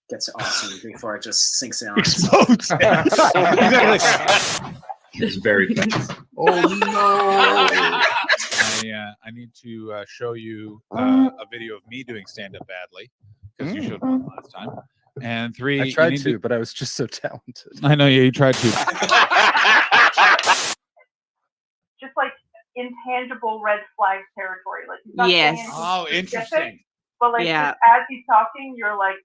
gets awesome before it just sinks in on Explodes. It's very fast. Oh no! I need to show you a video of me doing stand-up badly because you showed one last time. And 3, I tried to, but I was just so talented. I know, yeah, you tried to. Just like intangible red flag territory. Like he's not saying Yes. anything Oh, specific, interesting. But like Yeah. just as he's talking, you're like,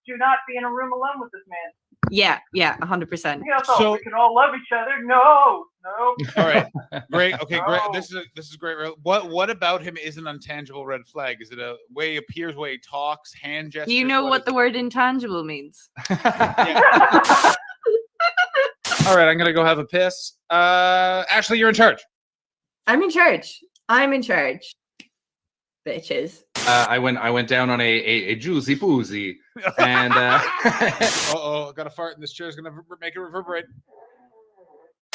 do not be in a room alone with this man. Yeah, 100%. You know, so So- we can all love each other. No. All right, great. Okay, great. No. This is great. What about him is an intangible red flag? Is it a way he appears, way he talks, hand gestures? Do you know what is the it? word intangible means? All right, I'm gonna go have a piss. Ashley, you're in charge. I'm in charge. Bitches. I went down on a juicy boozy, and Uh-oh, got a fart in this chair. Is gonna make it reverberate.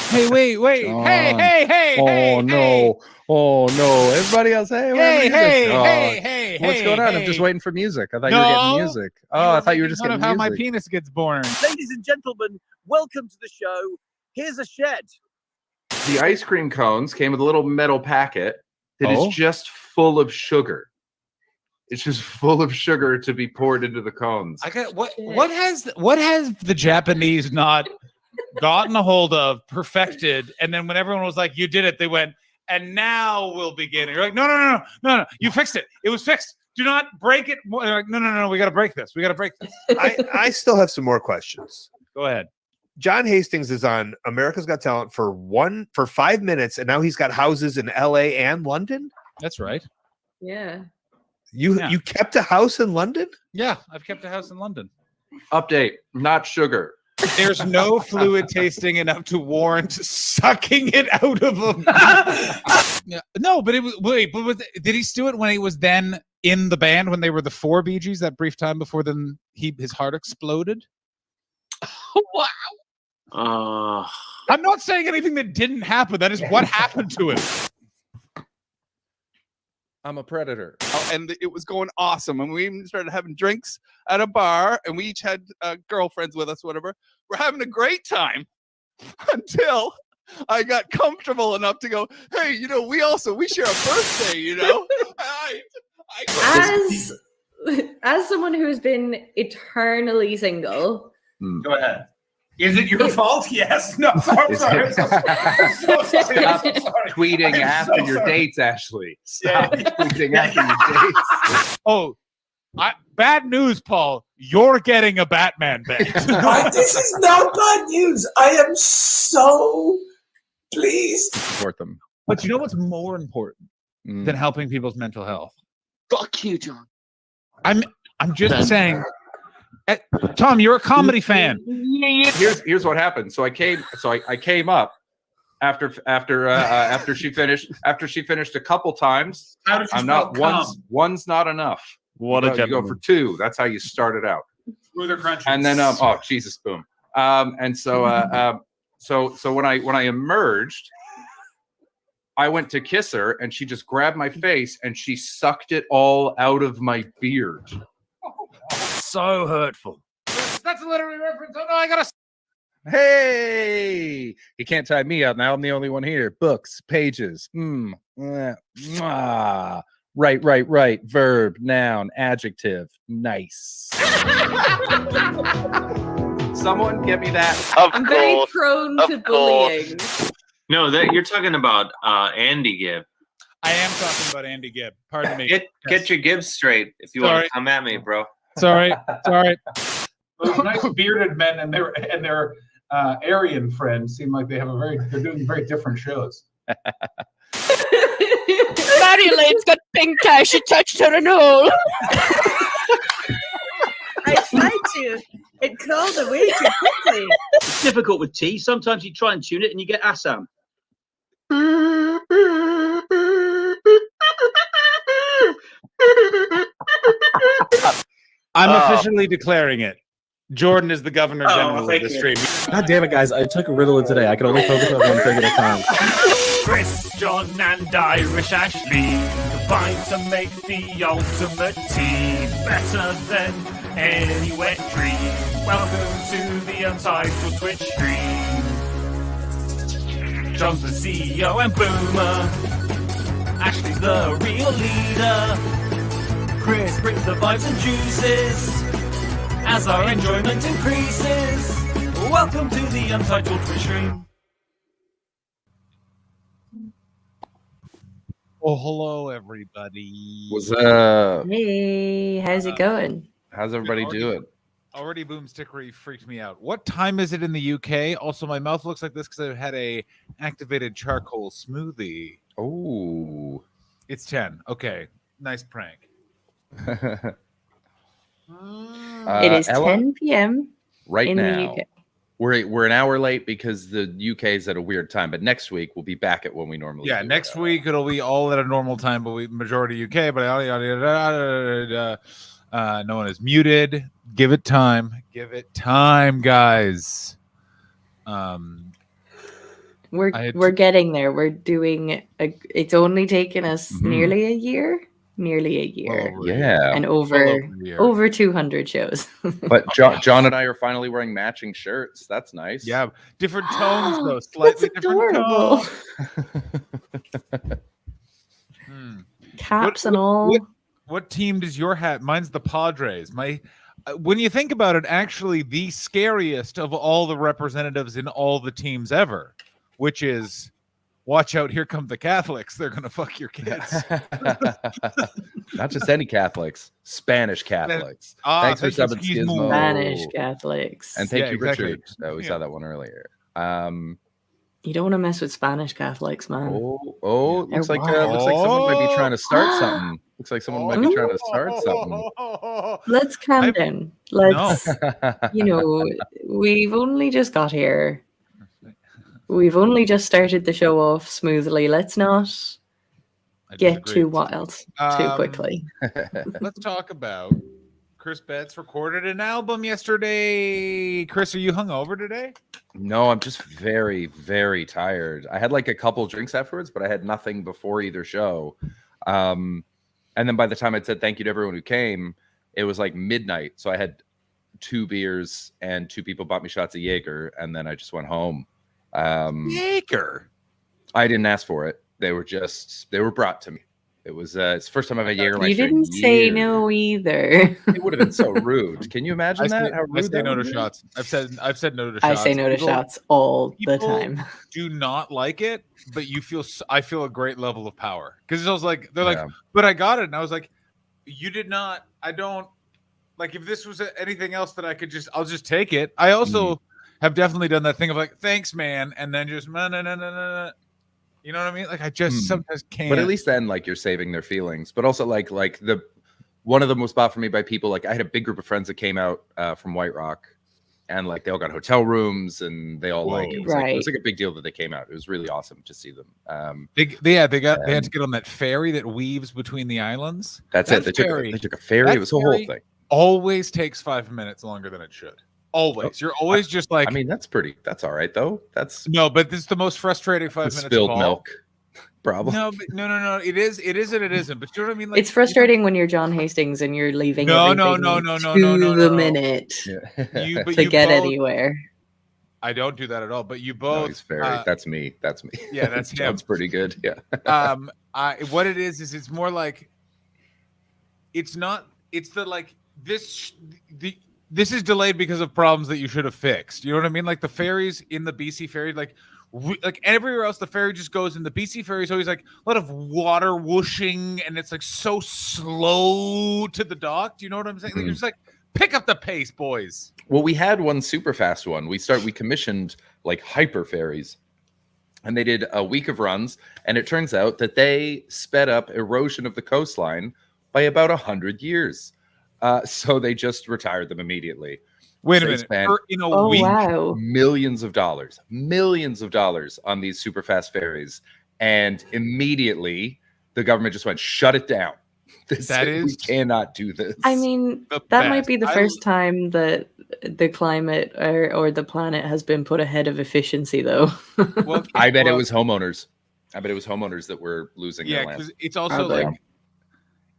Hey, wait. John. Hey. oh no, oh no! Everybody else, hey, where's the music? Oh, Hey. what's going on? I'm just waiting for music. I thought you were No. getting music. Oh, I thought you were just getting how my music. penis gets born. Ladies and gentlemen, welcome to the show. Here's a shed. The ice cream cones came with a little metal packet that is just full of sugar. It's just full of sugar to be poured into the cones. I got what has the Japanese not gotten a hold of, perfected, and then when everyone was like, "You did it," they went, "And now we'll begin." And you're like, "No, you fixed it. It was fixed. Do not break it." They're like, no, we got to break this. I still have some more questions. Go ahead. John Hastings is on America's Got Talent for 5 minutes, and now he's got houses in LA and London. That's right. Yeah. You kept a house in London? Yeah, I've kept a house in London. Update: not sugar. There's no fluid tasting enough to warrant sucking it out of him. Yeah. No, but it was did he do it when he was then in the band when they were the 4 Bee Gees that brief time before then his heart exploded? Wow. I'm not saying anything that didn't happen. That is what happened to him. I'm a predator. And it was going awesome. And we even started having drinks at a bar, and we each had girlfriends with us, whatever. We're having a great time until I got comfortable enough to go, hey, we share a birthday, As someone who's been eternally single. Go ahead. Is it your fault? Yes. No. I'm sorry. Stop tweeting after your dates, Ashley. Stop tweeting after your dates. Oh, bad news, Paul. You're getting a Batman band. This is not bad news. I am so pleased. Support them. But you know what's more important than helping people's mental health? Fuck you, John. I'm just saying. Tom, you're a comedy fan. Here's what happened. So I came up after she finished a couple times. How did you I'm not spell one's not enough. What you go for 2. That's how you start it out. Smooth or crunchy? And then Jesus, boom. And so so when I emerged, I went to kiss her and she just grabbed my face and she sucked it all out of my beard. So hurtful. That's a literary reference. Oh no, I gotta. Hey, you can't tie me out now. I'm the only one here. Books, pages. Right. Verb, noun, adjective. Nice. Someone get me that. I'm very prone to bullying. No, you're talking about Andy Gibb. I am talking about Andy Gibb. Pardon me. Get your Gibbs straight if you want to come at me, bro. Sorry. Those nice bearded men and their Aryan friends seem like they're doing very different shows. Marion's got pink eye. She touched her in hole. I tried to. It crawled away too quickly. It's difficult with tea. Sometimes you try and tune it and you get Assam. I'm officially declaring it. Jordan is the governor general of the stream. God damn it, guys. I took Ritalin today. I can only focus on one thing at a time. Chris, John, and Irish Ashley combine to make the ultimate team. Better than any wet dream. Welcome to the Untitled Twitch stream. John's the CEO and Boomer. Ashley's the real leader. Chris brings the vibes and juices as our enjoyment increases. Welcome to the Untitled Twitch stream. Oh, hello, everybody. What's up? Hey, how's it going? How's everybody doing? Already Boomstickery freaked me out. What time is it in the UK? Also, my mouth looks like this because I've had a activated charcoal smoothie. Oh. It's 10. Okay. Nice prank. It is Ella, 10 p.m. right in now. the UK. We're an hour late because the UK is at a weird time, but next week we'll be back at when we normally Yeah, do. next week it'll be all at a normal time, but we majority UK. But no one is muted. Give it time. Give it time, guys. We're getting there. We're doing. It's only taken us nearly a year. Nearly a year. Yeah. And over 200 shows. But John and I are finally wearing matching shirts. That's nice. Yeah, different tones though. Slightly different tones. Caps and all. What team does your hat? Mine's the Padres. When you think about it, actually the scariest of all the representatives in all the teams ever, which is, watch out, here come the Catholics. They're going to fuck your kids. Not just any Catholics, Spanish Catholics. Thanks for subbing, Skizmo. Spanish Catholics. And thank you, exactly. Richard. We saw that one earlier. You don't want to mess with Spanish Catholics, man. Looks like someone might be trying to start something. Looks like someone might be trying to start something. Let's calm down. Let's, we've only just got here. We've only just started the show off smoothly. Let's not get too wild too quickly. Let's talk about Chris Betts recorded an album yesterday. Chris, are you hungover today? No, I'm just very, very tired. I had like a couple drinks afterwards, but I had nothing before either show. And then by the time I'd said thank you to everyone who came, it was like midnight. So I had 2 beers and 2 people bought me shots of Jaeger, and then I just went home. Jaeger? I didn't ask for it. They were brought to me. It was it's the first time I've had Jaeger. You didn't say no either. It would have been so rude. Can you imagine that? How rude I say that no would to be? shots. I've said no to shots. I say no to shots all the People time. Do not like it, but I feel a great level of power because it was like they're like, but I got it, and I was like, you did not. I don't like if this was anything else that I'll just take it. I also have definitely done that thing of like, thanks, man, and then just no. You know what I mean? Like I just sometimes can't. But at least then, like you're saving their feelings. But also, like the one of them was bought for me by people. Like I had a big group of friends that came out from White Rock, and like they all got hotel rooms, and they all it was like a big deal that they came out. It was really awesome to see them. They had to get on that ferry that weaves between the islands. That's it. They took a ferry. It was a whole thing. Always takes 5 minutes longer than it should. Always. You're always just like. I mean, that's all right though. That's no, but this is the most frustrating 5 minutes. Spilled of all. milk problem. No, but no. It is and it isn't. But you know what I mean? Like, It's frustrating when you're John Hastings and you're leaving No, the minute to get anywhere. I don't do that at all. But you both. No, he's very. That's me. That's me. Yeah, that's him. Sounds pretty good. Yeah. What it is it's more like. It's not. It's the like this. This is delayed because of problems that you should have fixed. You know what I mean? Like the ferries in the BC ferry, like everywhere else, the ferry just goes, and the BC ferry is always like a lot of water whooshing, and it's like so slow to the dock. Do you know what I'm saying? Like, you're just like, pick up the pace, boys. Well, we had one super fast one. We commissioned like hyper ferries, and they did a week of runs, and it turns out that they sped up erosion of the coastline by about 100 years. So they just retired them immediately. Wait a minute. In a week? Wow. Millions of dollars on these super fast ferries. And immediately the government just went, shut it down. We cannot do this. I mean, that might be the first time that the climate or the planet has been put ahead of efficiency, though. I bet it was homeowners. That were losing their land. Yeah, because it's also like...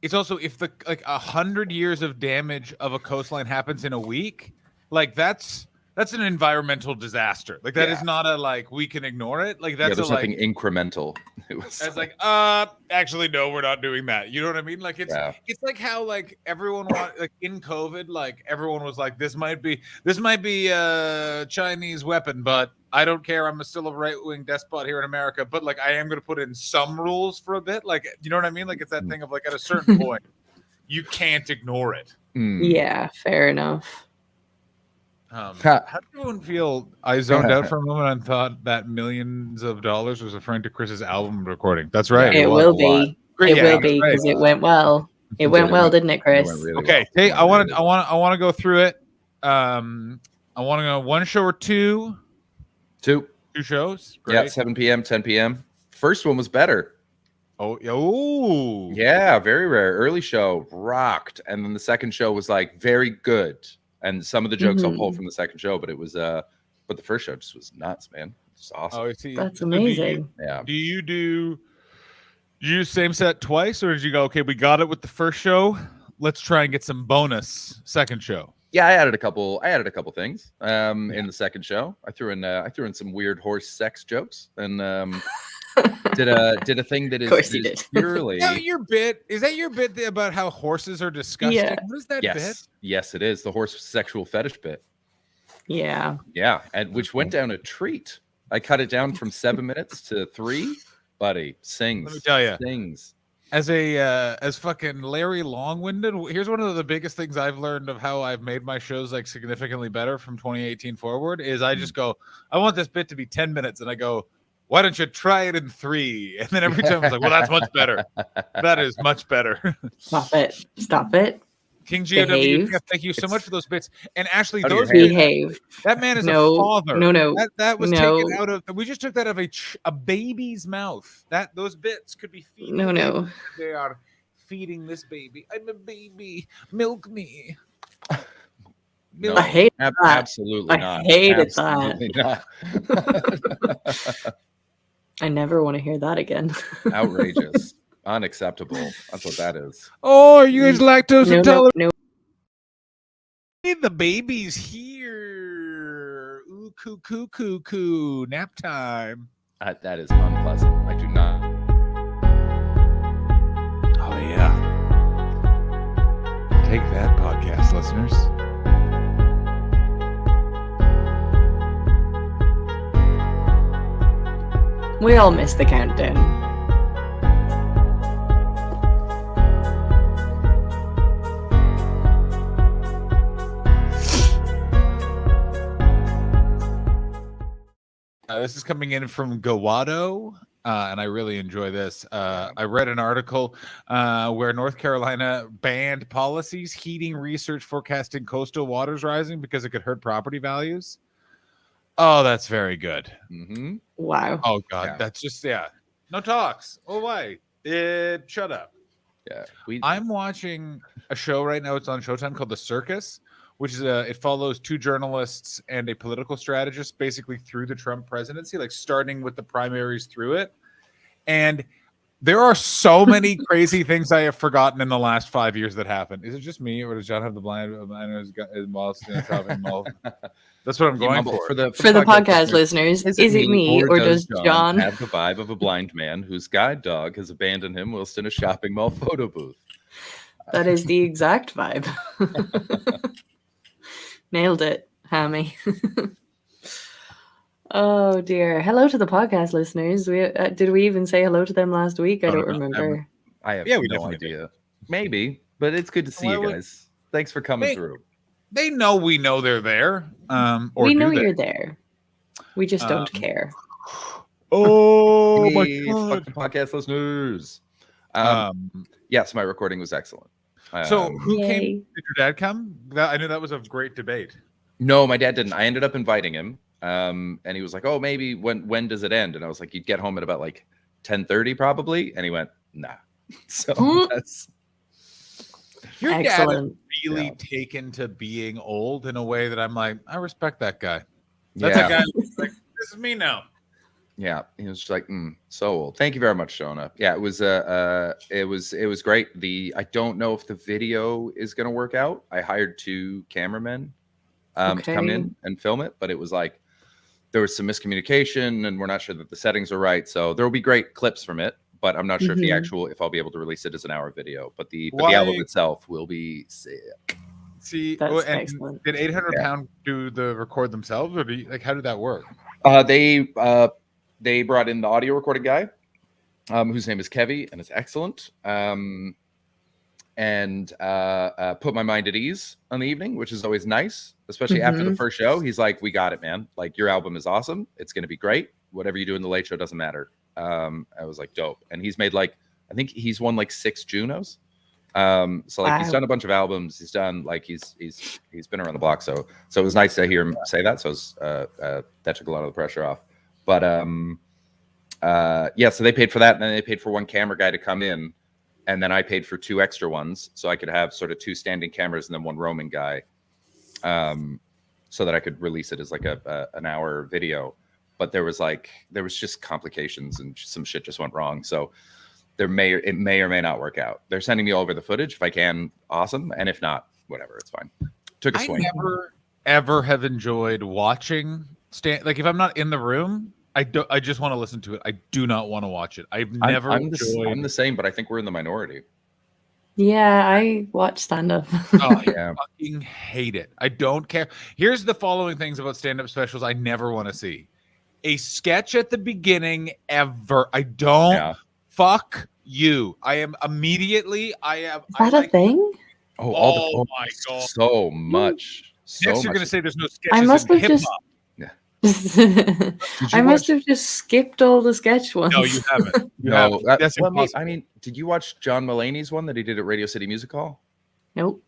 It's also if 100 years of damage of a coastline happens in a week, like that's an environmental disaster. Like that is Yeah. not a like we can ignore it. Like that's there's a like nothing incremental. It was it's like actually no, we're not doing that. You know what I mean? Like it's like how like everyone like in COVID, like everyone was like this might be a Chinese weapon, but I don't care. I'm still a right-wing despot here in America, but like I am going to put in some rules for a bit. Like, you know what I mean? Like it's that thing of like at a certain point, you can't ignore it. Yeah, fair enough. How did everyone feel? I zoned out for a moment and thought that millions of dollars was referring to Chris's album recording. That's right. It will be. It will be because it went well. It went well, didn't it, Chris? Okay. Hey, I want to go through it. I want to go one show or two. Two shows. Yeah, Great. 7 p.m., 10 p.m. First one was better. Oh, yeah, very rare. Early show rocked, and then the second show was like very good. And some of the jokes I'll pull from the second show, but it was but the first show just was nuts, man. It's awesome. Oh, I see. That's So amazing. Do you do same set twice, or did you go, okay, we got it with the first show, let's try and get some bonus second show? Yeah, I added a couple things in the second show. I threw in some weird horse sex jokes and did a thing that is, Of course you is did. purely Is that your bit about how horses are disgusting? Yeah. What is that yes, bit? yes, it is the horse sexual fetish bit. Yeah. Yeah, and which went down a treat. I cut it down from 7 minutes to 3. Buddy, sings. Let me tell you. Sings. As fucking Larry long-winded, here's one of the biggest things I've learned of how I've made my shows like significantly better from 2018 forward is I just go, I want this bit to be 10 minutes, and I go, why don't you try it in 3? And then every time I was like, well, that's much better. That is much better. Stop it. Stop it. King GOW, Behave. thank you so much for those bits. And Ashley, How do you those behave? Behave. that man is No, a father. no. That was No. taken out of. We just took that out of a baby's mouth. Those bits could be feeding. No. They are feeding this baby. I'm a baby. Milk me. No, I hate that. absolutely I not. hated Absolutely not. I never want to hear that again. Outrageous. Unacceptable. That's what that is. Oh, are you guys lactose intolerant? No. The baby's here. Ooh, coo. Nap time. That is unpleasant. I do not. Oh, yeah. Take that, podcast listeners. We all miss the countdown. This is coming in from Gawado, and I really enjoy this. I read an article where North Carolina banned policies heating research forecasting coastal waters rising because it could hurt property values. Oh, that's very good. Mm-hmm. Wow. Oh, God. Yeah. That's just, no talks. Oh, why? Shut up. Yeah. I'm watching a show right now. It's on Showtime called The Circus, which is it follows 2 journalists and a political strategist basically through the Trump presidency, like starting with the primaries through it. And there are so many crazy things I have forgotten in the last 5 years that happened. Is it just me, or does John have the blind? That's what I'm going for. For the podcast listeners, is it me or does John have the vibe of a blind man whose guide dog has abandoned him whilst in a shopping mall photo booth? That is the exact vibe. Nailed it, Hammy. Oh dear. Hello to the podcast listeners. We did we even say hello to them last week? I don't remember. I have we no definitely idea. Maybe, but it's good to see you guys. Thanks for coming through. They know we know they're there. Or we know do they? you're there. We just don't care. Oh my Hey, God. fucking podcast listeners. Yes, my recording was excellent. So who Yay. came? Did your dad come? I knew that was a great debate. No, my dad didn't. I ended up inviting him. And he was like, "Oh, maybe when does it end?" And I was like, "You'd get home at about like 10:30 probably." And he went, "Nah." So that's Your dad is Excellent. really taken to being old in a way that I'm like, I respect that guy. That's Yeah. a guy who's like, this is me now. Yeah, he was just like, so old. Thank you very much, Shona. Yeah, it was great. I don't know if the video is gonna work out. I hired 2 cameramen. to come Okay. in and film it, but it was like there was some miscommunication, and we're not sure that the settings are right. So there will be great clips from it, but I'm not sure if I'll be able to release it as an hour video. But the album Why- itself will be sick. See, That's and excellent. did 800 Yeah. Pound do the record themselves, or how did that work? They brought in the audio recording guy, whose name is Kevy, and it's excellent. And put my mind at ease on the evening, which is always nice, especially after the first show. He's like, "We got it, man. Like, your album is awesome. It's going to be great. Whatever you do in the Late Show doesn't matter." I was like, dope. And he's made I think he's won 6 Junos. So he's Wow. done a bunch of albums. He's done he's been around the block. So it was nice to hear him say that. So that took a lot of the pressure off. But so they paid for that, and then they paid for one camera guy to come in, and then I paid for 2 extra ones, so I could have sort of 2 standing cameras and then 1 roaming guy, so that I could release it as an hour video. But there was just complications, and some shit just went wrong. So it may or may not work out. They're sending me over the footage if I can, awesome, and if not, whatever, it's fine. Took a I swing. never ever have enjoyed watching if I'm not in the room, I just want to listen to it. I do not want to watch it. I've never I'm enjoyed. the same, but I think we're in the minority. Yeah, I watch stand up. Oh, Yeah. I fucking hate it. I don't care. Here's the following things about stand-up specials I never want to see. A sketch at the beginning ever. I don't. Yeah. Fuck you. I am immediately. I am. Is that a thing? Oh my god. So much. So Next, you're much. gonna say there's no I sketches must in have hip just. hop. I must have just skipped all the sketch ones. No, you haven't. You No, haven't. That's impossible. I mean, did you watch John Mulaney's one that he did at Radio City Music Hall? Nope.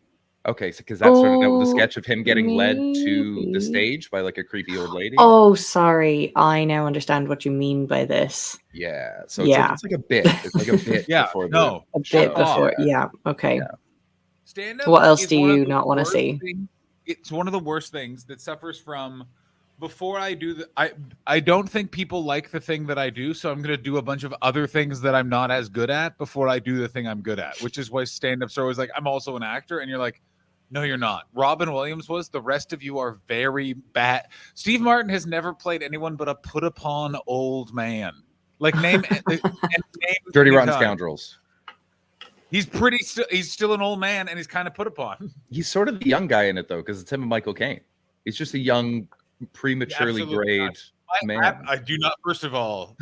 Okay, so because that started out with a Oh, sketch of him getting led to the maybe. stage by a creepy old lady. Oh, sorry. I now understand what you mean by this. Yeah, so Yeah. it's like a bit. It's like a bit Yeah, before no. A Shut bit up. before. Yeah. Okay. Stand-up What else is do one of you the not want to worst see? It's one of the worst things that suffers from. Before I do I don't think people like the thing that I do, so I'm going to do a bunch of other things that I'm not as good at before I do the thing I'm good at, which is why stand-ups are always like, I'm also an actor, and you're like, no, you're not. Robin Williams was. The rest of you are very bad. Steve Martin has never played anyone but a put-upon old man. Like name Dirty any Rotten time. Scoundrels. He's he's still an old man, and he's kind of put upon. He's sort of the young guy in it though, because it's him and Michael Caine. He's just a young, prematurely Absolutely grayed man. I do not. First of all,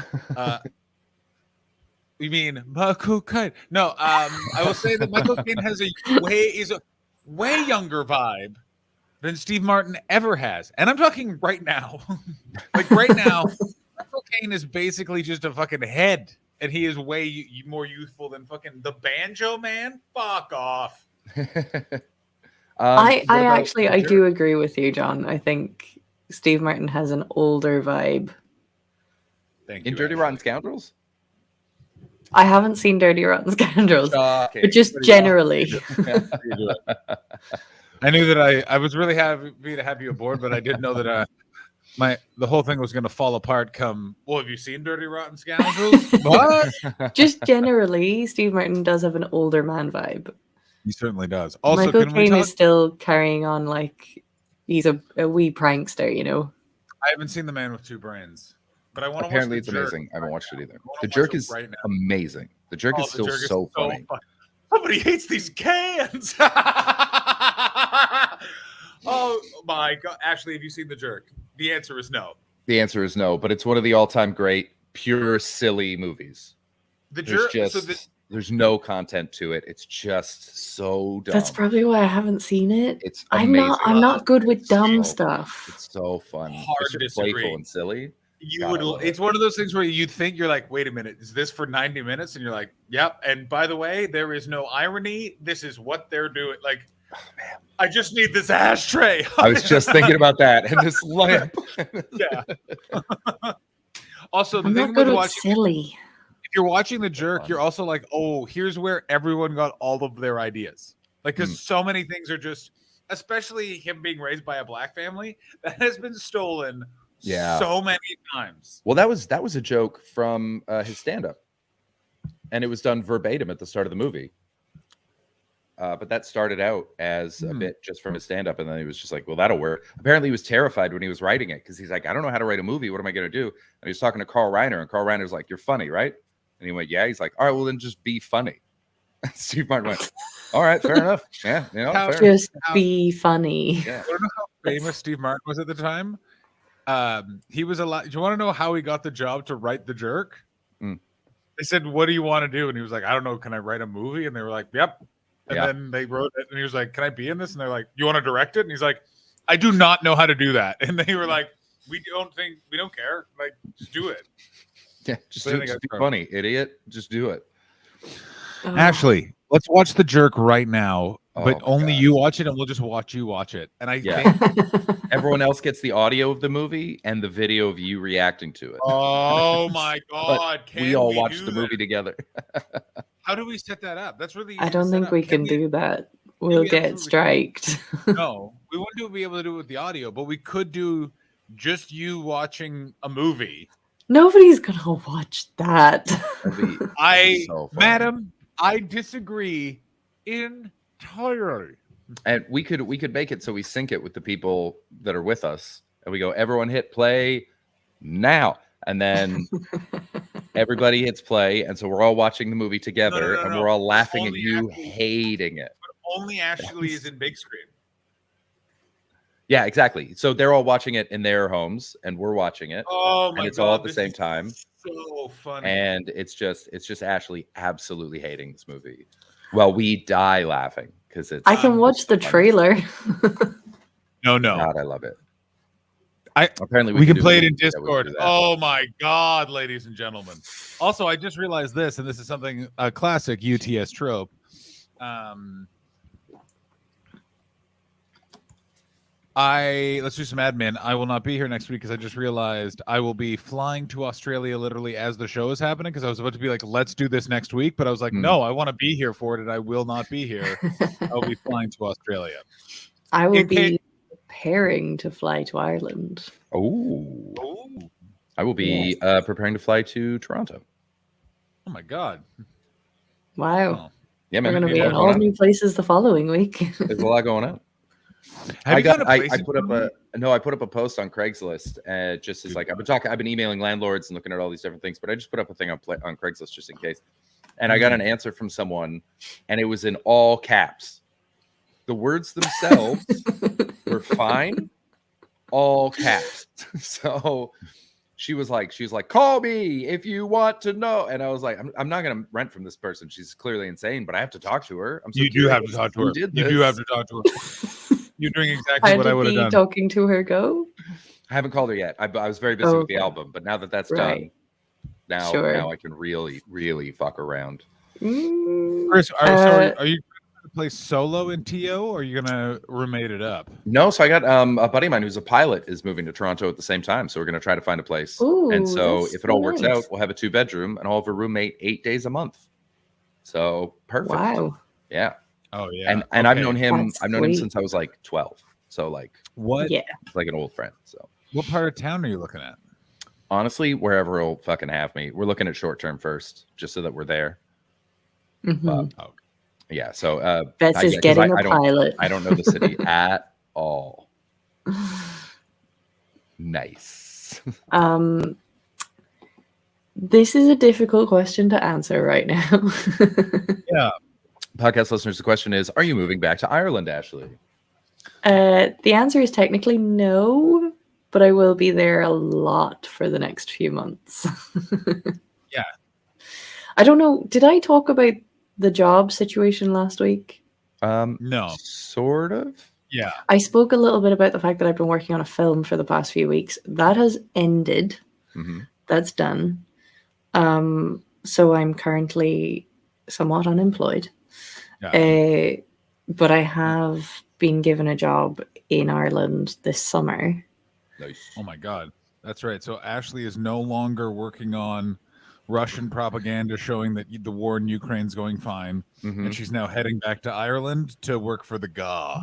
you mean Michael Caine? No, I will say that Michael Caine has a way younger vibe than Steve Martin ever has, and I'm talking right now. Like right now, Michael Caine is basically just a fucking head, and he is way more youthful than fucking the Banjo Man. Fuck off. I what about actually I do agree with you, John. I think Steve Martin has an older vibe. Thank in Dirty Rotten Scoundrels. I haven't seen Dirty Rotten Scoundrels, Okay. but just Pretty well. generally. I knew that I was really happy to have you aboard, but I didn't know that the whole thing was going to fall apart. Well, have you seen Dirty Rotten Scoundrels? What? Just generally, Steve Martin does have an older man vibe. He certainly does. Also, Michael can we Caine talk? is still carrying on like he's a wee prankster, you know. I haven't seen The Man with Two Brains, but I want to. Apparently, watch it's The Jerk. amazing. I haven't watched it either. wanna The watch Jerk it is right now. amazing. The Jerk Oh, is The still Jerk is so funny. Somebody hates these cans. Oh my god! Ashley, have you seen The Jerk? The answer is no. The answer is no, but it's one of the all-time great, pure silly movies. The There's Jerk. just there's no content to it. It's just so dumb. That's probably why I haven't seen it. It's I'm not amazing. good with dumb stuff. It's so fun. Hard it's to just disagree. playful and silly. You God, I would. love it. It's one of those things where you'd think you're like, wait a minute, is this for 90 minutes? And you're like, yep. And by the way, there is no irony. This is what they're doing. Like, I just need this ashtray. I was just thinking about that and this lamp. Yeah. Also, the I'm thing not good with with watching, silly. if you're watching The Jerk, you're also like, oh, here's where everyone got all of their ideas. Like, because so many things are just, especially him being raised by a black family, that has been stolen Yeah. so many times. Well, that was a joke from his stand-up, and it was done verbatim at the start of the movie. but that started out as a bit just from his stand-up, and then he was just like, well, that'll work. Apparently he was terrified when he was writing it because he's like, I don't know how to write a movie. What am I going to do? And he was talking to Carl Reiner, and Carl Reiner's like, you're funny, right? And he went, yeah. He's like, all right, well, then just be funny. Steve Martin went, all right, fair enough. Yeah, you know, fair. Just be funny. Yeah. I don't know how famous Steve Martin was at the time. He was a lot. Do you want to know how he got the job to write The Jerk? They said, what do you want to do? And he was like, I don't know. Can I write a movie? And they were like, yep. And then they wrote it. And he was like, can I be in this? And they're like, you want to direct it? And he's like, I do not know how to do that. And they were like, we don't care. Like, just do it. Yeah, just be funny, idiot. Just do it. Ashley, let's watch The Jerk right now. But only you watch it, and we'll just watch you watch it. And I think everyone else gets the audio of the movie and the video of you reacting to it. Oh my God! We all watch the movie together. How do we set that up? That's really easy I don't to think set up. we can do that. We'll get striked. No, we wouldn't be able to do it with the audio, but we could do just you watching a movie. Nobody's gonna watch that. Madam, I disagree entirely. And we could make it so we sync it with the people that are with us, and we go, everyone hit play now, and then everybody hits play, and so we're all watching the movie together, and we're all laughing at you hating it. But only Ashley is in big screen. Yeah, exactly. So they're all watching it in their homes, and we're watching it. Oh my and it's God, all at the this same is time. So funny. And it's just Ashley absolutely hating this movie. Well, we die laughing because it's. I can watch the trailer. No. God, I love it. Apparently we can play it in Discord. Oh my God, ladies and gentlemen. Also, I just realized this, and this is something a classic UTS trope. Let's do some admin. I will not be here next week because I just realized I will be flying to Australia literally as the show is happening, because I was about to be like, let's do this next week, but I was like, no, I want to be here for it, and I will not be here. I'll be flying to Australia. I will be preparing to fly to Ireland. Oh. I will be preparing to fly to Toronto. Oh my God. Wow. Yeah, man. We're going to be in all new places the following week. There's a lot going on. I put up a post on Craigslist, just as like I've been emailing landlords and looking at all these different things, but I just put up a thing on Craigslist just in case, and I got an answer from someone, and it was in all caps. The words themselves were fine, all caps. So she was like, call me if you want to know. And I was like, I'm not going to rent from this person. She's clearly insane, but I have to talk to her. You do have to talk to her. You do have to talk to her. You're doing exactly what I would have done. Talking to her go? I haven't called her yet. I was very busy with the album, but now that that's done, now I can really, really fuck around. Chris, are you going to play solo in TO, or are you going to roommate it up? No, so I got a buddy of mine who's a pilot is moving to Toronto at the same time, so we're going to try to find a place. Ooh, and so if it all works nice. out, we'll have a 2-bedroom, and I'll have a roommate 8 days a month. So perfect. Wow. Yeah. Oh yeah. And I've known him. That's I've known him sweet. since I was like 12. So like what? Yeah. Like an old friend. So what part of town are you looking at? Honestly, wherever he'll fucking have me. We're looking at short term first, just so that we're there. Yeah. So Bets is getting a pilot. I don't know the city at all. Nice. This is a difficult question to answer right now. Yeah. Podcast listeners, the question is, are you moving back to Ireland, Ashley? The answer is technically no, but I will be there a lot for the next few months. Yeah. I don't know. Did I talk about the job situation last week? No. Sort of. Yeah. I spoke a little bit about the fact that I've been working on a film for the past few weeks. That has ended. Mm-hmm. That's done. So I'm currently somewhat unemployed. Yeah. But I have been given a job in Ireland this summer. Nice. Oh my God. That's right. So Ashley is no longer working on Russian propaganda showing that the war in Ukraine is going fine. Mm-hmm. And she's now heading back to Ireland to work for the GA.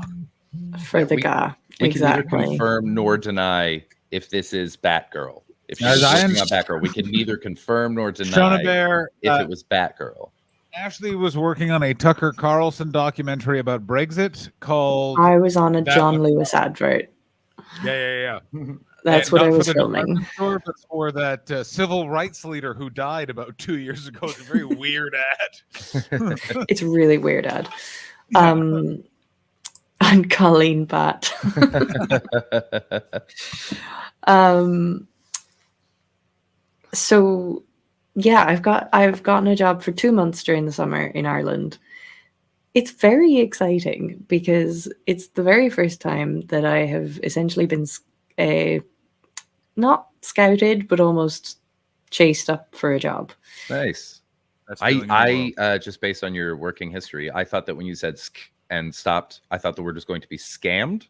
For the GA. We Exactly. can neither confirm nor deny if this is Batgirl. If she's As I working on Batgirl, we can neither confirm nor deny Schoenberg, if it was Batgirl. Ashley was working on a Tucker Carlson documentary about Brexit called. I was on a That John was- Lewis advert. Yeah. That's And what not I for was the filming. department store, but for that civil rights leader who died about 2 years ago. It's a very weird ad. It's a really weird ad. And Colleen Batt. So yeah, I've gotten a job for 2 months during the summer in Ireland. It's very exciting because it's the very first time that I have essentially been not scouted, but almost chased up for a job. Nice. That's feeling in the I just based on your working history, I thought that when you said sk and stopped, I thought the word was going to be scammed.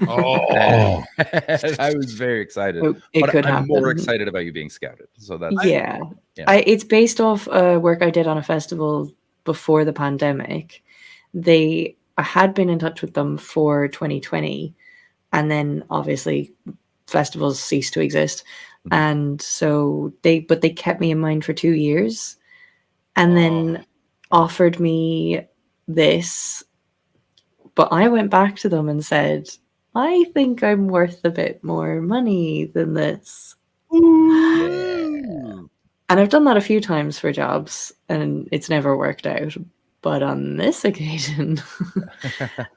Oh, I was very excited. It but could I'm more happen. excited about you being scouted. So that's Yeah. yeah. It's based off work I did on a festival before the pandemic. I had been in touch with them for 2020, and then obviously festivals ceased to exist. And so they kept me in mind for 2 years and then offered me this. But I went back to them and said, I think I'm worth a bit more money than this. And I've done that a few times for jobs and it's never worked out. But on this occasion,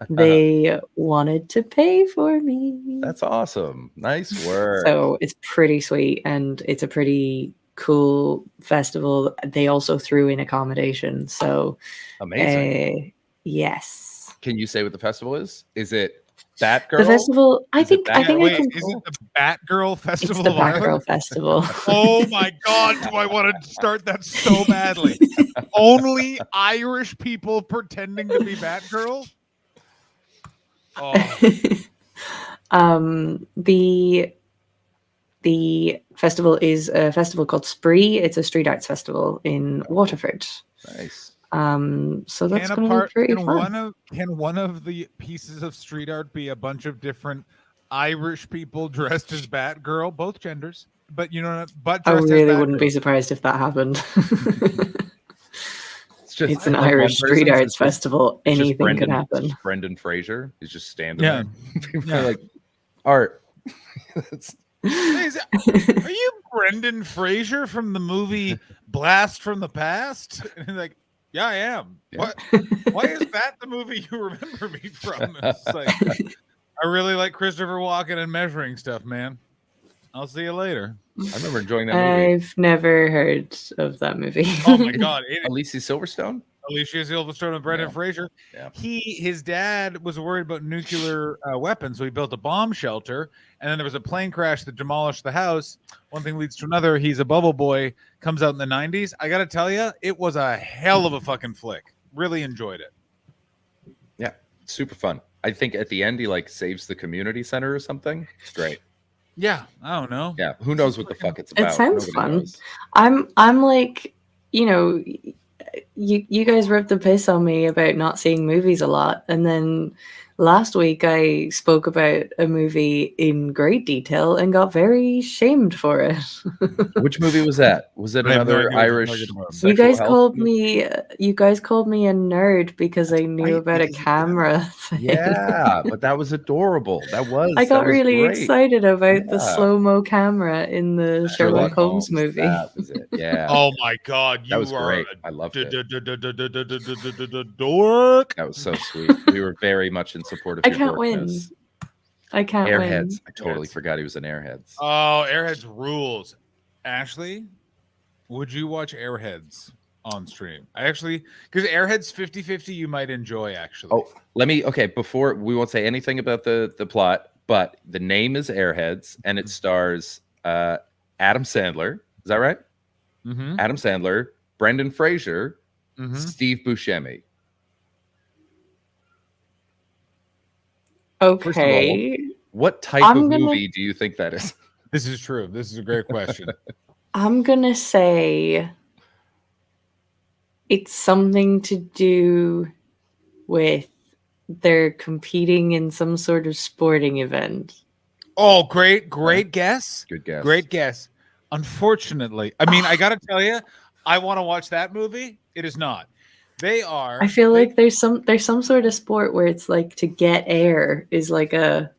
they wanted to pay for me. That's awesome. Nice work. So it's pretty sweet and it's a pretty cool festival. They also threw in accommodation. So amazing. Yes. Can you say what the festival is? Is it Batgirl? The festival, I think I Wait, can. is it the Batgirl Festival? It's the of Ireland? Batgirl Festival. Oh my God, do I want to start that so badly? Only Irish people pretending to be Batgirl? Oh. The festival is a festival called Spree. It's a street arts festival in Waterford. Nice. So that's going to be pretty fun. Can one of the pieces of street art be a bunch of different Irish people dressed as Batgirl, both genders? But you know, but I dressed as really wouldn't Batgirl. be surprised if that happened. It's an like Irish one street person's arts just- festival. it's just Anything could Brendan- happen. it's just Brendan Fraser. He's just standing Yeah. there. People Yeah. are like, art. Are you Brendan Fraser from the movie Blast from the Past? And he's like, yeah, I am. Yeah. Why is that the movie you remember me from? It's like, I really like Christopher Walken and measuring stuff, man. I'll see you later. I remember enjoying that movie. I've never heard of that movie. Oh my God. Alicia Silverstone? Alicia Silverstone and Brendan Fraser. Yeah. His dad was worried about nuclear weapons, so he built a bomb shelter. And then there was a plane crash that demolished the house. One thing leads to another. He's a bubble boy. Comes out in the 90s. I gotta tell you, it was a hell of a fucking flick. Really enjoyed it. Yeah, super fun. I think at the end he like saves the community center or something. It's great. Yeah, I don't know. Yeah, who knows what the fuck it's about? It sounds Nobody fun. knows. I'm like, you know, you guys ripped the piss on me about not seeing movies a lot, and then last week I spoke about a movie in great detail and got very shamed for it. Which movie was that? Was it I have no another idea what you're Irish? talking about. You sexual guys health called movie? me a nerd because I knew right, about a because camera thing. Yeah, but that was adorable. That was. I got that was really great. excited about the Yeah. slow-mo camera in the Sherlock Holmes movie. That was it. Yeah. Oh my God, you that was are great. a I loved it. dork. That was so sweet. We were very much in support of I your can't win. dorkness. I can't win. Airheads. I totally forgot he was in Airheads. Oh, Airheads rules. Ashley, would you watch Airheads on stream? I actually, because Airheads 50-50 you might enjoy, actually. Oh, before we won't say anything about the plot, but the name is Airheads and it stars Adam Sandler. Is that right? Mm-hmm. Adam Sandler, Brendan Fraser, Mm-hmm. Steve Buscemi. Okay. What type I'm of gonna- movie do you think that is? This is true. This is a great question. I'm gonna say it's something to do with they're competing in some sort of sporting event. Oh, great guess. Good guess. Great guess. Unfortunately, I mean, I got to tell you, I want to watch that movie. It is not. They are. I feel like there's some sort of sport where it's like to get air is like a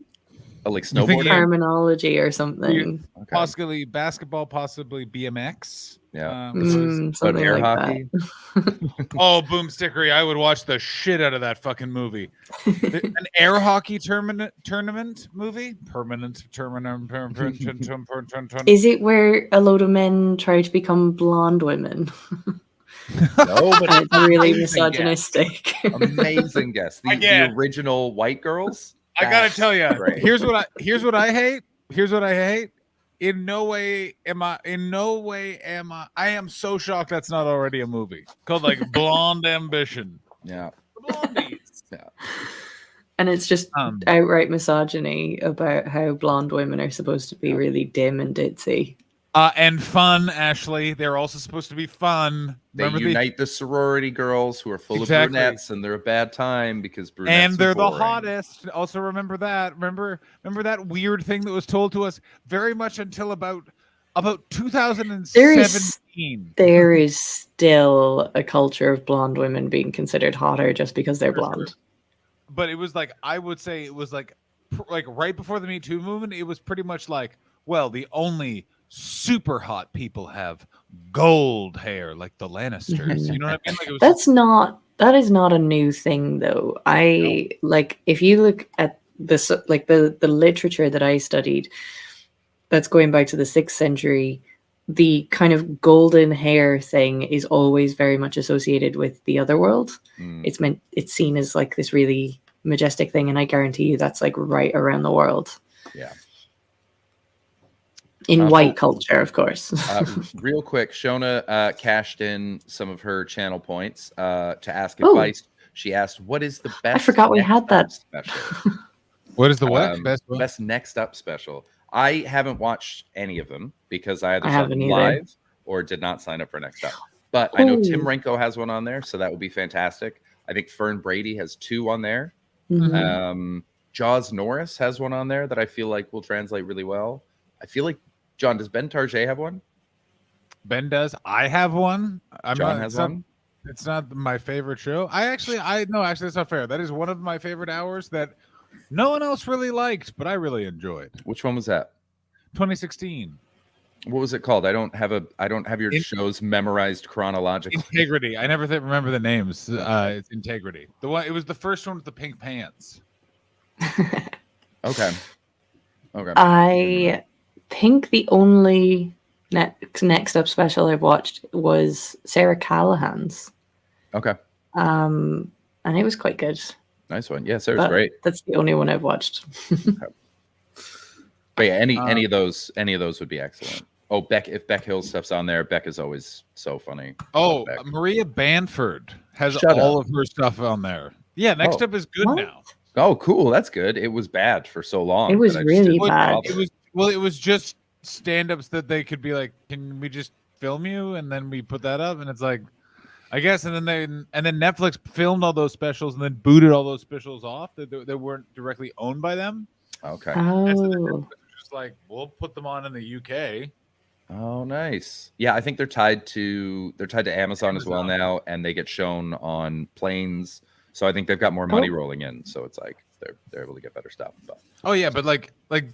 like You think snowboarding. terminology or something. Possibly basketball, possibly BMX. Yeah. Something air like hockey. Oh, Boom Stickery! I would watch the shit out of that fucking movie. An air hockey tournament movie. Permanent. Is it where a load of men try to become blonde women? No, but And it's really amazing guess. misogynistic. Amazing guess. The Again. original White Girls. I gotta tell you, Right. here's what I hate. Here's what I hate. In no way am I. I am so shocked that's not already a movie called like Blonde Ambition. Yeah. Blondies. Yeah. And it's just outright misogyny about how blonde women are supposed to be really dim and ditzy. And fun, Ashley. They're also supposed to be fun. They Remember unite the sorority girls who are full Exactly. of brunettes, and they're a bad time because brunettes and they're are the boring. hottest. Also, remember that. Remember that weird thing that was told to us very much until about 2017. There is still a culture of blonde women being considered hotter just because they're blonde. But it was like, I would say it was like right before the Me Too movement. It was pretty much like, well, the only super hot people have gold hair like the Lannisters. You know what I mean? Like it was That is not a new thing though. Like if you look at this, like the literature that I studied, that's going back to the 6th century, the kind of golden hair thing is always very much associated with the other world. It's seen as like this really majestic thing, and I guarantee you that's like right around the world. Yeah. In white culture, of course. Real quick, Shona cashed in some of her channel points to ask Oh. advice. She asked, "What is the best?" I forgot we had that. Special? What is the what? Best next up special? I haven't watched any of them because I either I saw haven't them either. live or did not sign up for next up. But I know Ooh. Tim Renko has one on there, so that would be fantastic. I think Fern Brady has 2 on there. Mhm. Jaws Norris has one on there that I feel like will translate really well. I feel like John, does Ben Tarjay have one? Ben does. I have one. John has one. It's not my favorite show. Actually, that's not fair. That is one of my favorite hours that no one else really liked, but I really enjoyed. Which one was that? 2016. What was it called? I don't have your shows memorized chronologically. Integrity. I never remember the names. It's Integrity. It was the first one with the pink pants. Okay. I think the only next up special I've watched was Sarah Callahan's. Okay. And it was quite good. Nice one. Yeah, Sarah's But great. That's the only one I've watched. But yeah, any of those would be excellent. Oh, if Beck Hill stuff's on there, Beck is always so funny. Oh, Maria Banford has Shut all up. of her stuff on there. Yeah, next Oh. up is good What? now. Oh, cool. That's good. It was bad for so long. It was that I just really didn't bad. bother. It was just stand-ups that they could be like, can we just film you and then we put that up? And it's like, I guess, and then Netflix filmed all those specials and then booted all those specials off that weren't directly owned by them. Okay. And so then Oh. Netflix was just like, we'll put them on in the UK. Oh, nice. Yeah, I think they're tied to Amazon as well now, and they get shown on planes. So I think they've got more money rolling in. So it's like they're able to get better stuff. But Oh yeah, but like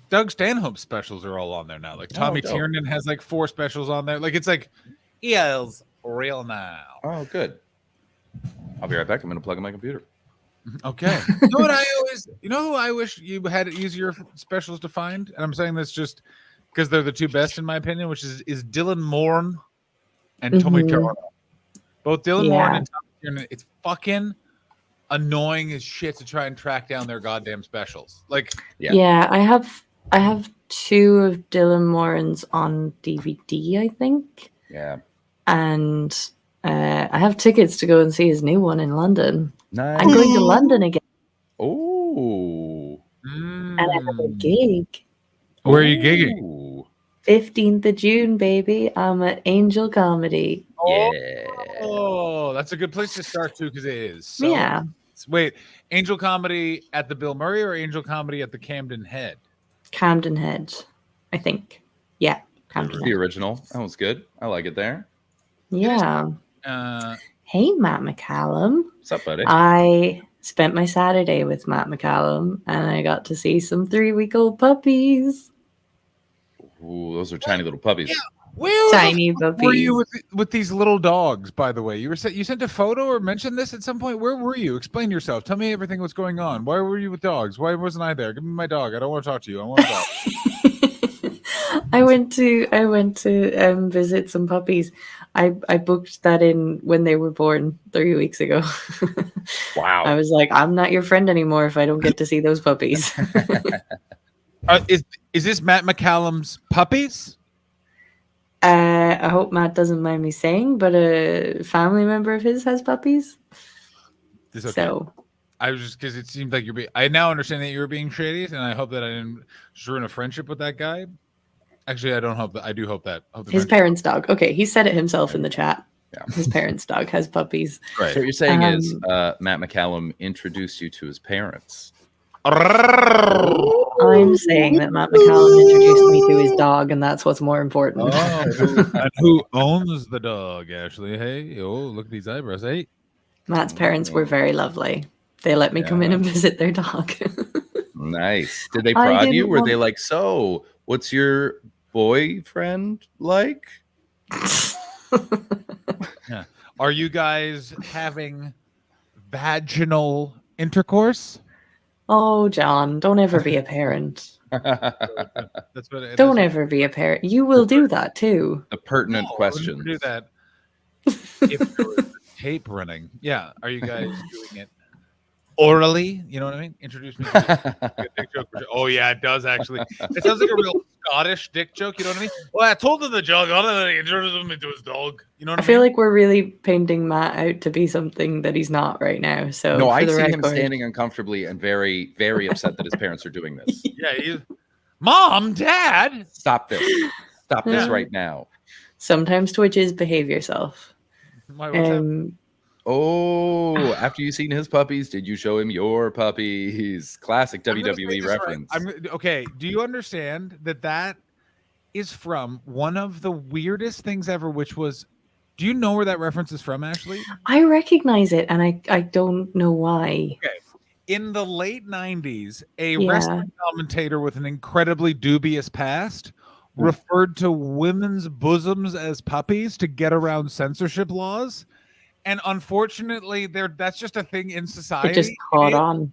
Doug Stanhope's specials are all on there now. Like Tommy dope. Tiernan has like 4 specials on there. Like it's like EL's real now. oh, good. I'll be right back. I'm going to plug in my computer. Okay. You know what who I wish you had easier specials to find? And I'm saying this just because they're the 2 best in my opinion, which is Dylan Morn and Tommy Mhm. Tiernan. Both Dylan Morn Yeah. and Tommy Tiernan. It's fucking annoying as shit to try and track down their goddamn specials. Like Yeah, I have 2 of Dylan Moran's on DVD, I think. Yeah. And I have tickets to go and see his new one in London. Nice. I'm going to London again, Oh. and I have a gig. Where are you gigging? Ooh. 15th of June, baby. I'm at Angel Comedy. Yeah. Oh, that's a good place to start too, because it is. So, Yeah. Wait, Angel Comedy at the Bill Murray or Angel Comedy at the Camden Head? Camden Head, I think. Yeah, Camden The Head. original. That was good. I like it there. Yeah. Hey, Matt McCallum. What's up, buddy? I spent my Saturday with Matt McCallum, and I got to see some 3-week-old puppies. Ooh, those are tiny little puppies. Where Tiny the fuck were you puppies. with these little dogs? By the way, you sent a photo or mentioned this at some point. Where were you? Explain yourself. Tell me everything what's going on. Why were you with dogs? Why wasn't I there? Give me my dog. I don't want to talk to you. I want a dog. I went to visit some puppies. I booked that in when they were born 3 weeks ago. Wow. I was like, I'm not your friend anymore if I don't get to see those puppies. Is this Matt McCallum's puppies? I hope Matt doesn't mind me saying, but a family member of his has puppies. It's okay. So I was just because it seemed like you're being. I now understand that you were being shady, and I hope that I didn't ruin a friendship with that guy. Actually, I don't hope that. I do hope that. Hope the his friendship- parents' dog. Okay, he said it himself in the chat. Yeah. His parents' dog has puppies. Right. So what you're saying is Um, Matt McCallum introduced you to his parents. I'm saying that Matt McCallum introduced me to his dog, and that's what's more important. And who owns the dog, Ashley? Hey, oh, look at these eyebrows. Hey, Matt's parents were very lovely. They let me come in and visit their dog. Nice. Did they I prod you? didn't Were want- they like, so what's your boyfriend like? yeah. Are you guys having vaginal intercourse? Oh, John, don't ever be a parent. That's what. Don't ever be a parent. You will do that too. A pertinent I question. wouldn't do that. If there was a tape running, yeah. Are you guys doing it orally? You know what I mean? Introduce me to a dick joke. Oh yeah, it does actually. It sounds like a real Scottish dick joke. You know what I mean? Well, I told him the joke. I don't know. He introduced me to his dog. You know what I I feel mean? like we're really painting Matt out to be something that he's not right now. So No, for I the see him record- standing uncomfortably and very, very upset that his parents are doing this. Yeah. Mom, Dad. Stop this. Stop this Yeah. right now. Sometimes Twitches behave yourself. What's happening? Oh, after you seen his puppies, did you show him your puppies? Classic I'm gonna say WWE this right. reference. Okay. Do you understand that is from one of the weirdest things ever, which was, do you know where that reference is from, Ashley? I recognize it, and I don't know why. Okay. In the late 90s, a Yeah. wrestling commentator with an incredibly dubious past referred to women's bosoms as puppies to get around censorship laws. And unfortunately, that's just a thing in society. It just caught on.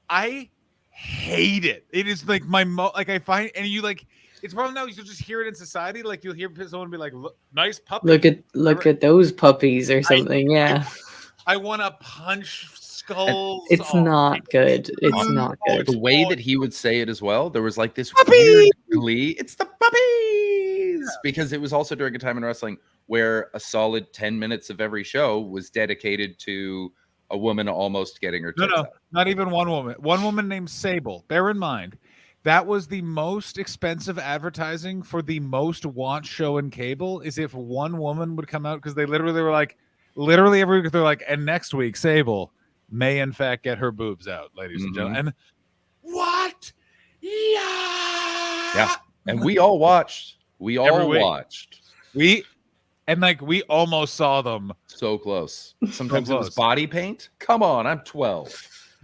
I hate it. It is like like I find, and you like, it's probably now you'll just hear it in society. Like you'll hear someone be like, "Nice puppy." Look at those puppies or something. Yeah, I want to punch skulls. it's not good. It's not good. The way that he would say it as well, there was like this weird glee. It's the puppies! Because it was also during a time in wrestling where a solid 10 minutes of every show was dedicated to a woman almost getting her tits out. Not even one woman. One woman named Sable. Bear in mind, that was the most expensive advertising for the most watched show in cable. Is if one woman would come out, because they literally were like, every week they're like, and next week Sable may in fact get her boobs out, ladies and gentlemen. And what? Yeah, and we all watched. We all Every week. watched. We almost saw them. So close. Sometimes it was close. body paint. Come on, I'm 12.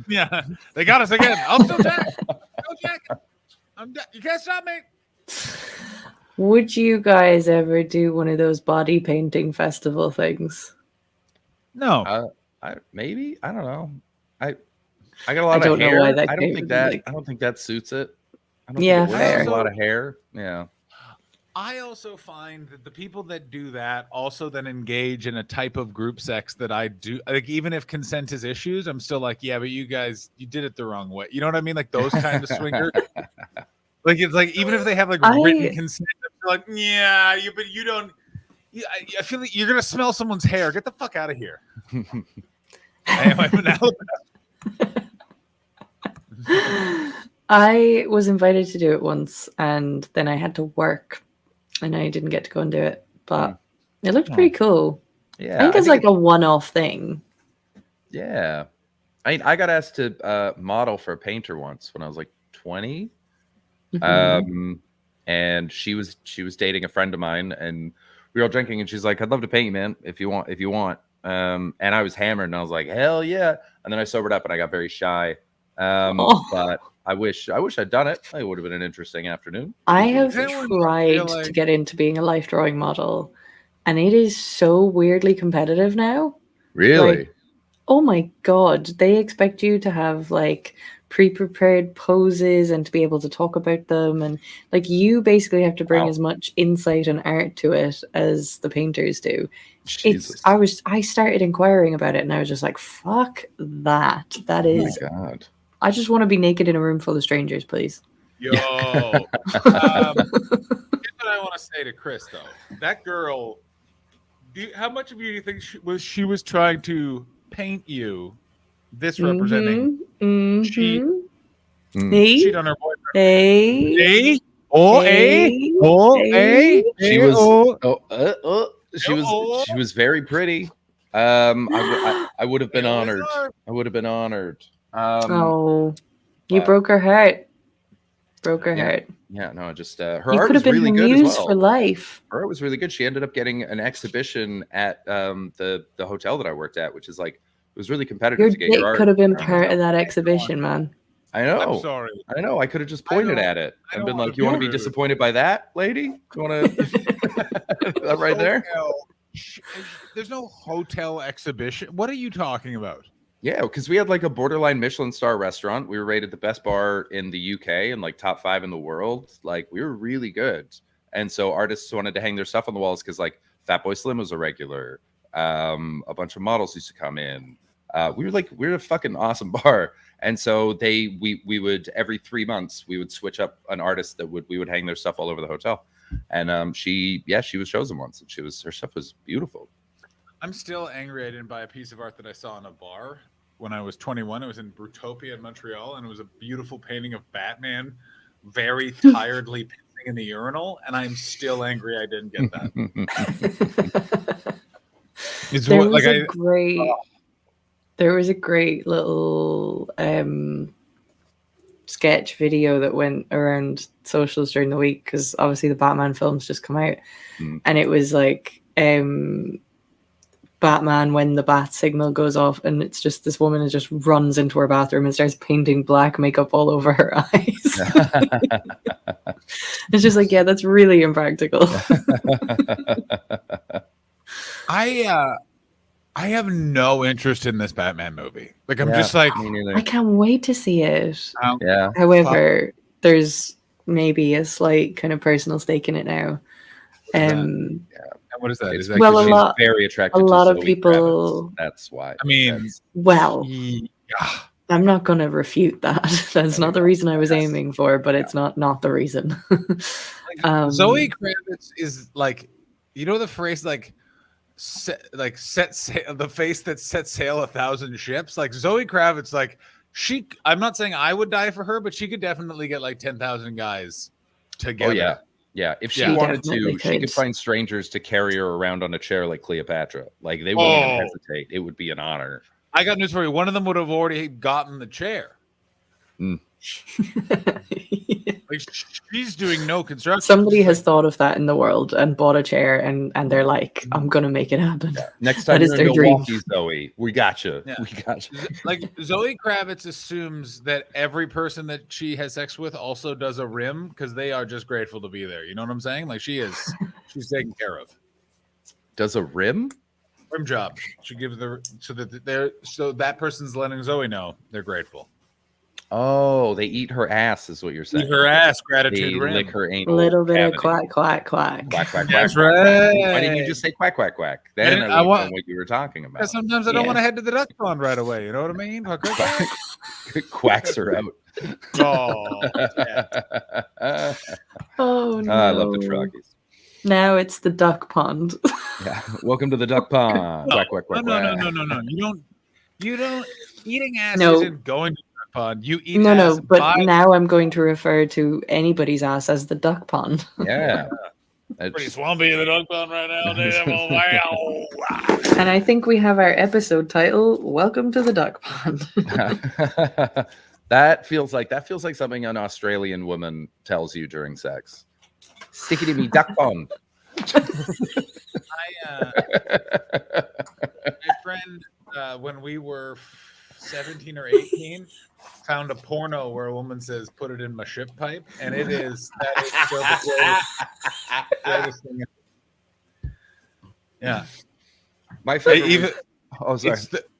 Yeah, they got us again. I'm still Jack. You can't stop me. Would you guys ever do one of those body painting festival things? No. Maybe I don't know. I got a lot I of don't know hair. why that I don't came think to that. like- I don't think that suits it. I don't Yeah, think it works. fair. A lot of hair. Yeah. I also find that the people that do that also then engage in a type of group sex that I do. Like, even if consent is issues, I'm still like, yeah, but you guys, you did it the wrong way. You know what I mean? Like those kind of swingers. Like, it's like, even if they have like written consent, they're like, yeah, but you don't. I feel like you're gonna smell someone's hair. Get the fuck out of here. I'm an I was invited to do it once, and then I had to work, and I didn't get to go and do it. But it looked pretty cool. Yeah, I think it's like a one-off thing. Yeah. I got asked to model for a painter once when I was like 20. Mhm. And she was dating a friend of mine, and we were all drinking, and she's like, I'd love to paint you, man, if you want. and I was hammered, and I was like, hell yeah. And then I sobered up, and I got very shy. But I wish I'd done it. It would have been an interesting afternoon. I have Does anyone tried feel to like- get into being a life drawing model, and it is so weirdly competitive now. Really? Like, oh my god, they expect you to have like pre-prepared poses and to be able to talk about them, and like you basically have to bring as much insight and art to it as the painters do. Jesus. I started inquiring about it, and I was just like, fuck that. That is Oh my god. I just want to be naked in a room full of strangers, please. Yo. Here's what I want to say to Chris, though. That girl, how much of you do you think she was trying to paint you this representing cheat on her boyfriend? Hey. She was very pretty. I would have been honored. I would have been honored. Oh, you but- broke her heart. Broke her heart. Yeah, no, just her You art could was have been really the good muse as well. for life. Her art was really good. She ended up getting an exhibition at the hotel that I worked at, which is like it was really competitive Your to get dick your art. could have been part of that exhibition, man. I know. I'm sorry. I know. I could have just pointed at it and been like, "You want to be disappointed by that, lady? You want to that right there?" There's no hotel exhibition. What are you talking about? Yeah, because we had like a borderline Michelin star restaurant. We were rated the best bar in the UK and like top 5 in the world. Like we were really good. And so artists wanted to hang their stuff on the walls because like Fatboy Slim was a regular. A bunch of models used to come in. We were a fucking awesome bar. And so we would every 3 months we would switch up an artist that we would hang their stuff all over the hotel. And she was chosen once, and her stuff was beautiful. I'm still angry I didn't buy a piece of art that I saw in a bar when I was 21. It was in Brutopia in Montreal, and it was a beautiful painting of Batman very tiredly pissing in the urinal, and I'm still angry I didn't get that. There was a great little sketch video that went around socials during the week because obviously the Batman films just come out, and it was like Batman when the bat signal goes off, and it's just this woman just runs into her bathroom and starts painting black makeup all over her eyes. It's just like, yeah, that's really impractical. I have no interest in this Batman movie. Like I'm just like I can't wait to see it. Yeah. However, there's maybe a slight kind of personal stake in it now. What is that? It's Is that well, 'cause a she's lot. very attracted A to lot of Zoe people. Kravitz. That's why. I mean, Well, I'm not going to refute that. That's not the reason I was aiming for, but it's not the reason. Zoe Kravitz is like, you know the phrase like set sail, the face that sets sail 1,000 ships. Like Zoe Kravitz, like I'm not saying I would die for her, but she could definitely get like 10,000 guys together. Oh yeah. Yeah, if she Yeah. wanted Definitely to, she could could. find strangers to carry her around on a chair like Cleopatra. Like they wouldn't even hesitate. It would be an honor. I got news for you. One of them would have already gotten the chair. Like she's doing no construction. Somebody has thought of that in the world and bought a chair, and they're like, I'm going to make it happen. Next That time is you're their in dream. Milwaukee, Zoe, we got you. Yeah. We got you. Like Zoe Kravitz assumes that every person that she has sex with also does a rim because they are just grateful to be there. You know what I'm saying? Like she's taken care of. Does a rim? Rim job. She gives so that person's letting Zoe know they're grateful. Oh, they eat her ass, is what you're saying. Eat her ass, gratitude They rim. lick her A anal. little bit cavity. of quack, quack, quack. Quack, quack, That's quack. right. Why didn't you just say quack, quack, quack? Then didn't- I I would want- know what you were talking about. Because sometimes I don't Yeah. want to head to the duck pond right away. You know what I mean? Quacks her out. Oh, yeah. Oh, no. I love the Troggies. Now it's the duck pond. Yeah. Welcome to the duck pond. Quack, quack, quack, No. quack. You don't. Eating ass No. isn't going to the duck pond. You eat No, ass. but by- now I'm going to refer to anybody's ass as the duck pond. Yeah. Pretty swampy in the duck pond right now. Wow. And I think we have our episode title, Welcome to the Duck Pond. that feels like something an Australian woman tells you during sex. Stick it in me duck pond. My friend, when we were 17 or 18, found a porno where a woman says, "Put it in my ship pipe," and that is still the greatest thing. Yeah, My favorite. even Oh, sorry.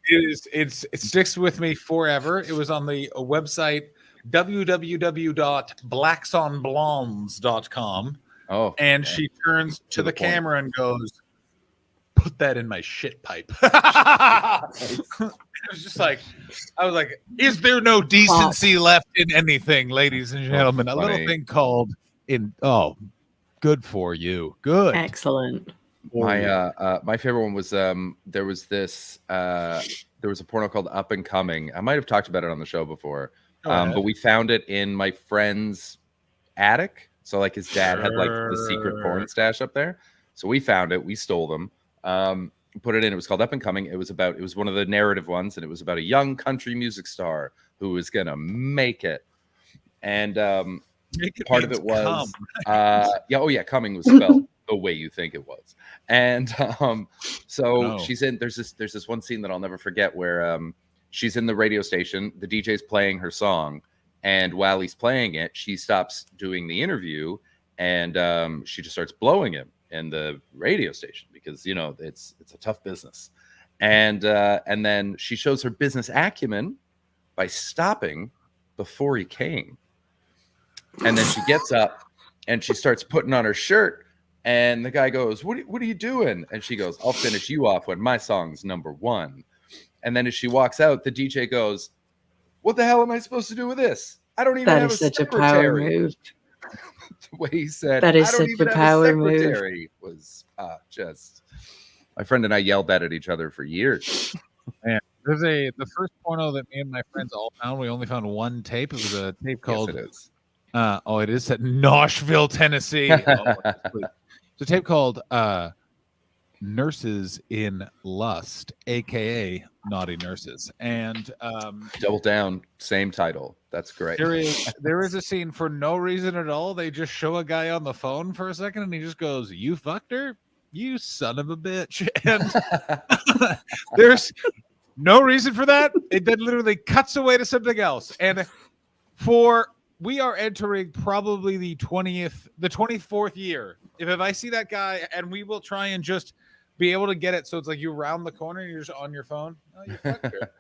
it sticks with me forever. It was on the website www.blacksonblondes.com. Oh, and she turns to the the point. camera and goes, "Put that in my shit pipe." It was just like, I was like, is there no decency left in anything, ladies and gentlemen? A little funny. thing called good for you. Good. Excellent. My favorite one was there was a porno called Up and Coming. I might have talked about it on the show before, Go ahead. but we found it in my friend's attic. So like his dad had like the secret porn stash up there. So we found it. We stole them. Put it in. It was called Up and Coming. It was one of the narrative ones, and it was about a young country music star who was gonna make it. And part of it was coming was spelled the way you think it was. And there's this one scene that I'll never forget where she's in the radio station, the DJ's playing her song, and while he's playing it, she stops doing the interview and she just starts blowing him in the radio station because it's a tough business. And then she shows her business acumen by stopping before he came. And then she gets up and she starts putting on her shirt. And the guy goes, what are you doing? And she goes, "I'll finish you off when my song's number one." And then as she walks out, the DJ goes, "What the hell am I supposed to do with this? I don't even That have is a such a secretary." power move. The way he said, That is "I don't such even a have power move. secretary," was just. My friend and I yelled that at each other for years. Man, the first porno that me and my friends all found. We only found one tape. It was a tape called. Yes, it is. It is at Nashville, Tennessee. It's a tape called "Nurses in Lust," aka Naughty Nurses, and Double Down, same title. That's great. there is a scene for no reason at all. They just show a guy on the phone for a second, and he just goes, "You fucked her, you son of a bitch," and there's no reason for that. It then literally cuts away to something else, and we are entering probably the 24th year. If I see that guy, and we will try and just be able to get it so it's like you round the corner and you're just on your phone. "Oh, you fucked her.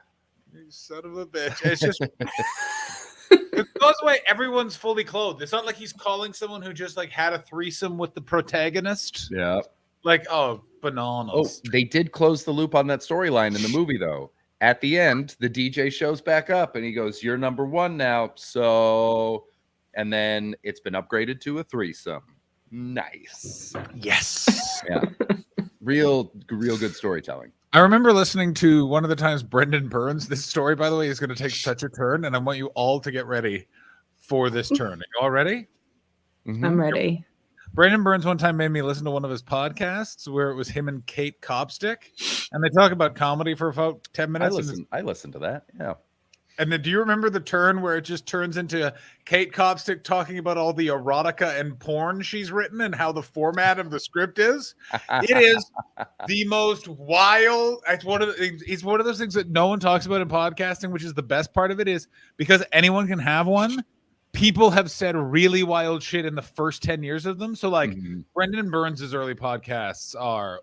You son of a bitch." It's just it goes away. Everyone's fully clothed. It's not like he's calling someone who just like had a threesome with the protagonist. Yeah. Like, oh, bananas. Oh, they did close the loop on that storyline in the movie, though. At the end, the DJ shows back up and he goes, "You're number one now." So, and then it's been upgraded to a threesome. Nice. Yes. Yeah. Real good storytelling. I remember listening to one of the times Brendan Burns. This story, by the way, is going to take such a turn, and I want you all to get ready for this turn. Are you all ready? I'm ready. Brendan Burns one time made me listen to one of his podcasts where it was him and Kate Copstick, and they talk about comedy for about 10 minutes. I listened to that. Yeah. And then do you remember the turn where it just turns into Kate Copstick talking about all the erotica and porn she's written and how the format of the script is? It is the most wild. It's one of those things that no one talks about in podcasting, which is the best part of it, is because anyone can have one. People have said really wild shit in the first 10 years of them. So like Brendan Burns' early podcasts are,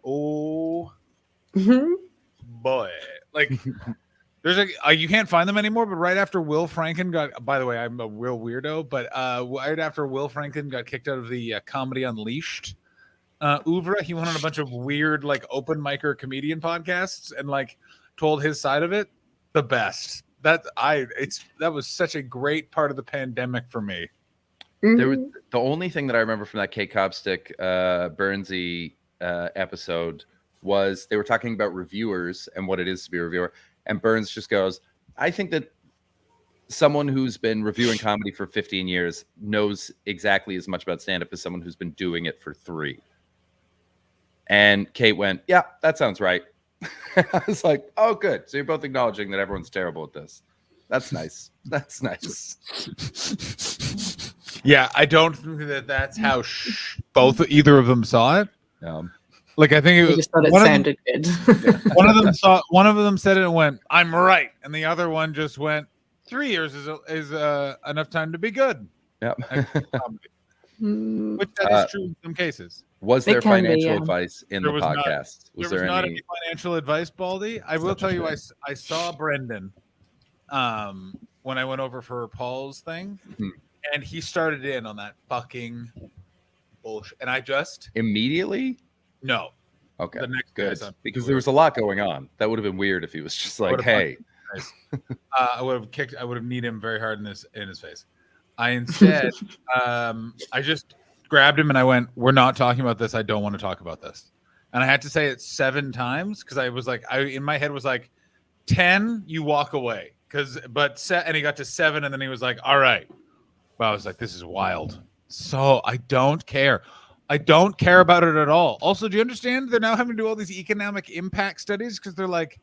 boy, like there's you can't find them anymore, but right after Will Franken got, by the way, I'm a real weirdo, but right after Will Franken got kicked out of the Comedy Unleashed oeuvre, he went on a bunch of weird like open micer comedian podcasts and like told his side of it. The best. That was such a great part of the pandemic for me. There was the only thing that I remember from that Kate Copstick Burnsy episode was they were talking about reviewers and what it is to be a reviewer. And Burns just goes, "I think that someone who's been reviewing comedy for 15 years knows exactly as much about stand-up as someone who's been doing it for 3. And Kate went, "Yeah, that sounds right." I was like, "Oh, good. So you're both acknowledging that everyone's terrible at this. That's nice. That's nice." Yeah, I don't think that's how either of them saw it. Like I think it I was just thought it one of sounded good. them, one of them said it and went, "I'm right," and the other one just went, 3 years is enough time to be good. Yep. Which that is true in some cases. Was there financial advice in the There was podcast? There was not any financial advice, Baldy. I will tell you, I saw Brendan when I went over for Paul's thing, and he started in on that fucking bullshit. And I just immediately no. Okay, the next good, day, because there was a lot going on. That would have been weird if he was just like, "Hey." I would have kicked. I would have kneed him very hard in his face. I instead, I just grabbed him and I went, "We're not talking about this. I don't want to talk about this." And I had to say it 7 times because I was like, in my head was like, 10, you walk away. And he got to 7, and then he was like, "All right." Well, I was like, "This is wild." So I don't care. I don't care about it at all. Also, do you understand they're now having to do all these economic impact studies because they're like,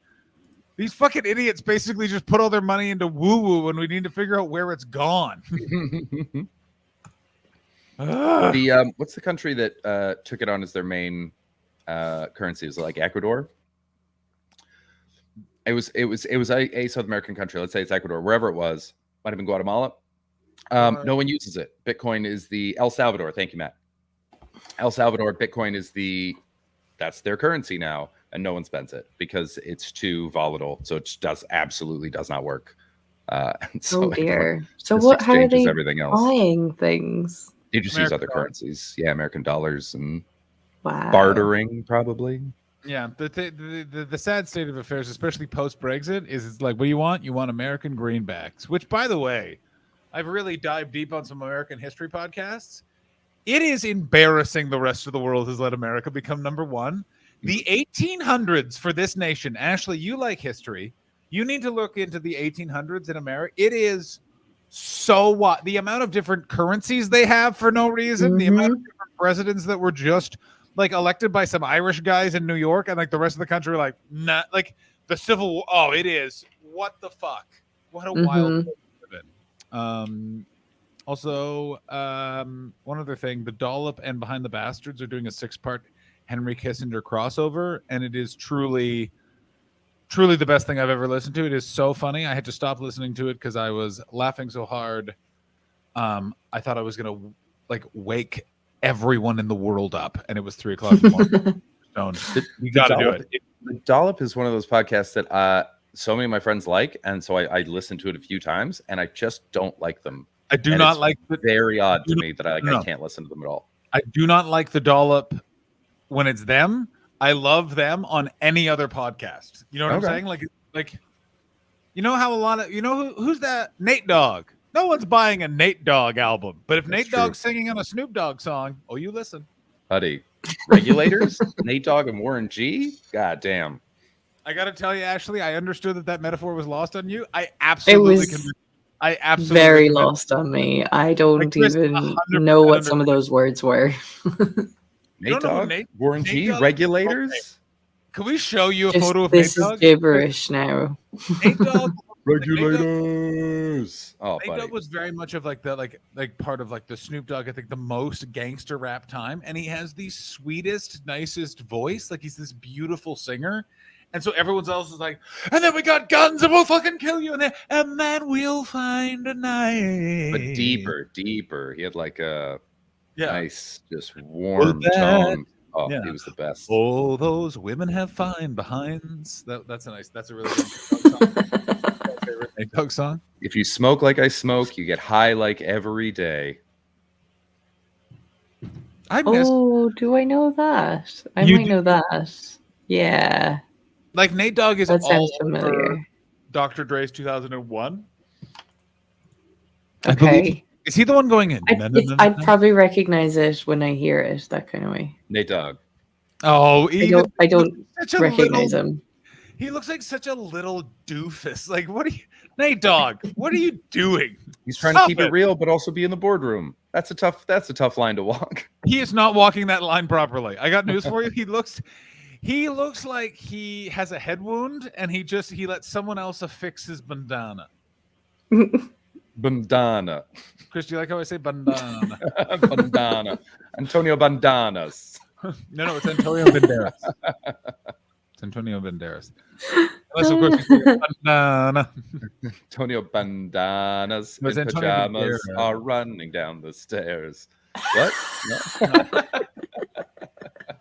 these fucking idiots basically just put all their money into woo-woo and we need to figure out where it's gone. What's the country that took it on as their main currency? Is it like Ecuador? It was a South American country. Let's say it's Ecuador, wherever it was. Might have been Guatemala. No one uses it. Bitcoin is the El Salvador. Thank you, Matt. El Salvador, Bitcoin is that's their currency now, and no one spends it because it's too volatile. So it absolutely does not work. So dear. So how are they everything else. buying things? You just use other currencies. Yeah, American dollars and Wow. bartering probably. Yeah, the sad state of affairs, especially post-Brexit, is it's like, what do you want? You want American greenbacks, which, by the way, I've really dived deep on some American history podcasts. It is embarrassing the rest of the world has let America become number one. The 1800s for this nation, Ashley, you like history. You need to look into the 1800s in America. It is so what? The amount of different currencies they have for no reason, the amount of different presidents that were just like elected by some Irish guys in New York, and like the rest of the country, like not like the Civil War. Oh, it is. What the fuck? What a wild place to live in. Also, one other thing, The Dollop and Behind the Bastards are doing a 6-part Henry Kissinger crossover, and it is truly the best thing I've ever listened to. It is so funny. I had to stop listening to it because I was laughing so hard. I thought I was gonna like wake everyone in the world up, and it was 3:00 in the morning. You got to do it. The Dollop is one of those podcasts that so many of my friends like, and so I listened to it a few times, and I just don't like them. I do not like it. Very odd to me that I can't listen to them at all. I do not like the Dollop when it's them. I love them on any other podcast. You know what I'm saying? Like, you know how who's that? Nate Dogg. No one's buying a Nate Dogg album, but if Nate Dogg's singing on a Snoop Dogg song, you listen. Buddy, Regulators, Nate Dogg and Warren G. God damn. I got to tell you, Ashley, I understood that metaphor was lost on you. I absolutely very lost on me. I don't even know what some of those words were. Nate Dogg, Warren G, Regulators. Okay. Can we show you a photo of this Nate Dogg? This is gibberish now. Nate Dogg, Regulators. Nate Dogg was very much of like part of like the Snoop Dogg, I think the most gangster rap time, and he has the sweetest, nicest voice. Like he's this beautiful singer. And so everyone else is like, and then we got guns and we'll fucking kill you. And then we'll find a night. But deeper. He had like a nice, just warm tone. Oh, he was the best. Oh, those women have fine behinds. That's a really good song. Favorite Nate Dogg song. If you smoke like I smoke, you get high like every day. Do I know that? I might know that. Yeah. Like Nate Dogg is that sounds all familiar. over Dr. Dre's 2001. Okay. Is he the one going in? I'd probably recognize it when I hear it, that kind of way. Nate Dogg. Oh, I don't recognize him. He looks like such a little doofus. Like, what are you, Nate Dogg? What are you doing? He's trying to keep it real, but also be in the boardroom. That's a tough line to walk. He is not walking that line properly. I got news for you. He looks like he has a head wound, and he lets someone else affix his bandana. Bandana. Chris, do you like how I say bandana? Bandana. Antonio Bandanas. No, it's Antonio Banderas. It's Antonio Banderas. Unless, of course, you say banana. Antonio Bandanas Was in Antonio pajamas Banderas. are running down the stairs. What?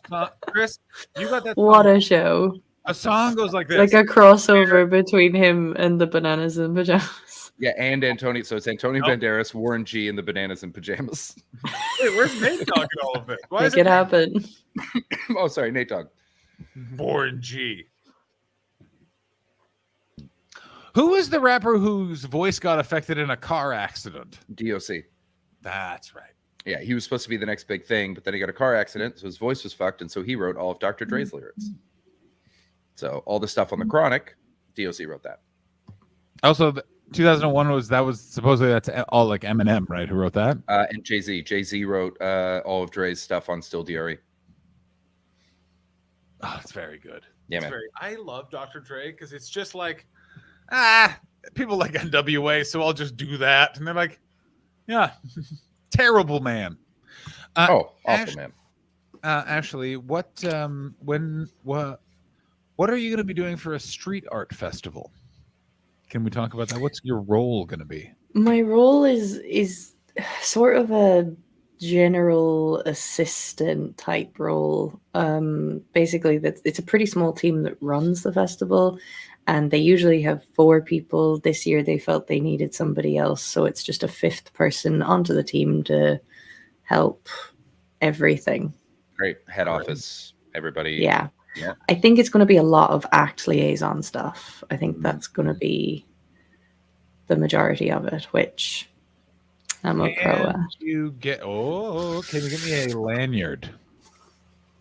No. Chris, you got that. What a show. A song goes like this. Like a crossover between him and the Bananas in Pajamas. Yeah, and Antonio. So it's Antonio Banderas, Warren G, and the Bananas in Pajamas. Wait, where's Nate Dogg in all of this? Why is Make it happen. Oh, sorry, Nate Dogg. Warren G. Who is the rapper whose voice got affected in a car accident? DOC. That's right. Yeah, he was supposed to be the next big thing, but then he got a car accident, so his voice was fucked, and so he wrote all of Dr. Dre's lyrics. So all the stuff on the Chronic, DOC wrote that. Also, 2001 was supposedly that's all like Eminem, right? Who wrote that? And Jay-Z. Jay-Z wrote all of Dre's stuff on Still DRE. Oh, it's very good. Yeah, It's man. I love Dr. Dre because it's just like, people like NWA, so I'll just do that. And they're like, yeah, terrible man. Awful Ash- man. Ashley, what are you going to be doing for a street art festival? Can we talk about that? What's your role going to be? My role is sort of a general assistant type role. Basically, it's a pretty small team that runs the festival, and they usually have 4 people. This year, they felt they needed somebody else, so it's just a 5th person onto the team to help everything. Great. Head office, everybody. Yeah. Yeah. I think it's going to be a lot of act liaison stuff. I think that's going to be the majority of it, which I'm a pro at. Can you get me a lanyard?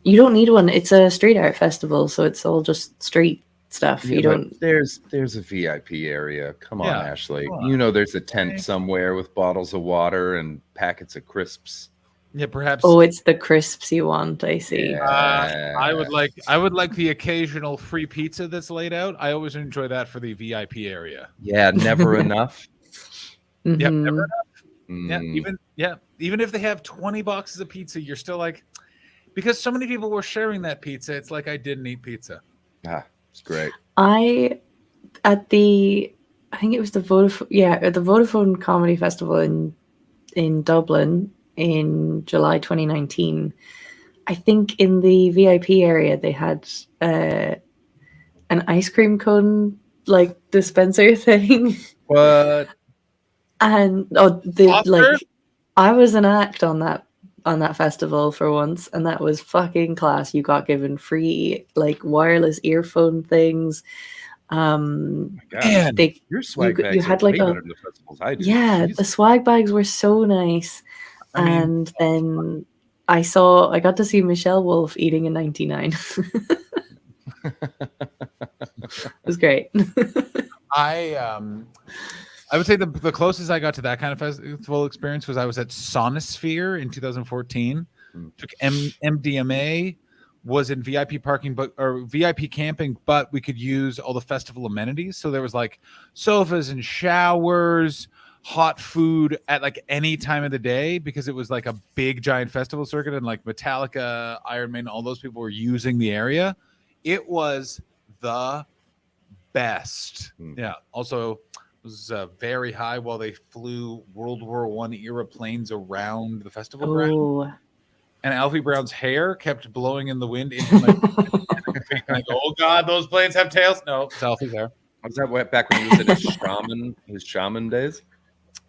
You don't need one. It's a street art festival, so it's all just street stuff. Yeah, You but don't. There's a VIP area. Come on, Yeah, Ashley. come on. You know there's a tent somewhere with bottles of water and packets of crisps. Yeah, perhaps. Oh, it's the crisps you want. I see. I would like the occasional free pizza that's laid out. I always enjoy that for the VIP area. Yeah, never enough. Yep, Mhm. never enough. Yeah, even if they have 20 boxes of pizza, you're still like, because so many people were sharing that pizza. It's like I didn't eat pizza. It's great. I think it was the Vodafone Comedy Festival in Dublin in July 2019. I think in the VIP area they had an ice cream cone like dispenser thing. What? And I was an act on that festival for once, and that was fucking class. You got given free like wireless earphone things. Man, your swag bags you had are like way a better than the festivals I do. yeah, the swag bags were so nice. And then I got to see Michelle Wolf eating a 99. It was great. I would say the closest I got to that kind of festival experience was I was at Sonosphere in 2014. Took MDMA, was in VIP parking, or VIP camping, but we could use all the festival amenities. So there was like sofas and showers, hot food at like any time of the day, because it was like a big giant festival circuit, and like Metallica, Iron Maiden, all those people were using the area. It was the best. Yeah. Also, it was very high while they flew World War I era planes around the festival ground. And Alfie Brown's hair kept blowing in the wind into my like, oh God, those planes have tails. No, it's Alfie's hair. Was that back when he was in his shaman days?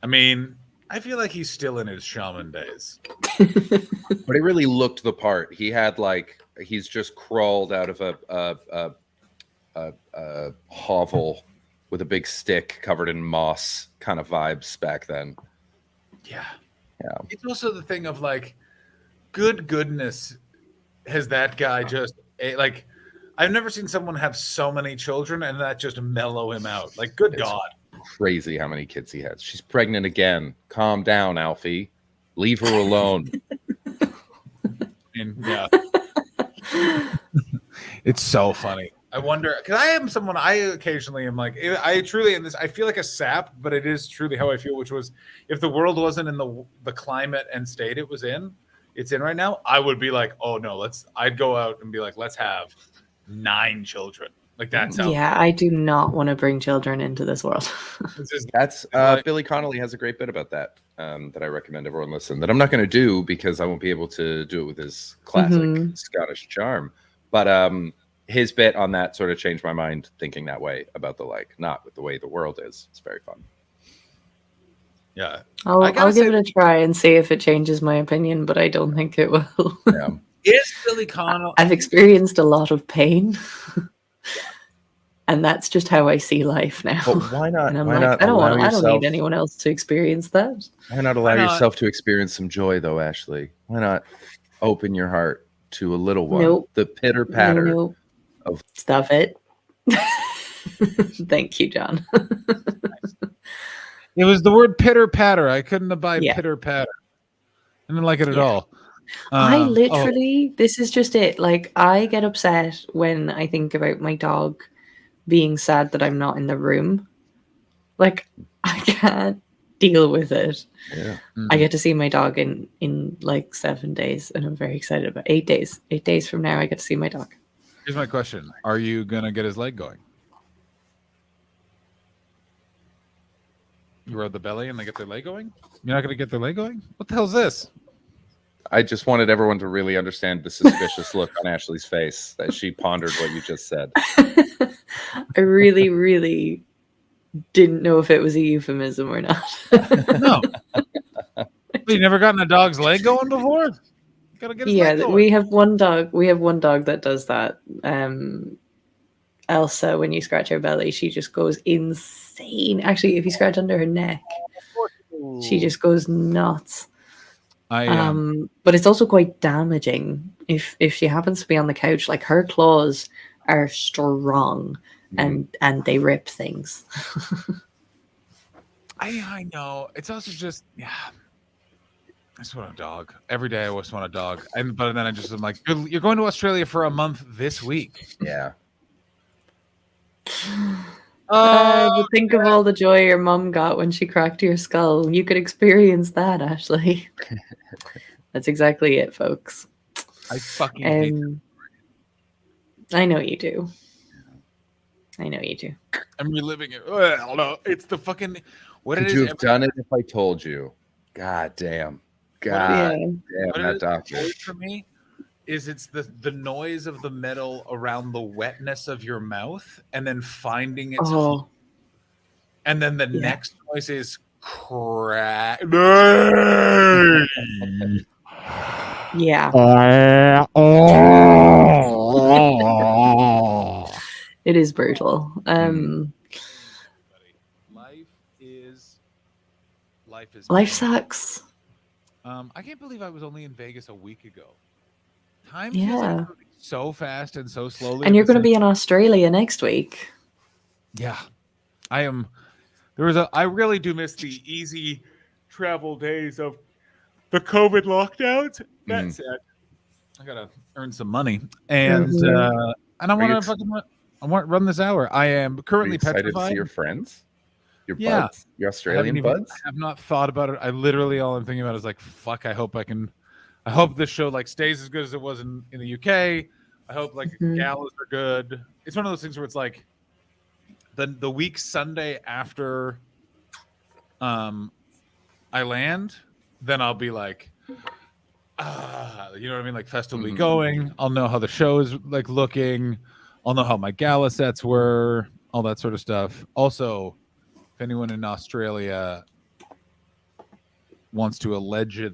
I mean, I feel like he's still in his shaman days. But he really looked the part. He had he's just crawled out of a hovel with a big stick covered in moss kind of vibes back then. Yeah. Yeah. It's also the thing of like, goodness, has that guy just like, I've never seen someone have so many children and that just mellow him out. Like, good God. Crazy how many kids he has. She's pregnant again. Calm down, Alfie. Leave her alone. And yeah. It's so funny. I wonder, because I am someone, I occasionally am like, I truly, in this, I feel like a sap, but it is truly how I feel, which was if the world wasn't in the climate and state it was in, it's in right now, I would be like, oh no, I'd go out and be like, let's have 9 children. Like that sounds. Yeah, I do not want to bring children into this world. That's Billy Connolly has a great bit about that that I recommend everyone listen. That I'm not going to do because I won't be able to do it with his classic Scottish charm. But his bit on that sort of changed my mind thinking that way about not with the way the world is. It's very fun. Yeah, I'll give it a try and see if it changes my opinion, but I don't think it will. Yeah. Is Billy Connolly? I've experienced a lot of pain. And that's just how I see life now. But why not? And I'm why like, not I don't need anyone else to experience that. Why not allow yourself to experience some joy, though, Ashley? Why not open your heart to a little one? Nope. The pitter patter Nope. of Stop it. Thank you, John. It was the word pitter patter. I couldn't abide pitter patter. I didn't like it at all. I literally, this is just it. Like, I get upset when I think about my dog being sad that I'm not in the room. Like, I can't deal with it. Yeah. I get to see my dog in like 7 days, and I'm very excited about 8 days. 8 days from now, I get to see my dog. Here's my question: are you gonna get his leg going? You rub the belly and they get their leg going? You're not gonna get their leg going? What the hell is this? I just wanted everyone to really understand the suspicious look on Ashley's face that she pondered what you just said. I really, really didn't know if it was a euphemism or not. No. You never gotten a dog's leg going before? Gotta get his leg going. We have one dog. We have one dog that does that. Elsa, when you scratch her belly, she just goes insane. Actually, if you scratch under her neck, she just goes nuts. But it's also quite damaging if she happens to be on the couch. Like, her claws are strong and they rip things. I know. It's also just I just want a dog. Every day I always want a dog. But then I'm like, you're going to Australia for a month this week. Yeah. But think of all the joy your mum got when she cracked your skull. You could experience that, Ashley. That's exactly it, folks. I fucking hate that. I know you do. I know you do. I'm reliving it. Well, no, it's the fucking what Could it is. you have done it if I told you? God damn. God damn, that doctor. For me, it's the noise of the metal around the wetness of your mouth, and then finding its home. And then the next noise is crack. Yeah. It is brutal. Life sucks. I can't believe I was only in Vegas a week ago. Time Yeah. feels like moving so fast and so slowly. And you're going to be in Australia next week. Yeah, I am. I really do miss the easy travel days of the COVID lockdowns. That said, I gotta earn some money, and I want to run this hour. I am currently excited petrified. to see your friends, your buds, your Australian buds. I have not thought about it. I literally all I'm thinking about is like, fuck. I hope this show like stays as good as it was in the UK. I hope like galas are good. It's one of those things where it's like the week Sunday after I land, then I'll be like, you know what I mean? Like festival be going. I'll know how the show is like looking. I'll know how my gala sets were, all that sort of stuff. Also, if anyone in Australia wants to alleged.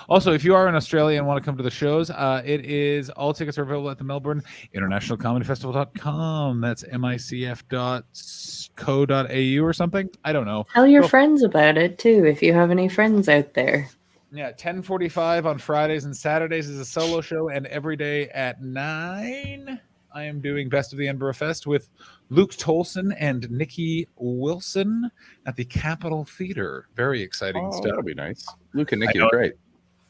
Also, if you are in Australia and want to come to the shows, all tickets are available at the Melbourne International Comedy Festival.com. That's micf.co.au or something. I don't know. Tell your friends about it too, if you have any friends out there. Yeah, 10:45 on Fridays and Saturdays is a solo show, and every day at 9, I am doing Best of the Edinburgh Fest with Luke Tolson and Nikki Wilson at the Capitol Theatre. Very exciting stuff. That'll be nice. Luke and Nikki are great.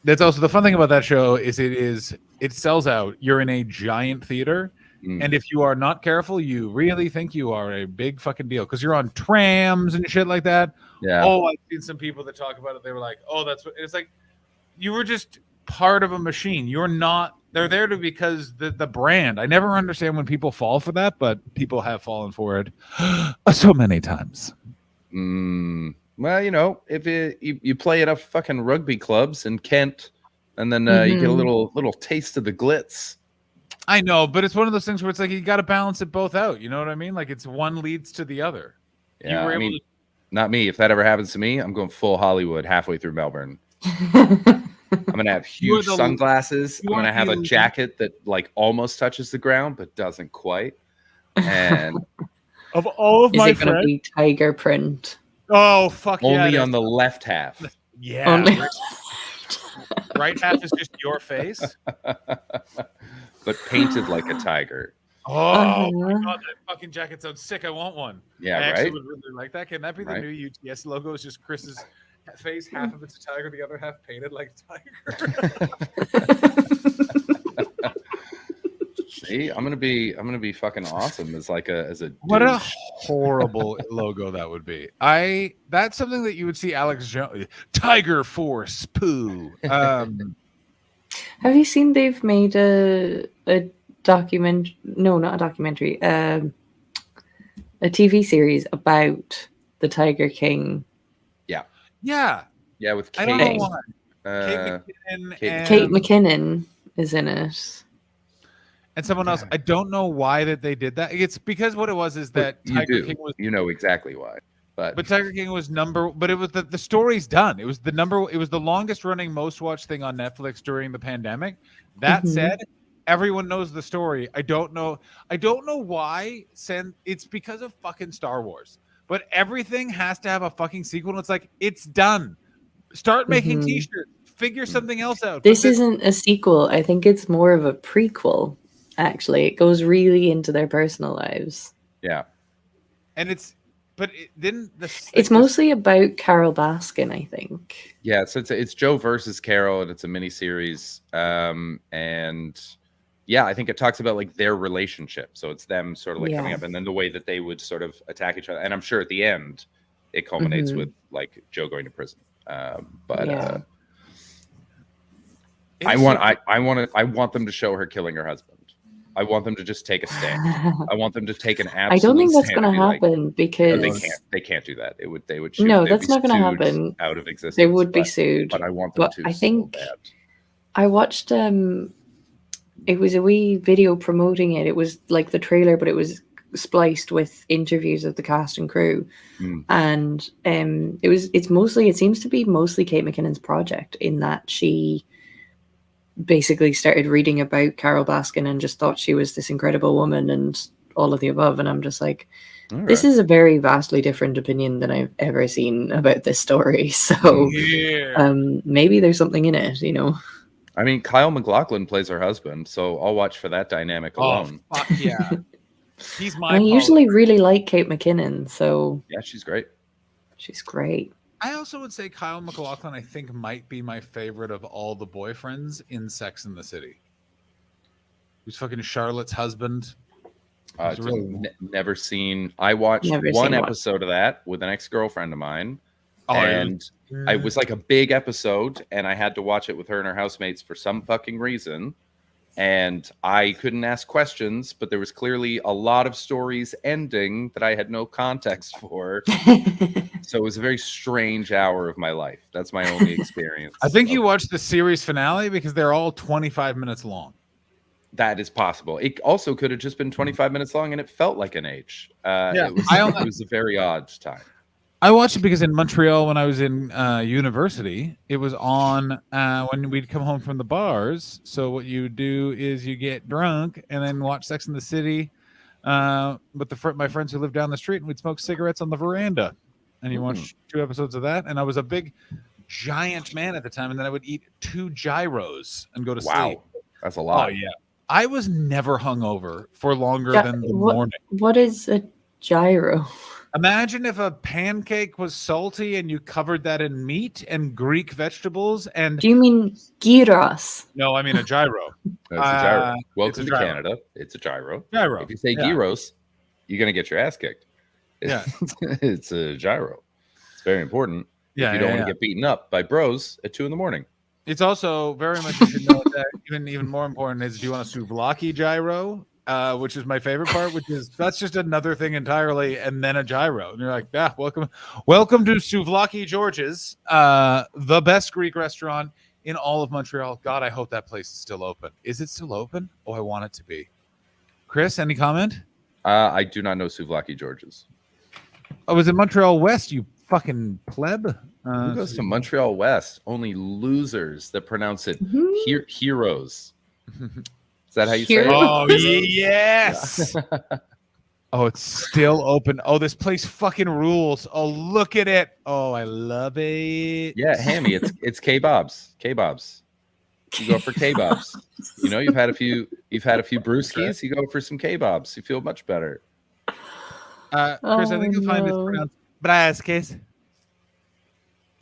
That's also the fun thing about that show is it sells out. You're in a giant theater, And if you are not careful, you really think you are a big fucking deal because you're on trams and shit like that. Yeah. Oh, I've seen some people that talk about it. They were like, "Oh, that's what." It's like you were just part of a machine. You're not. They're there to because the brand. I never understand when people fall for that, but people have fallen for it so many times. Well, you know, if you play enough fucking rugby clubs in Kent, and then you get a little taste of the glitz. I know, but it's one of those things where it's like you got to balance it both out. You know what I mean? Like it's one leads to the other. Yeah, I mean, not me. If that ever happens to me, I'm going full Hollywood halfway through Melbourne. I'm gonna have huge sunglasses. I'm gonna have a jacket that like almost touches the ground but doesn't quite. And of all of Is my it going to friends, be tiger print? oh fuck yeah! only it on is. the left half. Yeah, Only- right half is just your face. But painted like a tiger. Oh my god, that fucking jacket sounds sick. I want one. Yeah, I actually right? would really like that. Can that be the Right. new UTS logo? It's just Chris's face, half of it's a tiger, the other half painted like a tiger. See, I'm gonna be fucking awesome as like a What a douche. horrible logo that would be. That's something that you would see Alex Jones, Tiger Force poo. Have you seen they've made a document? No, not a documentary. A TV series about the Tiger King. Yeah, Yeah, with I Kate. don't know why. uh, Kate McKinnon Kate- and, Kate McKinnon is in it. and someone else. I don't know why that they did that. It's because what it was is that you Tiger do. King was. You know exactly why. But But Tiger King was but it was the story's done. It was the longest running, most watched thing on Netflix during the pandemic. That said, everyone knows the story. I don't know why. It's because of fucking Star Wars. But everything has to have a fucking sequel. And it's like, it's done. Start making t-shirts. Figure something else out. This isn't a sequel. I think it's more of a prequel, actually. It goes really into their personal lives. yeah. And it's It's mostly about Carol Baskin, I think. Yeah, so it's Joe versus Carol, and it's a miniseries. And yeah, I think it talks about like their relationship. So it's them sort of like coming Yeah. up, and then the way that they would sort of attack each other. And I'm sure at the end, it culminates Mhm. with like Joe going to prison. But Yeah. I want them to show her killing her husband. I want them to just take a stand. I want them to take an absolute. I don't think that's stand going and to be like, happen no, because they can't do that. They would shoot. No, they'd that's be not going to sued happen. out of existence. They would be but- sued. But I want them But to. I so think bad. I watched it was a wee video promoting it. It was like the trailer, but it was spliced with interviews of the cast and crew. And it seems to be mostly Kate McKinnon's project, in that she basically started reading about Carol Baskin and just thought she was this incredible woman and all of the above. And I'm just like, this is a very vastly different opinion than I've ever seen about this story. So maybe there's something in it, you know. I mean, Kyle MacLachlan plays her husband, so I'll watch for that dynamic alone. Fuck yeah. He's my I usually really like Kate McKinnon, so Yeah, she's great. she's great. I also would say Kyle MacLachlan, I think, might be my favorite of all the boyfriends in Sex and the City. Who's fucking Charlotte's husband. It's really- Never seen. I watched Never one seen one. episode of that with an ex-girlfriend of mine, Oh, yeah. and it was like a big episode, and I had to watch it with her and her housemates for some fucking reason. And I couldn't ask questions, but there was clearly a lot of stories ending that I had no context for. So it was a very strange hour of my life. That's my only experience. I think you watched the series finale because they're all 25 minutes long. That is possible. It also could have just been 25 minutes long, and it felt like an age. Yeah, It was a very odd time. I watched it because in Montreal, when I was in university, it was on when we'd come home from the bars. So what you do is you get drunk and then watch Sex and the City with my friends who lived down the street, and we'd smoke cigarettes on the veranda. And you watch 2 episodes of that. And I was a big, giant man at the time, and then I would eat 2 gyros and go to sleep. Wow, that's a lot. Oh yeah, I was never hungover for longer Yeah, than the what- morning. What is a gyro? Imagine if a pancake was salty and you covered that in meat and Greek vegetables and. Do you mean gyros? No, I mean a gyro. It's a gyro. It's Welcome a to gyro. Canada. It's a gyro. Gyro. If you say Yeah. gyros, you're gonna get your ass kicked. Yeah. It's a gyro. It's very important. Yeah, if you don't yeah, want to yeah. get beaten up by bros at 2 a.m. It's also very much you should know that even more important is do you want a souvlaki gyro, which is my favorite part, which is that's just another thing entirely, and then a gyro, and you're like, yeah, welcome to Souvlaki George's, the best Greek restaurant in all of Montreal. God, I hope that place is still open. Is it still open? Oh, I want it to be. Chris, any comment? I do not know Souvlaki George's. Oh, was it Montreal West? You fucking pleb. Who goes to Montreal West? Only losers that pronounce it heroes. Is that how you say it? Oh, yes. Oh, it's still open. Oh, this place fucking rules. Oh, look at it. Oh, I love it. Yeah, Hammy, it's kebabs. Kebabs. You go for kebabs. You know, you've had a few brewskis. You go for some kebabs. You feel much better. Chris, I think you'll find it's pronounced braskes.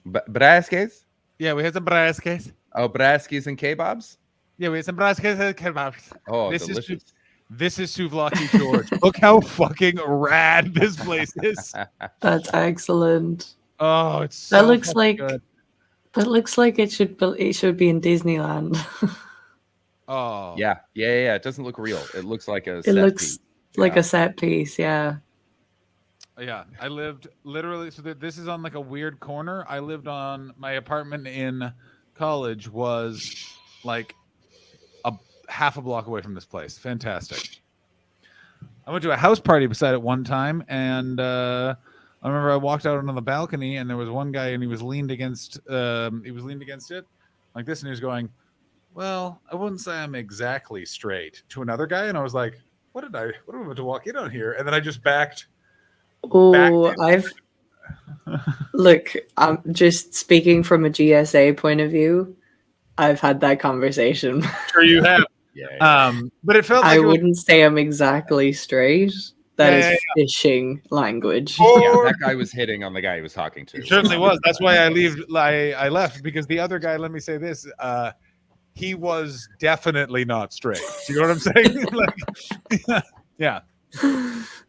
Braskes? Yeah, we had some braskes. Oh, braskis and kebabs? Yeah, we had some braskes and kebabs. Oh, this delicious. This is Souvlaki George. Look how fucking rad this place is. That's excellent. Oh, it's That so looks fucking like good. that looks like it should be in Disneyland. Oh. Yeah. It doesn't look real. It looks like a It set looks piece. like a set piece, yeah. Yeah, I lived literally. So this is on like a weird corner. I lived on my apartment in college was like a half a block away from this place. Fantastic. I went to a house party beside it one time, and I remember I walked out on the balcony, and there was one guy, and he was leaned against it like this, and he was going, "Well, I wouldn't say I'm exactly straight," to another guy, and I was like, "What am I about to walk in on here?" And then I just backed. Oh, look, I'm just speaking from a GSA point of view. I've had that conversation. Sure, you have. But it felt like I it was- wouldn't say I'm exactly straight. That is Yeah. fishing language. Yeah, that guy was hitting on the guy he was talking to. It certainly was. That's why I left, because the other guy, let me say this, he was definitely not straight. Do you know what I'm saying? Like, yeah.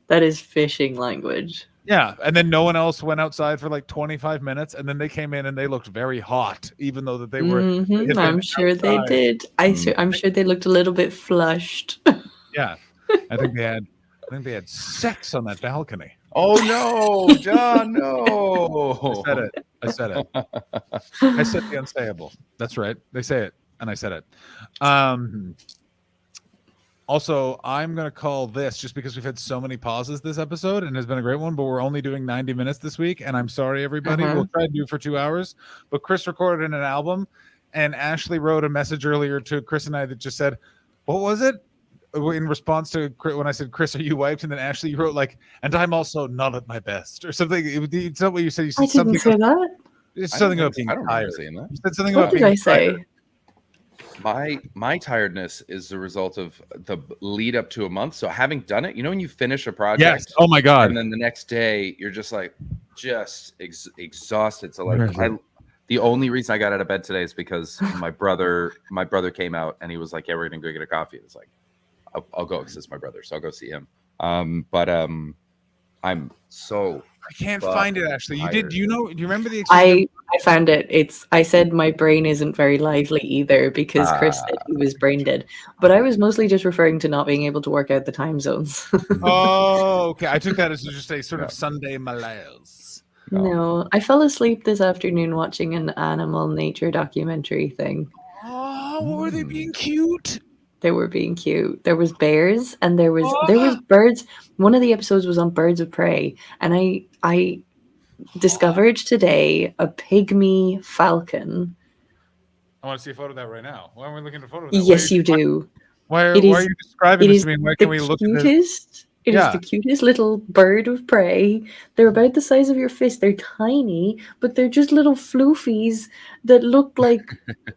That is fishing language. Yeah. And then no one else went outside for like 25 minutes, and then they came in and they looked very hot, even though that they were. Mhm, had I'm been sure they outside. did. I'm sure they looked a little bit flushed. Yeah. I think they had sex on that balcony. Oh no, John, no. I said it. I said the unsayable. That's right. They say it, and I said it. Also, I'm going to call this, just because we've had so many pauses this episode and has been a great one, but we're only doing 90 minutes this week. And I'm sorry, everybody. Uh-huh. We'll try to do for 2 hours. But Chris recorded an album, and Ashley wrote a message earlier to Chris and I that just said, what was it? In response to when I said, Chris, are you wiped? And then Ashley, you wrote like, and I'm also not at my best, or something. It's not what you said. You said I didn't something. say that. It's I something don't about being I don't remember tired. saying that. You said something What about did being I say? tired. My tiredness is the result of the lead up to a month. So having done it, you know, when you finish a project, Yes. Oh my God. and then the next day you're just like exhausted. So like the only reason I got out of bed today is because my brother came out and he was like, "Yeah, we're gonna go get a coffee." It's like, I'll go because it's my brother, so I'll go see him. But I'm so I can't find it, Ashley. You did. tired. Do you remember the exchange? I found it. I said my brain isn't very lively either because Chris said he was brain dead. But I was mostly just referring to not being able to work out the time zones. Oh, okay. I took that as just a sort of Sunday malaise. No, I fell asleep this afternoon watching an animal nature documentary thing. Oh, were they being cute? They were being cute. There was bears and there was birds. One of the episodes was on birds of prey, and I discovered today a pygmy falcon. I want to see a photo of that right now. Why are we looking at a photo of that? Yes, you do. Why are It you is- describing it this is to me? Where the can we look at this? cutest It is the cutest little bird of prey. They're about the size of your fist. They're tiny, but they're just little floofies that look like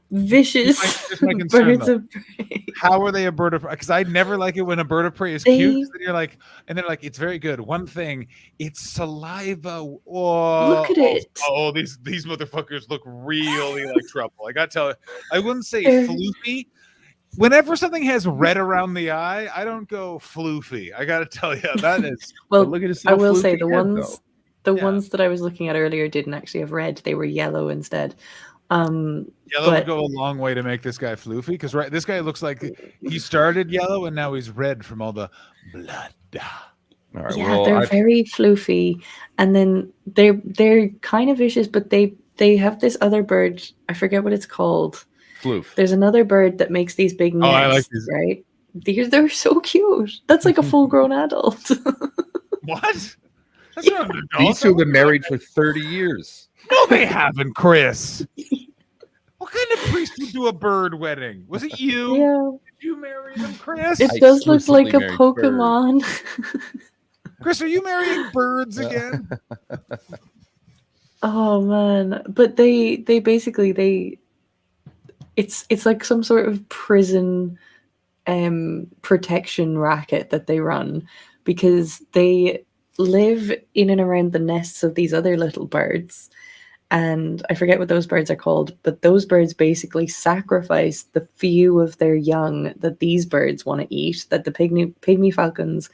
vicious Here's my concern, birds though. of prey. How are they a bird of prey? Because I never like it when a bird of prey is cute. 'Cause then you're like, and they're like, it's very good. One thing, it's saliva. Oh, Look at it. Oh, these motherfuckers look really like trouble. I gotta tell you, I wouldn't say They're- floofy. Whenever something has red around the eye, I don't go floofy. I gotta tell you, that is. Well, look at his I little will say floofy the head, ones that I was looking at earlier didn't actually have red. They were yellow instead. Yellow But would go a long way to make this guy floofy because this guy looks like he started yellow and now he's red from all the blood. All right, yeah, they're very floofy, and then they're kind of vicious, but they have this other bird. I forget what it's called. Floof. There's another bird that makes these big nests, I like these. right? They're so cute. That's like a full-grown adult. What? That's not an adult. These two have been married for 30 years. No, they haven't, Chris. What kind of priest would do a bird wedding? Was it you? Yeah. Did you marry them, Chris? It does look like a Pokemon. Chris, are you marrying birds again? Oh man, but they basically it's like some sort of prison protection racket that they run, because they live in and around the nests of these other little birds, and I forget what those birds are called, but those birds basically sacrifice the few of their young that these birds want to eat, that the pygmy falcons,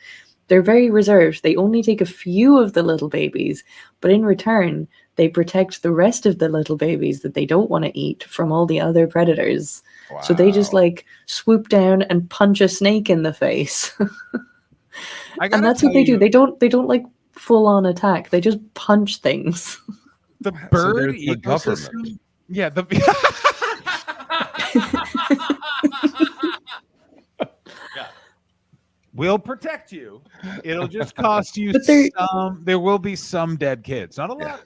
they're very reserved. They only take a few of the little babies, but in return they protect the rest of the little babies that they don't want to eat from all the other predators. So they just like swoop down and punch a snake in the face. And that's what they do. They don't like full on attack. They just punch things. The bird there's the ecosystem. government. Yeah, we'll protect you. It'll just cost you But they're- some. There will be some dead kids. Not a lot.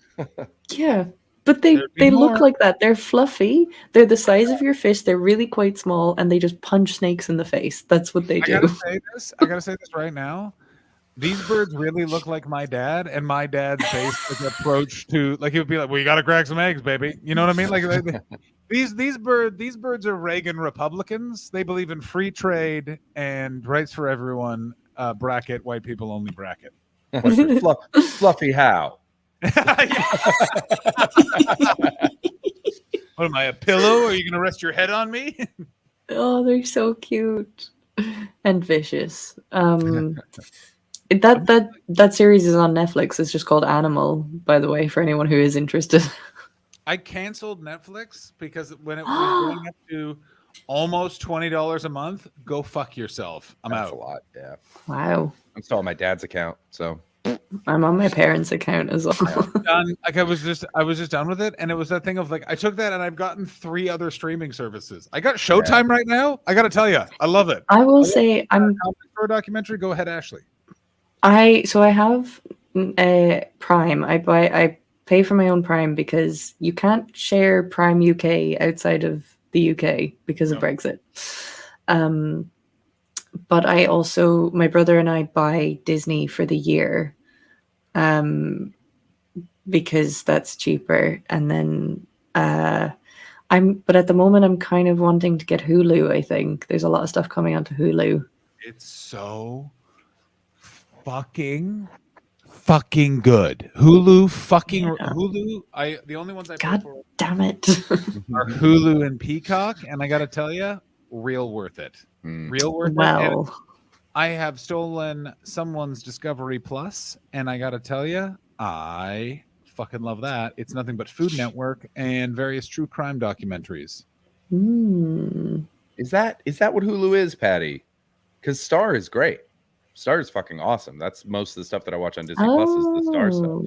Yeah. But they look more. like that. They're fluffy. They're the size of your fist. They're really quite small, and they just punch snakes in the face. That's what they I do. gotta say this right now. These birds really look like my dad, and my dad's basic approach to, like, he would be like, "Well, you got to crack some eggs, baby." You know what I mean? Like these birds are Reagan Republicans. They believe in free trade and rights for everyone. Bracket white people only bracket. What's it? Fluffy how? What am I, a pillow? Are you gonna rest your head on me? Oh, they're so cute and vicious. That series is on Netflix. It's just called Animal, by the way, for anyone who is interested. I canceled Netflix because when it was going up to almost $20 a month, go fuck yourself. I'm That's out. a lot, yeah. Wow. I'm still on my dad's account, so I'm on my parents' account as well. Done. Like I was just done with it, and it was that thing of like I took that and I've gotten 3 other streaming services. I got Showtime right now. I got to tell you, I love it. I will say I'm for a documentary. Go ahead, Ashley. I have Prime. I pay for my own Prime because you can't share Prime UK outside of the UK because of Brexit. But I also, my brother and I buy Disney for the year, because that's cheaper. And then but at the moment I'm kind of wanting to get Hulu. I think there's a lot of stuff coming onto Hulu. It's so fucking good. Hulu, Hulu. The only ones I pay God for damn it. are Hulu and Peacock, and I gotta tell you, real worth it. Real worth it. And Well, I have stolen someone's Discovery Plus, and I gotta tell you, I fucking love that. It's nothing but Food Network and various true crime documentaries. Is that what Hulu is, Patty? Because Star is great. Star is fucking awesome. That's most of the stuff that I watch on Disney Plus is the Star stuff.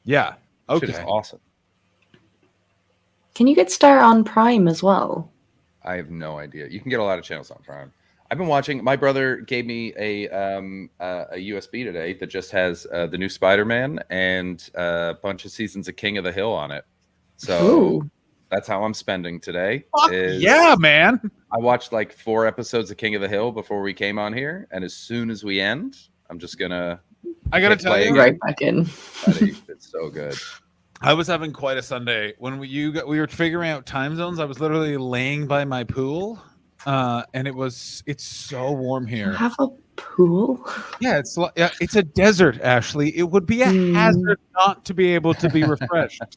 Yeah. Shit is awesome. Can you get Star on Prime as well? I have no idea. You can get a lot of channels on Prime. I've been watching. My brother gave me a USB today that just has the new Spider-Man and a bunch of seasons of King of the Hill on it. So That's how I'm spending today. Fuck yeah, man. I watched like 4 episodes of King of the Hill before we came on here, and as soon as we end, I'm just gonna. I gotta tell you, right back in. Buddy, it's so good. I was having quite a Sunday when we were figuring out time zones. I was literally laying by my pool, and it's so warm You here. have a pool? Yeah, it's a desert, Ashley. It would be a hazard not to be able to be refreshed.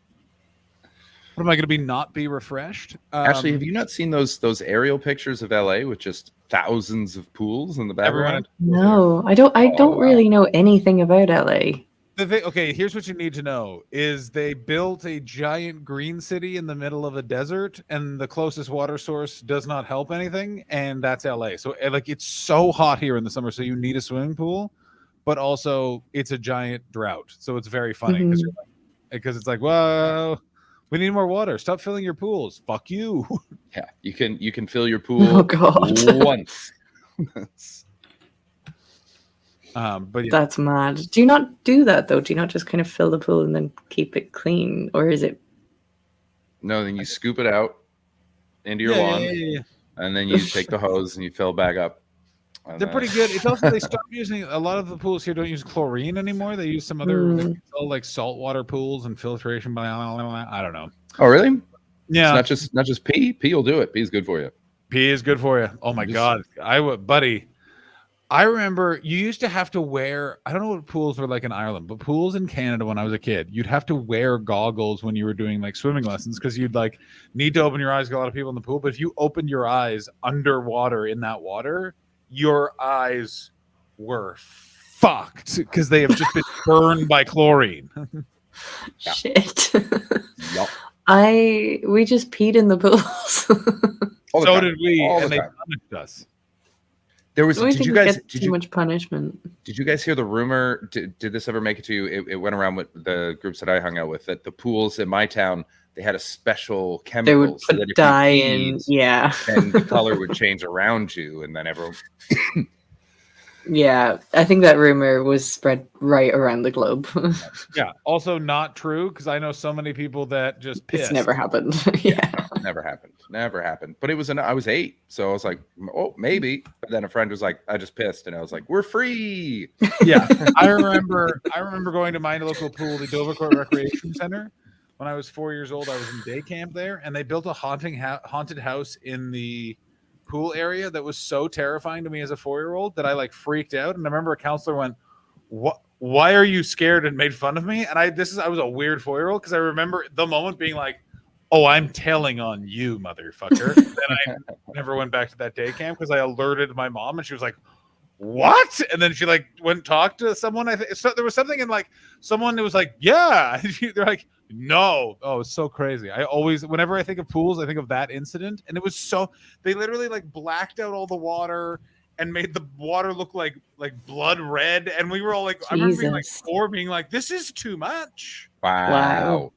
What am I going to be not be refreshed? Actually, have you not seen those aerial pictures of LA with just thousands of pools in the background? No, I don't really know anything about LA. Okay, here's what you need to know: is they built a giant green city in the middle of a desert, and the closest water source does not help anything, and that's LA. So, like, it's so hot here in the summer, so you need a swimming pool, but also it's a giant drought, so it's very funny because it's like, whoa. We need more water. Stop filling your pools. Fuck you. Yeah, you can fill your pool once. But yeah. That's mad. Do you not do that though? Do you not just kind of fill the pool and then keep it clean, or is it? No, then you scoop it out into your lawn, and then you take the hose and you fill back up. They're pretty good. It's also they stopped using a lot of the pools here. Don't use chlorine anymore. They use some other like saltwater pools and filtration. I don't know. Oh, really? Yeah. It's not just pee. Pee will do it. Pee is good for you. Pee is good for you. Oh my god, buddy. I remember you used to have to wear. I don't know what pools were like in Ireland, but pools in Canada when I was a kid, you'd have to wear goggles when you were doing like swimming lessons because you'd like need to open your eyes. Got a lot of people in the pool, but if you opened your eyes underwater in that water, your eyes were fucked because they have just been burned by chlorine. Shit. We just peed in the pools. So did we, and they punished us. There was. Did you guys? Did too much punishment? Did you guys hear the rumor? Did this ever make it to you? It went around with the groups that I hung out with that the pools in my town, they had a special chemical. They would put dye in, yeah. And the color would change around you, and then everyone. Yeah, I think that rumor was spread right around the globe. Yeah, also not true because I know so many people that just pissed. It's never happened. Yeah, never happened. Never happened. But it was I was 8, so I was like, oh, maybe. But then a friend was like, I just pissed, and I was like, we're free. Yeah, I remember going to my local pool, the Dovercourt Recreation Center. When I was 4 years old, I was in day camp there, and they built a haunted house in the pool area that was so terrifying to me as a 4-year-old that I like freaked out. And I remember a counselor went, "What? Why are you scared?" and made fun of me. And I was a weird 4-year-old because I remember the moment being like, "Oh, I'm telling on you, motherfucker." Then I never went back to that day camp because I alerted my mom, and she was like, "What?" And then she like went and talked to someone. I think so, there was something in like someone that was like, "Yeah." They're like, "No." Oh, it's so crazy. I always, whenever I think of pools, I think of that incident. And it was so, they literally like blacked out all the water and made the water look like blood red. And we were all like, I remember being like 4, being like, this is too much. Wow.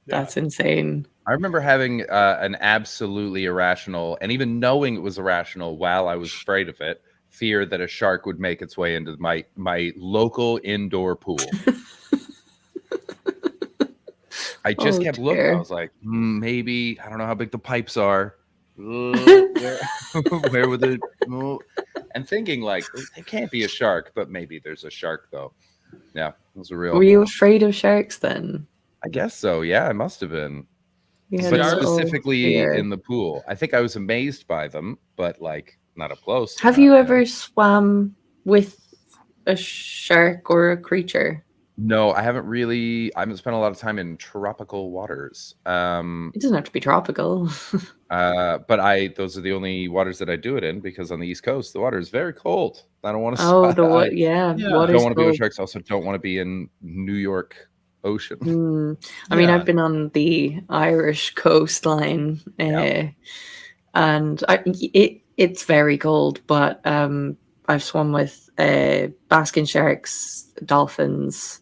That's insane. I remember having an absolutely irrational, and even knowing it was irrational while I was afraid of it, fear that a shark would make its way into my local indoor pool. I just kept looking. I was like, maybe, I don't know how big the pipes are. Where would it? And thinking like, it can't be a shark, but maybe there's a shark though. Yeah, it was a real. Were you afraid of sharks then? I guess so. Yeah, I must have been. Yeah, but specifically in the pool. I think I was amazed by them, but like not up close. Have you ever swam with a shark or a creature? No, I haven't spent a lot of time in tropical waters. It doesn't have to be tropical. But those are the only waters that I do it in because on the East Coast, the water is very cold. I don't want to. Oh, I don't want to be with sharks. Also, don't want to be in New York Ocean. I mean, I've been on the Irish coastline, and it's very cold. But I've swum with basking sharks, dolphins.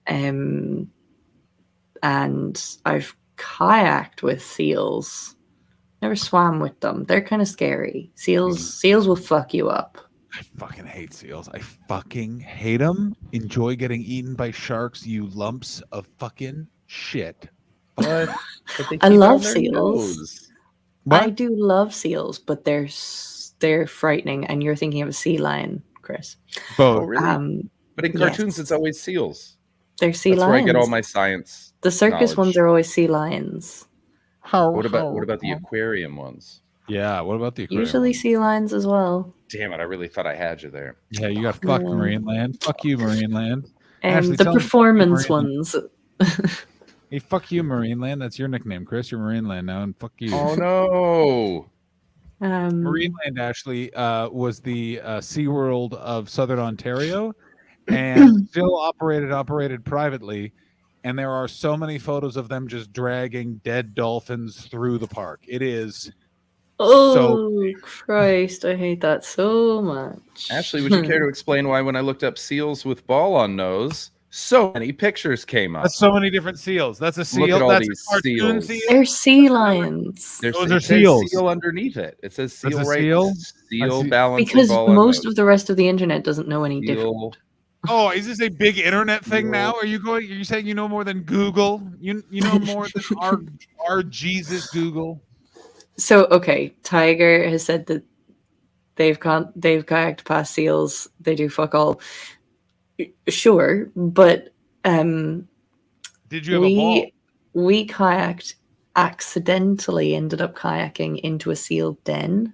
And I've kayaked with seals. Never swam with them. They're kind of scary. Seals will fuck you up. I fucking hate seals. I fucking hate them. Enjoy getting eaten by sharks, you lumps of fucking shit. But they I keep love on their seals. nose. I do love seals, but they're frightening. And you're thinking of a sea lion, Chris. Oh, really? But in cartoons, yes. it's always seals. They're sea That's lions. where I get all my science. The circus knowledge. ones are always sea lions. What about the aquarium ones? Yeah, what about the aquarium? Usually sea lions as well. Damn it! I really thought I had you there. Yeah, you got fucked, Yeah. Marine Land. Fuck you, Marine Land. And Ashley, the tell 'em fuck you, performance Marine ones. Hey, fuck you, Marine Land. That's your nickname, Chris. You're Marine Land now, and fuck you. Oh no! Marine Land, Ashley, was the SeaWorld of Southern Ontario, and still operated privately. And there are so many photos of them just dragging dead dolphins through the park. It is Oh, Christ. I hate that so much. Ashley, would you care to explain why when I looked up seals with ball on nose, so many pictures came up? That's so many different seals. That's a seal. Look at all That's these a cartoon seals. seal. They're sea lions. Those are seals. Seal underneath it. It says seal That's a right. seal? Seal I see. balancing Because ball on most nose. of the rest of the internet doesn't know any different. Seal. Oh, is this a big internet thing now? Are you saying you know more than Google? You know more than our Jesus Google? So, okay, Tiger has said that they've kayaked past seals. They do fuck all. Sure, but Did you have a ball? we kayaked, accidentally ended up kayaking into a seal den.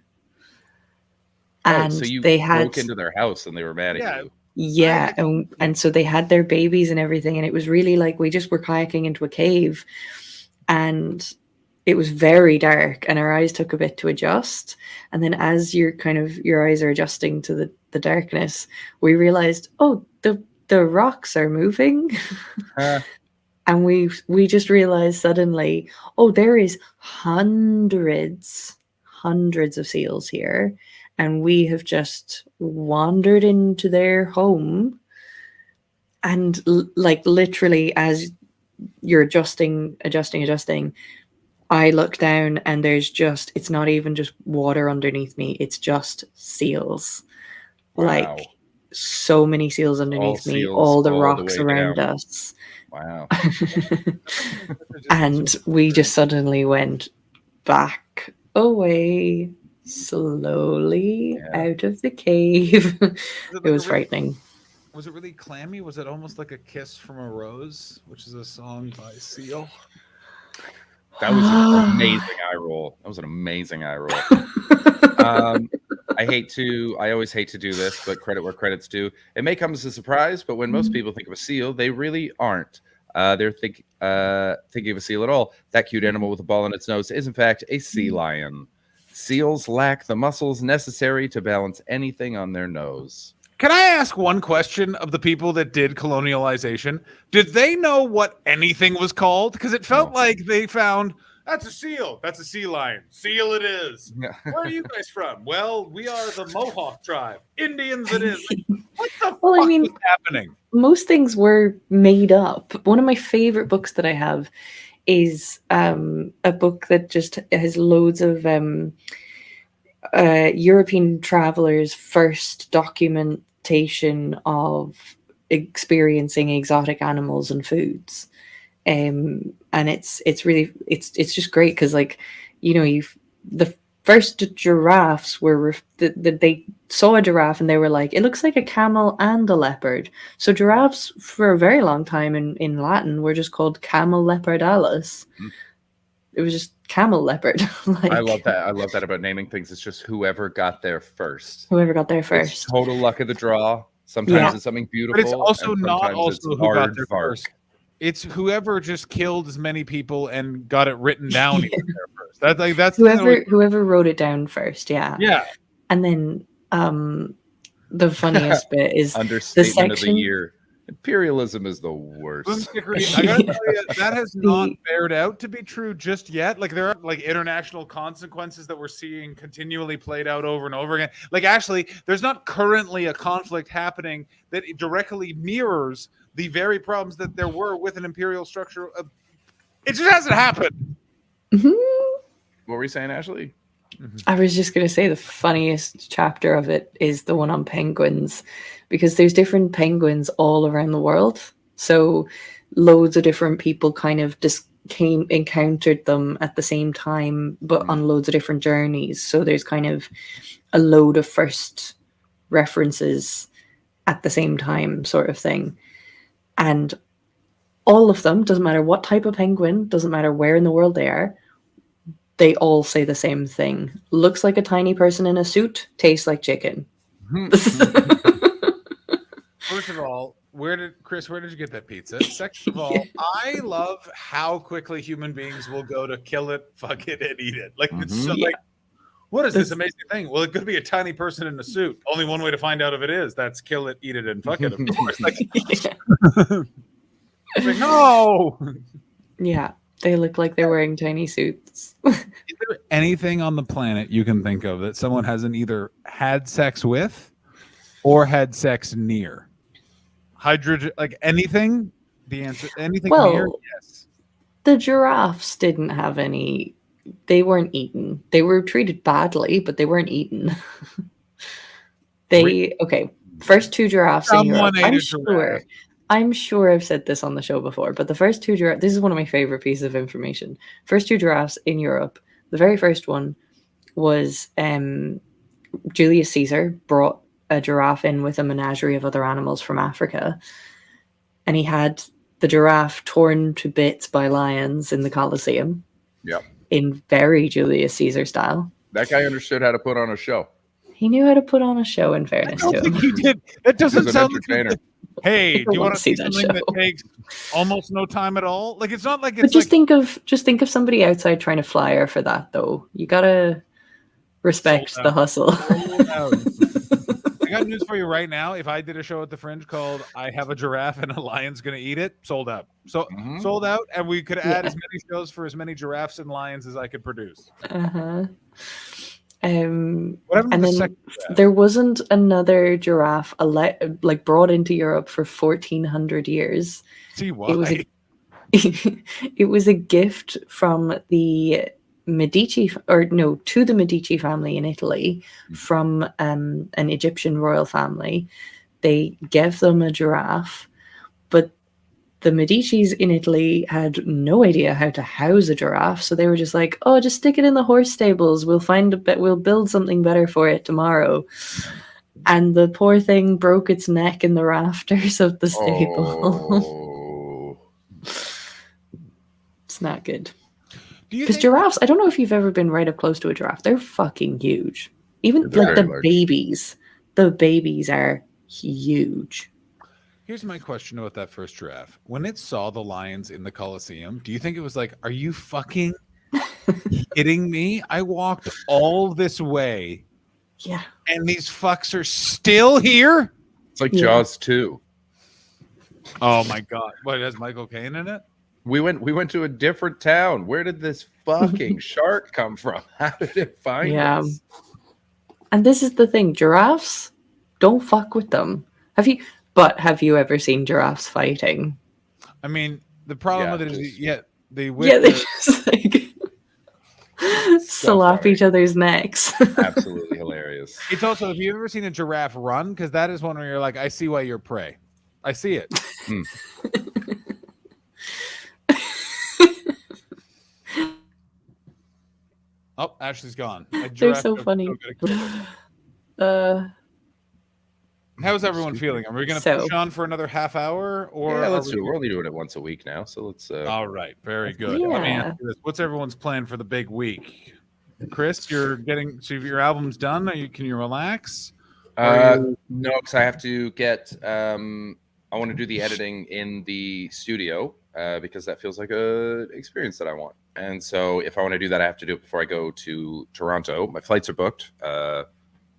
And so you they had broke into their house and they were mad at you. Yeah, and so they had their babies and everything, and it was really like we just were kayaking into a cave, and it was very dark, and our eyes took a bit to adjust. And then as your eyes are adjusting to the darkness, we realized, oh, the rocks are moving. And we just realized suddenly, oh, there is hundreds of seals here. And we have just wandered into their home. And like literally as you're adjusting, I look down and it's not even just water underneath me. It's just seals. Wow. Like so many seals underneath me, seals all the all the rocks way around down. us. Wow. And we just suddenly went back away slowly out of the cave. It was frightening. Was it really clammy? Was it almost like a kiss from a rose, which is a song by Seal? That was an amazing eye roll. That was an amazing eye roll. I always hate to do this, but credit where credit's due. It may come as a surprise, but when most people think of a seal, they really aren't. They're thinking of a seal at all. That cute animal with a ball in its nose is, in fact, a sea lion. Seals lack the muscles necessary to balance anything on their nose. Can I ask one question of the people that did colonialization? Did they know what anything was called? Because it felt like they found, that's a seal. That's a sea lion. Seal it is. Where are you guys from? Well, we are the Mohawk tribe. Indians it is. Like, what the fuck was happening? Most things were made up. One of my favorite books that I have is a book that just has loads of European travelers' first documentation of experiencing exotic animals and foods, and it's just great because, like, you know, the first giraffes were they saw a giraffe and they were like, it looks like a camel and a leopard. So giraffes for a very long time in Latin were just called camel leopardalis. It was just camel leopard. Like, I love that. I love that about naming things. It's just whoever got there first. Whoever got there first. It's total luck of the draw. Sometimes it's something beautiful. But it's also and not sometimes also it's who got hard there fart. first. It's whoever just killed as many people and got it written down there first. That's whoever wrote it down first. Yeah. Yeah. And then the funniest bit is Understatement the section of the year. Imperialism is the worst. I gotta tell you, that has not bared out to be true just yet. Like, there are like international consequences that we're seeing continually played out over and over again. Like, actually, there's not currently a conflict happening that directly mirrors the very problems that there were with an imperial structure. It just hasn't happened. What were you saying, Ashley? I was just going to say the funniest chapter of it is the one on penguins, because there's different penguins all around the world. So loads of different people kind of encountered them at the same time, but on loads of different journeys. So there's kind of a load of first references at the same time, sort of thing. And all of them, doesn't matter what type of penguin, doesn't matter where in the world they all say the same thing. Looks like a tiny person in a suit, tastes like chicken. First of all, where did you get that pizza? Second of all, I love how quickly human beings will go to kill it, fuck it, and eat it. Like it's so like, what is this amazing thing? Well, it could be a tiny person in a suit. Only one way to find out if it is. That's kill it, eat it, and fuck it. Of course. Like, like, no. Yeah, they look like they're wearing tiny suits. Is there anything on the planet you can think of that someone hasn't either had sex with or had sex near? Hydrogen, like anything? The answer, anything near? Yes. The giraffes didn't have any. They weren't eaten. They were treated badly, but they weren't eaten. First two giraffes in Europe. I'm sure I've said this on the show before, but the first two giraffes, this is one of my favorite pieces of information. First two giraffes in Europe. The very first one was Julius Caesar brought a giraffe in with a menagerie of other animals from Africa. And he had the giraffe torn to bits by lions in the Colosseum. Yep. In very Julius Caesar style. That guy understood how to put on a show. He knew how to put on a show, in fairness to him. He did. That doesn't sound entertainer. Hey, do you want to see that something show. that takes almost no time at all? Like it's not like it's But just think of somebody outside trying to flyer for that, though. You gotta respect the hustle. I got news for you right now. If I did a show at the Fringe called "I Have a Giraffe and a Lion's Gonna Eat It," sold out. So sold out, and we could add as many shows for as many giraffes and lions as I could produce. And then there wasn't another giraffe like brought into Europe for 1400 years. See why? It was a gift from the Medici, to the Medici family in Italy from an Egyptian royal family. They gave them a giraffe, but the Medicis in Italy had no idea how to house a giraffe, so they were just like, "Oh, just stick it in the horse stables. We'll build something better for it tomorrow." And the poor thing broke its neck in the rafters of the stable. It's not good. Because giraffes, I don't know if you've ever been right up close to a giraffe. They're fucking huge. Even They're like the very large. the babies are huge. Here's my question about that first giraffe. When it saw the lions in the Colosseum, do you think it was like, "Are you fucking kidding me? I walked all this way, yeah, and these fucks are still here"? It's like Jaws 2. Oh my god! What, has Michael Caine in it? We went to a different town. Where did this fucking shark come from? How did it find us? And this is the thing, giraffes, don't fuck with them. Have you ever seen giraffes fighting? I mean, the problem with it is, they they just like slap each other's necks. Absolutely hilarious. It's also, have you ever seen a giraffe run? Because that is one where you're like, I see why you're prey. I see it. Oh, Ashley's gone. They're so funny. How's everyone feeling? Are we going to push on for another half hour? Or Yeah, let's do it. We're only doing it once a week now, so let's. All right, very good. Let me ask you this: what's everyone's plan for the big week? Chris, your album's done. Can you relax? No, because I have to get. I want to do the editing in the studio because that feels like a experience that I want. And so, if I want to do that, I have to do it before I go to Toronto. My flights are booked. Flying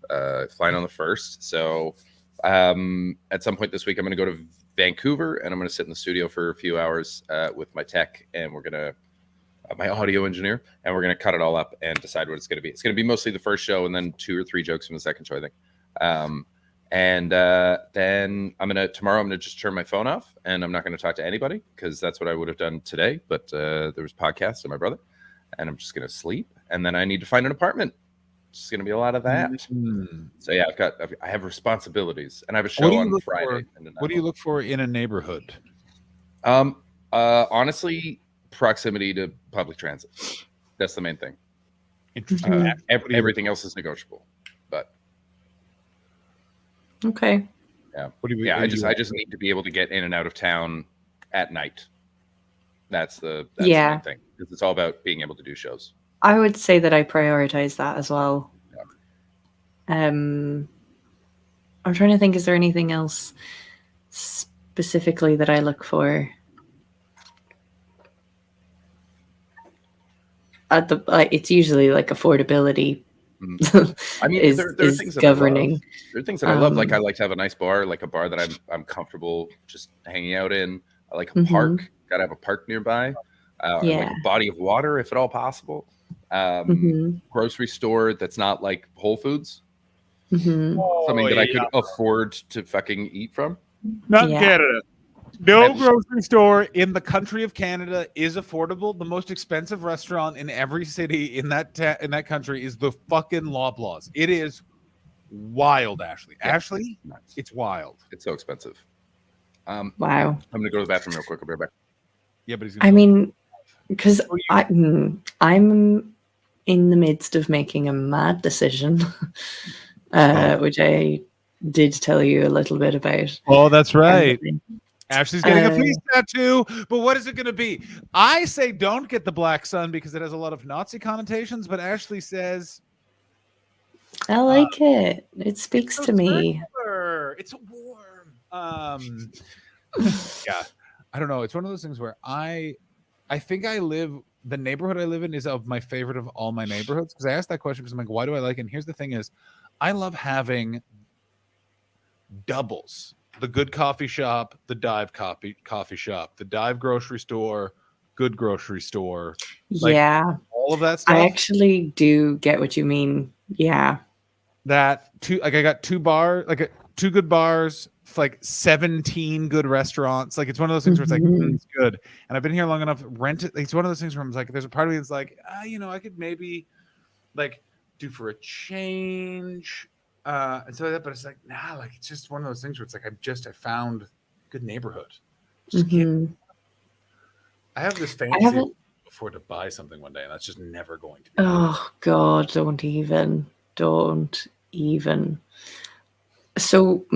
on the 1st. So, at some point this week, I'm going to go to Vancouver and I'm going to sit in the studio for a few hours with my tech, and we're going to my audio engineer, and we're going to cut it all up and decide what it's going to be. It's going to be mostly the first show and then 2 or 3 jokes from the second show, I think. Then tomorrow I'm going to just turn my phone off and I'm not going to talk to anybody because that's what I would have done today. But there was podcasts and my brother, and I'm just going to sleep. And then I need to find an apartment. It's going to be a lot of that. So yeah, I have responsibilities, and I have a show on Friday. What do you look for in a neighborhood? Honestly, proximity to public transit. That's the main thing. Interesting. Everything else is negotiable, but Okay. yeah. What do you? I just need to be able to get in and out of town at night. That's the Yeah. main thing. Because it's all about being able to do shows. I would say that I prioritize that as well. I'm trying to think, is there anything else specifically that I look for? It's usually like affordability. I mean, there are is things that governing. I love. There are things that I love. Like I like to have a nice bar, like a bar that I'm comfortable just hanging out in. I like a park. Gotta have a park nearby. I like Yeah. a body of water, if at all possible. Grocery store that's not like Whole Foods. Something that I could afford to fucking eat from. Not Yeah. Canada. No grocery store in the country of Canada is affordable. The most expensive restaurant in every city in that country is the fucking Loblaws. It is wild, Ashley. Yeah. Ashley, it's wild. It's so expensive. Wow. I'm gonna go to the bathroom real quick. I'll be right back. Yeah, but he's. I mean, because I'm in the midst of making a mad decision, which I did tell you a little bit about. Oh, that's right. Ashley's getting a fleece tattoo, but what is it going to be? I say don't get the black sun because it has a lot of Nazi connotations, but Ashley says I like it. It speaks to me. it's warm. Yeah, I don't know. It's one of those things where I think the neighborhood I live in is of my favorite of all my neighborhoods, because I asked that question because I'm like, why do I like it? And here's the thing is, I love having doubles. The Good Coffee Shop, the Dive coffee shop, the Dive grocery store, Good grocery store. Like, Yeah. all of that stuff. I actually do get what you mean. Yeah. That I got two good bars, like 17 good restaurants. Like it's one of those things where it's like it's good. And I've been here long enough. Rent it. It's one of those things where I'm like, there's a part of me that's like, I could maybe like do for a change. And so that, but it's like, nah, like it's just one of those things where it's like I found a good neighborhood. I have this fantasy before to buy something one day, and that's just never going to be. Oh God, don't even. So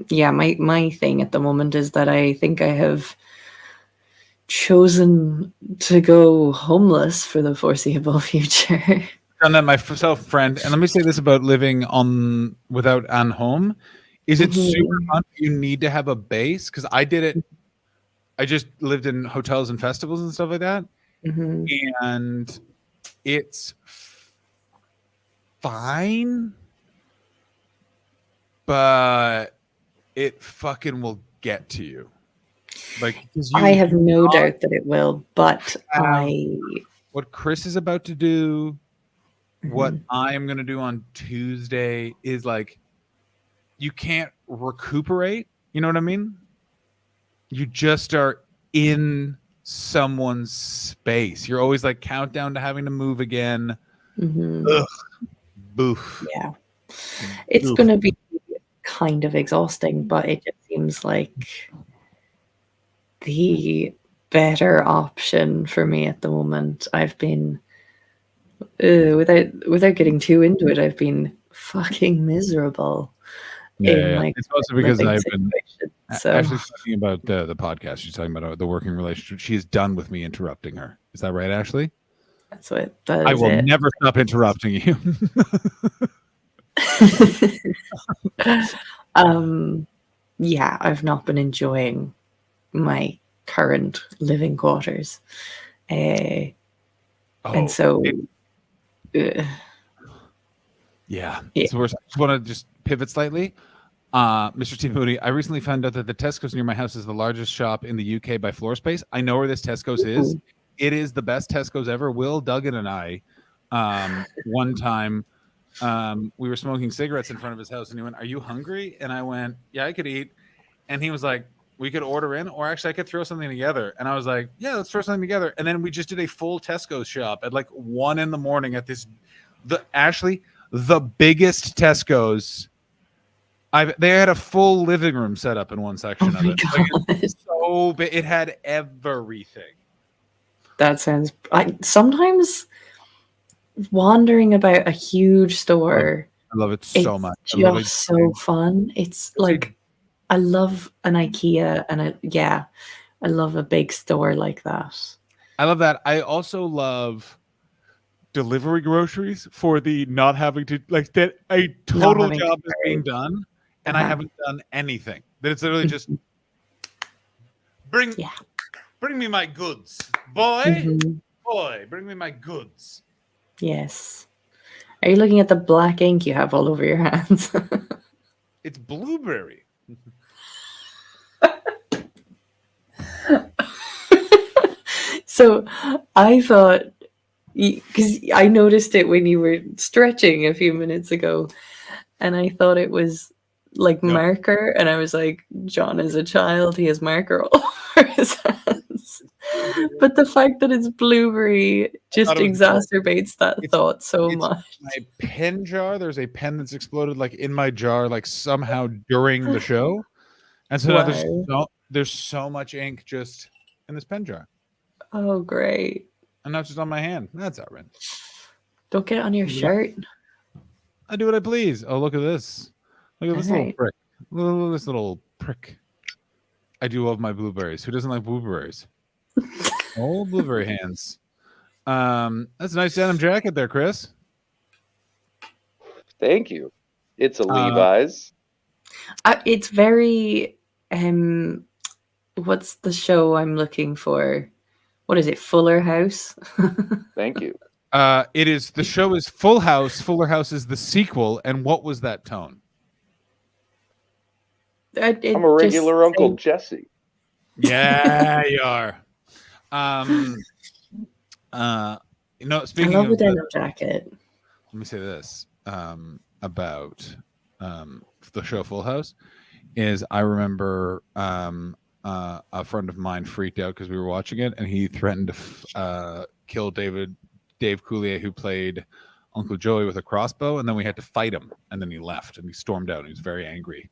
yeah, my thing at the moment is that I think I have chosen to go homeless for the foreseeable future. Done that myself, friend. And let me say this about living without an home. Is it super fun? You need to have a base, because I did it. I just lived in hotels and festivals and stuff like that. And it's fine, but it fucking will get to you. Like, I have no doubt that it will, but what Chris is about to do, what I'm going to do on Tuesday is like, you can't recuperate. You know what I mean? You just are in someone's space. You're always like countdown to having to move again. Ugh. Boof. Yeah. It's going to be kind of exhausting, but it just seems like the better option for me at the moment. I've been without getting too into it, I've been fucking miserable. It's also because I've been so. actually talking about the podcast. She's talking about the working relationship. She's done with me interrupting her. Is that right, Ashley? That's what I will never stop interrupting you. Yeah, I've not been enjoying my current living quarters. And so yeah. So I just want to pivot slightly. Mr. T. Moody, I recently found out that the Tesco's near my house is the largest shop in the UK by floor space. I know where this Tesco's is. It is the best Tesco's ever. Will Duggan and I, one time, we were smoking cigarettes in front of his house, and he went, "Are you hungry?" And I went, "Yeah, I could eat." And he was like, "We could order in, or actually I could throw something together." And I was like, "Yeah, let's throw something together." And then we just did a full Tesco's shop at like 1 a.m. at the biggest Tesco's. They had a full living room set up in one section of it. Like, it's so big. It had everything. That sounds. Sometimes wandering about a huge store. I love it so it's much. I just love it. so fun. It's like I love an IKEA and I love a big store like that. I love that. I also love delivering groceries for the not having to like that a total having to job is carry. being done and I haven't done anything. That it's literally just bring me my goods. Boy, bring me my goods. Yes. Are you looking at the black ink you have all over your hands? It's blueberry. So I thought, because I noticed it when you were stretching a few minutes ago, and I thought it was like marker, and I was like, John is a child, he has marker all over his hands. But the fact that it's blueberry just exacerbates that thought so much. My pen jar, there's a pen that's exploded like in my jar, like somehow during the show. And so now there's so much ink just in this pen jar. Oh, great. And not just on my hand. That's all right. Don't get it on your shirt. I do what I please. Oh, look at this. Look at this little Alright. prick. Look at this little prick. I do love my blueberries. Who doesn't like blueberries? Oh, blueberry hands. That's a nice denim jacket there, Chris. Thank you. It's a Levi's. It's very what's the show I'm looking for? What is it? Fuller House? Thank you. It is the show is Full House. Fuller House is the sequel. And what was that tone? I'm a regular Uncle Jesse. Yeah, you are. Speaking I love of a denim jacket. let me say this about the show Full House is I remember a friend of mine freaked out because we were watching it and he threatened to kill Dave Coulier, who played Uncle Joey, with a crossbow, and then we had to fight him, and then he left and he stormed out and he was very angry.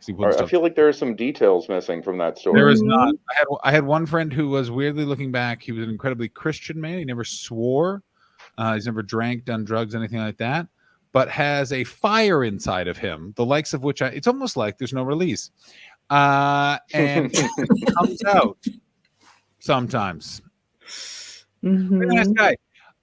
I feel like there are some details missing from that story. There is not. I had one friend who was, weirdly looking back, he was an incredibly Christian man. He never swore. He's never drank, done drugs, anything like that, but has a fire inside of him, the likes of which it's almost like there's no release. And it comes out sometimes. Very nice guy.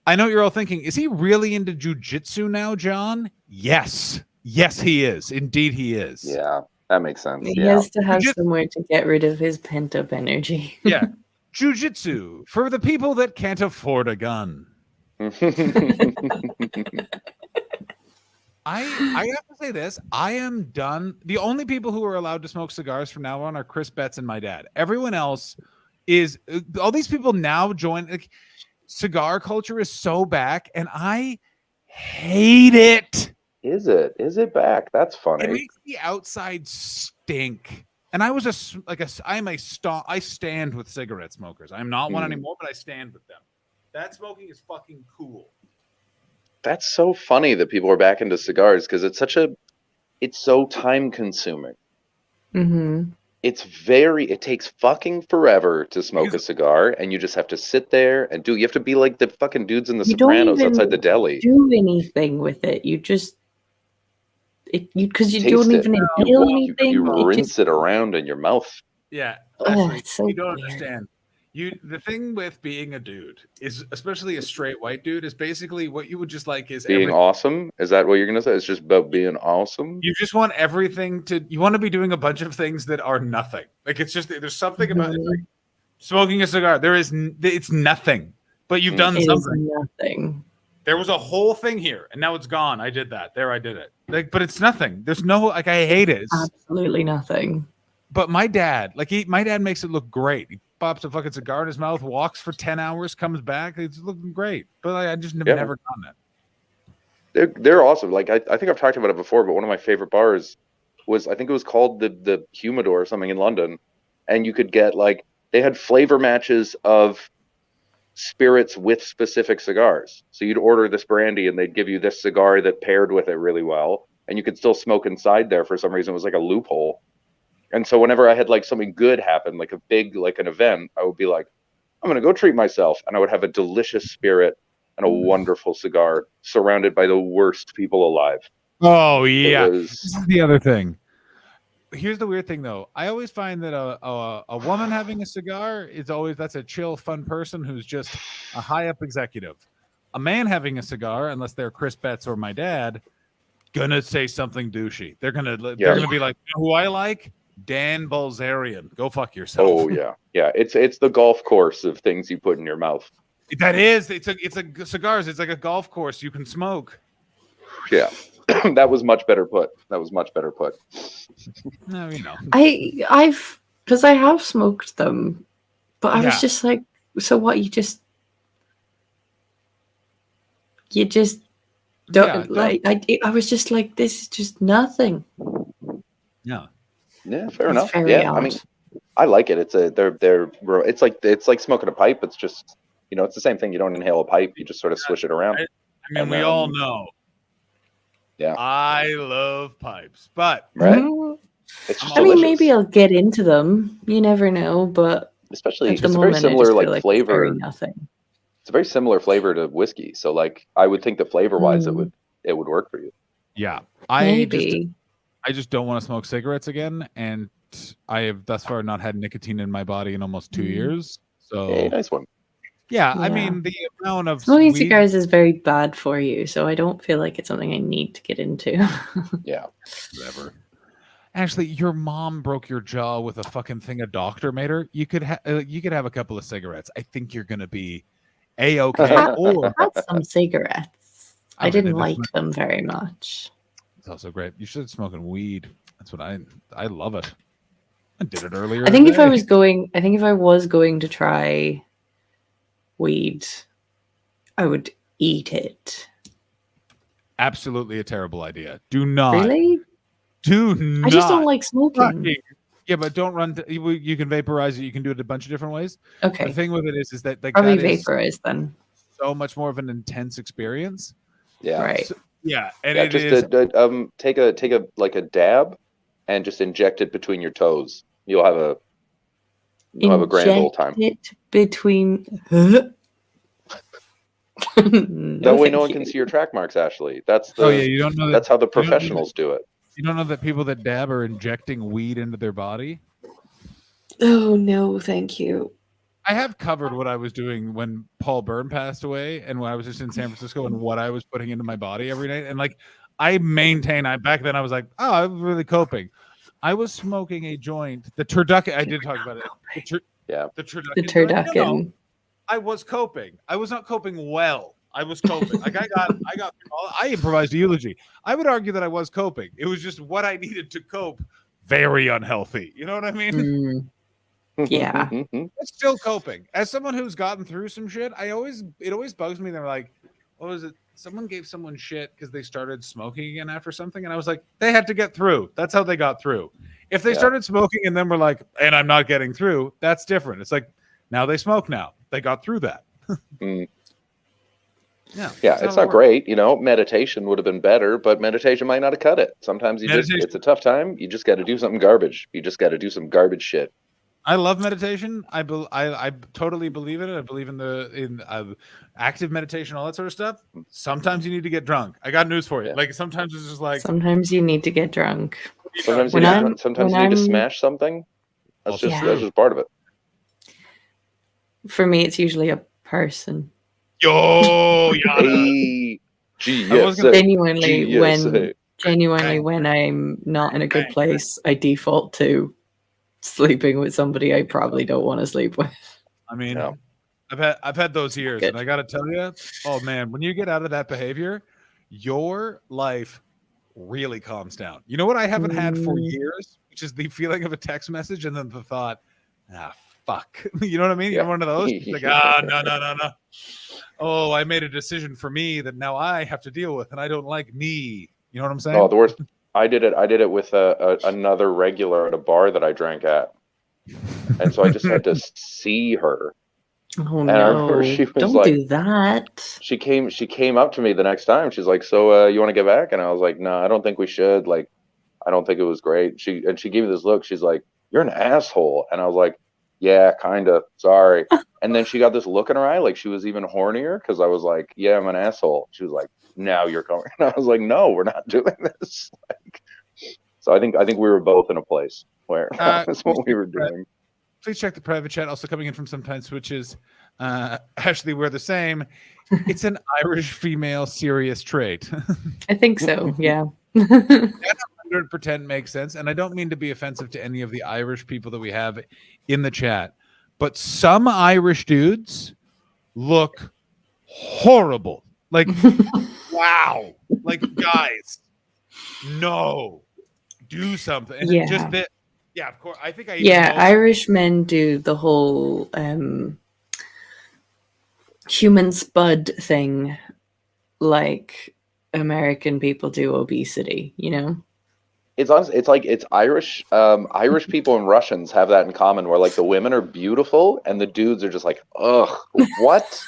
I know what you're all thinking, is he really into jujitsu now, John? Yes. Yes, he is. Indeed, he is. Yeah, that makes sense. He has to have somewhere to get rid of his pent up energy. Yeah. Jiu-jitsu for the people that can't afford a gun. I have to say this. I am done. The only people who are allowed to smoke cigars from now on are Chris Betts and my dad. Everyone else is, all these people now join. Like, cigar culture is so back, and I hate it. Is it? Is it back? That's funny. It makes the outside stink. And I was I stand with cigarette smokers. I'm not one anymore, but I stand with them. That smoking is fucking cool. That's so funny that people are back into cigars because it's so time consuming. Mm-hmm. It takes fucking forever to smoke a cigar, and you just have to sit there and you have to be like the fucking dudes in The Sopranos outside the deli. Do anything with it. You just because you Taste don't it. even inhale anything. You rinse it around in your mouth. Yeah. It's so you don't weird. understand. The thing with being a dude is, especially a straight white dude, is basically what you would just like is Being awesome? Is that what you're gonna say? It's just about being awesome? You just want everything you want to be doing a bunch of things that are nothing. Like, it's just, there's something about it, like smoking a cigar. It's nothing, but you've done something. Nothing. There was a whole thing here, and now it's gone. I did that. There, I did it. Like, but it's nothing. There's no, like, I hate it. Absolutely nothing. But my dad, my dad makes it look great. He pops a fucking cigar in his mouth, walks for 10 hours, comes back. It's looking great. But I just never done that. They're awesome. Like I think I've talked about it before, but one of my favorite bars was, I think it was called the Humidor or something in London, and you could get they had flavor matches of spirits with specific cigars. So you'd order this brandy and they'd give you this cigar that paired with it really well, and you could still smoke inside there. For some reason, it was like a loophole. And so whenever I had something good happen, like a big, an event, I would be like, I'm going to go treat myself. And I would have a delicious spirit and a wonderful cigar surrounded by the worst people alive. Oh yeah, was- this is the other thing. Here's the weird thing, though. I always find that a woman having a cigar is always that's a chill, fun person who's just a high up executive. A man having a cigar, unless they're Chris Betts or my dad, gonna say something douchey. They're gonna be like, you know who I like? Dan Balzerian. Go fuck yourself. Oh yeah, yeah. It's the golf course of things you put in your mouth. That is. It's a cigars. It's like a golf course you can smoke. Yeah. That was much better put. No, you know. I've because I have smoked them, but I was Yeah. just like, so what? You just don't like. I was just like, this is just nothing. Yeah. Yeah, fair It's enough. very Yeah, I odd. mean, I like it. It's like smoking a pipe. It's just, you know, it's the same thing. You don't inhale a pipe. You just sort of swish it around. I mean, And, we all know. Yeah. I love pipes, but Right. It's just I mean, delicious. maybe I'll get into them. You never know, but Especially at the it's a very moment, I similar just like feel like flavor. It's very nothing. It's a very similar flavor to whiskey. So like, I would think that flavor wise, it would work for you. yeah, Maybe. I just don't want to smoke cigarettes again, and I have thus far not had nicotine in my body in almost 2 years. So Hey, nice one. yeah, I Yeah. mean the amount of Smoking weed- cigars is very bad for you, so I don't feel like it's something I need to get into. Yeah. Whatever. Actually, your mom broke your jaw with a fucking thing a doctor made her. You could have a couple of cigarettes. I think you're gonna be a-okay. Or I had some cigarettes. I mean, didn't it is like not- them very much. It's also great. You should smoking weed. That's what I love it. I did it earlier. I think if I today. was going to try weed, I would eat it. Absolutely a terrible idea. Do not. Really? Do not. I just don't like smoking. fucking- Yeah, but don't run. You can vaporize it. You can do it a bunch of different ways. Okay. The thing with it is that like Probably that is vaporize then. so much more of an intense experience. Yeah. Right. So- yeah, and Yeah, it just is. take a like a dab and just inject it between your toes. You'll have a grand old time. Inject it between. That way, no one can see your track marks. Ashley, that's the. Oh yeah, you don't know. That's how the you don't know professionals do it. You don't know that people that dab are injecting weed into their body. Oh no, thank you. I have covered what I was doing when Paul Byrne passed away, and when I was just in San Francisco, and what I was putting into my body every night. And like, I maintain. Back then I was like, oh, I was really coping. I was smoking a joint. The turducken. I did talk about it. Yeah. The turducken. The turducken. I was coping. I was not coping well. I was coping. Like I improvised a eulogy. I would argue that I was coping. It was just what I needed to cope. Very unhealthy. You know what I mean? Yeah. But still coping. As someone who's gotten through some shit, it always bugs me. They're like, what was it? Someone gave someone shit because they started smoking again after something. And I was like, they had to get through. That's how they got through. If they Yeah. started smoking and then were like, and I'm not getting through, that's different. It's like, now they smoke now. They got through that. Mm. Yeah. Yeah, that's how it's it not works. great. You know, meditation would have been better, but meditation might not have cut it. Sometimes it's a tough time. You just got to do something garbage. You just got to do some garbage shit. I love meditation. I totally believe in it. I believe in active meditation, all that sort of stuff. Sometimes you need to get drunk. I got news for you. Like sometimes it's just like Sometimes you need to get drunk. Sometimes When I'm- you when need to I'm- smash something. That's Yeah. just part of it. For me, it's usually a person. Yo, Hey, Genuinely, when I'm not in a good place, I default to sleeping with somebody I probably don't want to sleep with. I mean, I've had those years, and I got to tell you, oh man, when you get out of that behavior, your life really calms down. You know what I haven't had for years, which is the feeling of a text message and then the thought, fuck. You know what I mean? You're one of those. It's like, no. Oh, I made a decision for me that now I have to deal with, and I don't like me. You know what I'm saying? Oh, the worst. I did it with another regular at a bar that I drank at, and so I just had to see her. Oh And I remember no! she was Don't like- do that. She came up to me the next time. She's like, "So, you want to get back?" And I was like, "No, I don't think we should. Like, I don't think it was great." She gave me this look. She's like, "You're an asshole," and I was like, yeah, kind of. Sorry. And then she got this look in her eye, like she was even hornier, because I was like, yeah, I'm an asshole. She was like, now you're coming. And I was like, no, we're not doing this. Like, so I think we were both in a place where that's what we were doing. Please check the private chat. Also coming in from Sometimes Switches. Ashley, we're the same. It's an Irish female serious trait. I think so. Yeah. 100% makes sense, and I don't mean to be offensive to any of the Irish people that we have in the chat, but some Irish dudes look horrible. Like, wow. Like, guys, no, do something. And Yeah. just that. Yeah, of course. I think I. Even Yeah, know- Irish men do the whole human spud thing, like American people do obesity. You know. It's honest. It's like it's Irish. Irish people and Russians have that in common, where like the women are beautiful and the dudes are just like, ugh, what?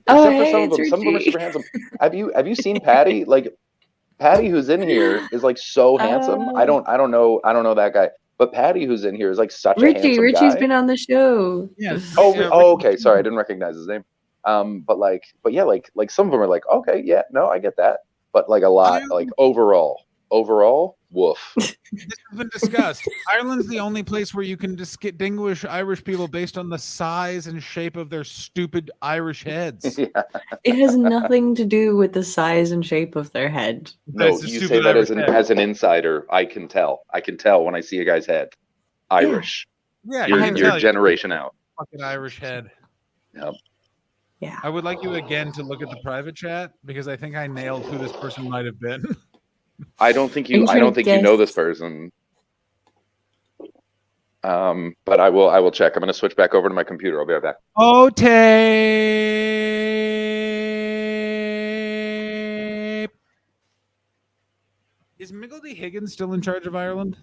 Except for some of them. Some of them are super handsome. Have you seen Patty? Like Patty, who's in here, is like so handsome. I don't know that guy. But Patty, who's in here, is like such a handsome Richie's guy. been on the show. Yes. Oh, okay. Sorry, I didn't recognize his name. But yeah, like some of them are like, okay, yeah, no, I get that. But like a lot, like overall, woof. This has been discussed. Ireland's the only place where you can distinguish Irish people based on the size and shape of their stupid Irish heads. It has nothing to do with the size and shape of their head. No, you say that as an insider. I can tell. I can tell when I see a guy's head. Irish. Yeah, you're, you can you're tell. generation out. Fucking Irish head. Yep. Yeah. I would like you again to look at the private chat because I think I nailed who this person might have been. I don't think you know this person. But I will check. I'm going to switch back over to my computer. I'll be right back. Oh, tape. Is Miggledy Higgins still in charge of Ireland?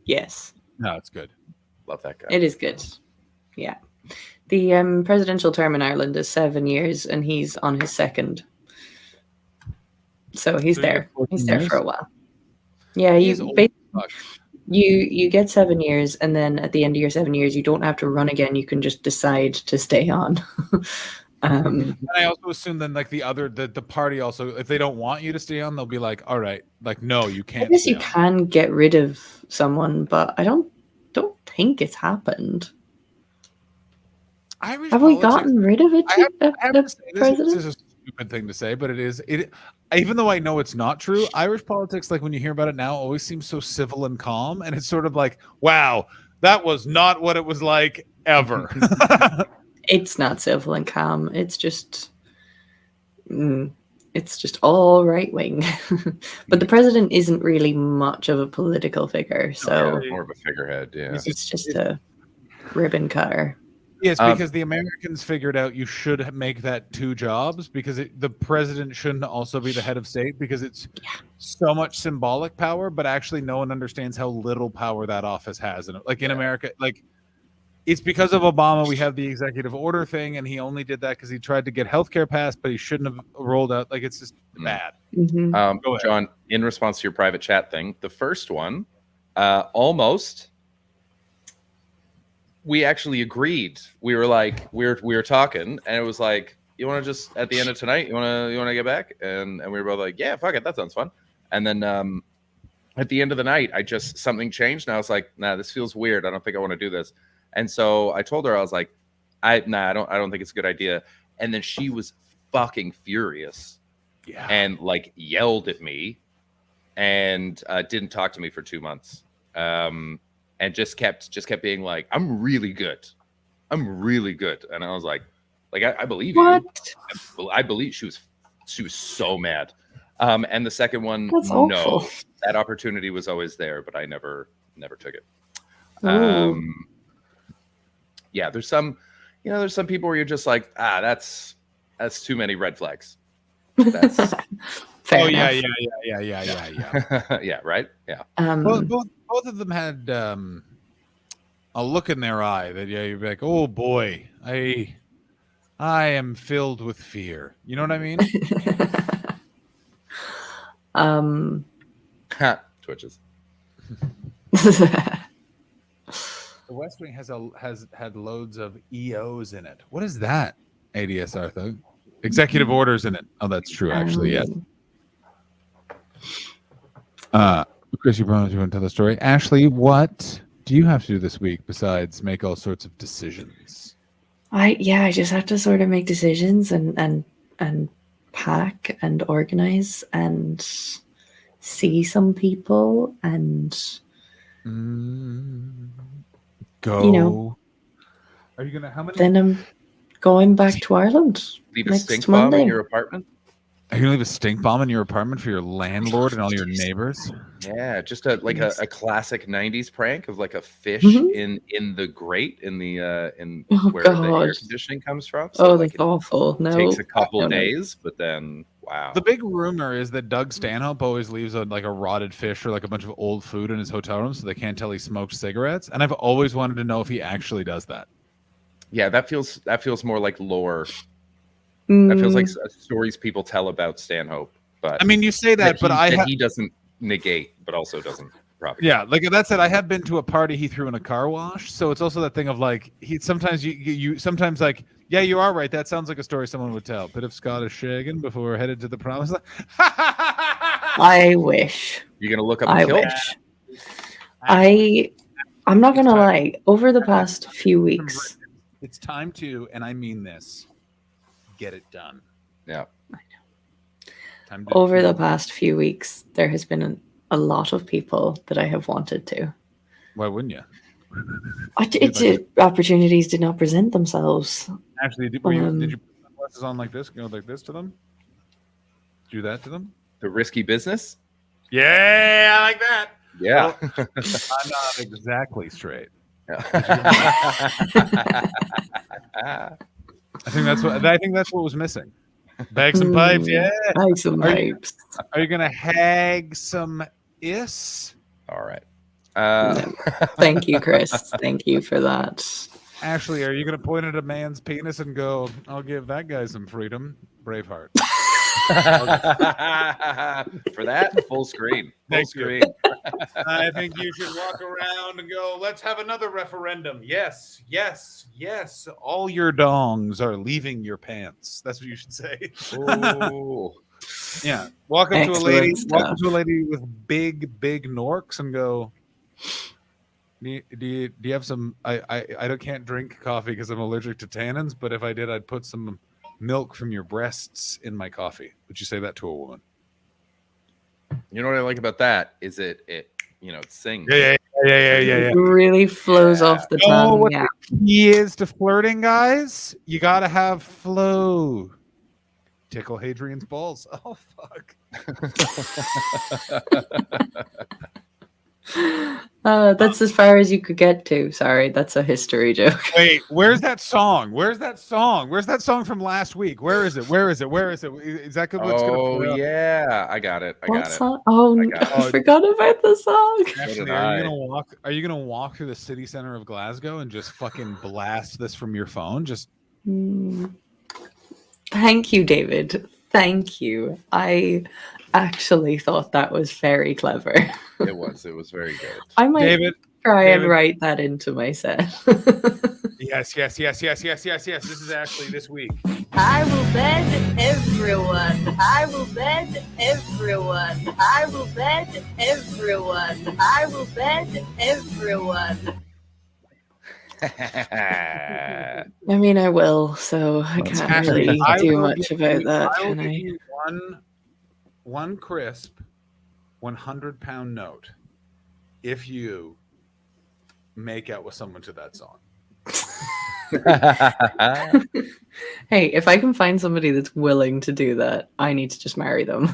Yes. No, it's good. Love that guy. It is good. Yeah. The presidential term in Ireland is 7 years, and he's on his second. So he's So you there. get 14 He's there years? for a while. Yeah, He's you old ba- as fuck. you get 7 years, and then at the end of your 7 years, you don't have to run again. You can just decide to stay on. And I also assume then like the party also, if they don't want you to stay on, they'll be like, all right, like no, you I can't. guess stay you on. can get rid of someone, but I don't think it's happened. Irish Have we politics- gotten rid of it? I have the to say, this president? is a stupid thing to say, but it is. Even though I know it's not true, Irish politics, like when you hear about it now, always seems so civil and calm, and it's sort of like, wow, that was not what it was like ever. It's not civil and calm. It's just all right wing. But the president isn't really much of a political figure, so More of a figurehead. Yeah. it's just a ribbon cutter. Yes, because the Americans figured out you should make that 2 jobs because the president shouldn't also be the head of state because it's so much symbolic power, but actually no one understands how little power that office has. And like in America, like it's because of Obama we have the executive order thing, and he only did that because he tried to get healthcare passed, but he shouldn't have rolled out. Like it's just bad. Mm-hmm. Go ahead. John, in response to your private chat thing, the first one, almost. We actually agreed. We were like, we were talking, and it was like, you want to just at the end of tonight, you want to get back, and we were both like, yeah, fuck it, that sounds fun. And then at the end of the night, something changed, and I was like, nah, this feels weird. I don't think I want to do this. And so I told her, I was like, I don't think it's a good idea. And then she was fucking furious, and like yelled at me, and didn't talk to me for 2 months. And just kept being like, I'm really good. And I was like I believe What? you. I believe she was so mad. And the second one, That's no, awful. that opportunity was always there, but I never took it. Ooh. Yeah, there's some people where you're just like, that's too many red flags. That's Fair Oh enough. yeah. yeah, right? Yeah. Both of them had a look in their eye that you'd be like, oh boy, I am filled with fear. You know what I mean? Twitches. The West Wing has had loads of EOs in it. What is that? ADSR though. Executive orders in it. Oh, that's true. Actually, yes. Chris, you want to tell the story? Ashley, what do you have to do this week besides make all sorts of decisions? I just have to sort of make decisions and pack and organize and see some people and go. You know, are you gonna? How many? then I'm going back to Ireland Leave a next stink bomb Monday. in your apartment? Are you gonna leave a stink bomb in your apartment for your landlord and all your neighbors? Yeah, just a classic '90s prank of like a fish in the grate in the where the air God. conditioning comes from. Oh, like, that's awful. No, takes a couple no. days, but then wow. The big rumor is that Doug Stanhope always leaves a rotted fish or like a bunch of old food in his hotel room so they can't tell he smoked cigarettes. And I've always wanted to know if he actually does that. Yeah, that feels more like lore. That feels like stories people tell about Stanhope. But I mean, you say that, but he doesn't negate, but also doesn't propagate. Yeah, like that said, I have been to a party he threw in a car wash, so it's also that thing of like he sometimes you sometimes like yeah, you are right. That sounds like a story someone would tell. Bit of Scottish shagging before headed to the promised land. I wish. You're gonna look up. I Kilt? wish. I'm not gonna lie. Over the past few weeks, It's time to, and I mean this, get it done. Yeah. Time to over the past few weeks, there has been a lot of people that I have wanted to. Why wouldn't you? Opportunities did not present themselves. Actually, did you put sunglasses on like this? Go like this to them? Do that to them? The risky business? Yeah, I like that. Yeah. Well, I'm not exactly straight. I think that's what was missing. Bag some pipes, yeah. Bag some pipes. Are you gonna hag some is? All right. Thank you, Chris. Thank you for that. Ashley, are you gonna point at a man's penis and go, "I'll give that guy some freedom"? Braveheart. For that, full screen. Full screen. I think you should walk around and go, let's have another referendum. Yes, yes, yes. All your dongs are leaving your pants. That's what you should say. Ooh. Yeah. Walk up to a lady, Excellent walk up to a lady with big norks and go, do you have some I can't drink coffee because I'm allergic to tannins, but if I did, I'd put some milk from your breasts in my coffee. Would you say that to a woman? You know what I like about that is it sings. Yeah. It really flows off the tongue. What Yeah. the key is to flirting, guys? You gotta have flow. Tickle Hadrian's balls. Oh fuck. That's as far as you could get to. Sorry, that's a history joke. Wait, where's that song? Where's that song? Where's that song from last week? Where is it? Where is it? Where is it? Is that good? Oh yeah, I got it. What song? Oh, I forgot about the song. Ashley, are you gonna walk through the city center of Glasgow and just fucking blast this from your phone? Just Thank you, David. Thank you. I actually thought that was very clever. It was very good. I might try and David. write that into my set. Yes. This is Ashley this week. I will bed everyone. I will bed everyone. I will bed everyone. I will bed everyone. I mean, I will, so I can't really do much about that, I will can give I? you one crisp 100-pound note if you make out with someone to that song. Hey, if I can find somebody that's willing to do that, I need to just marry them.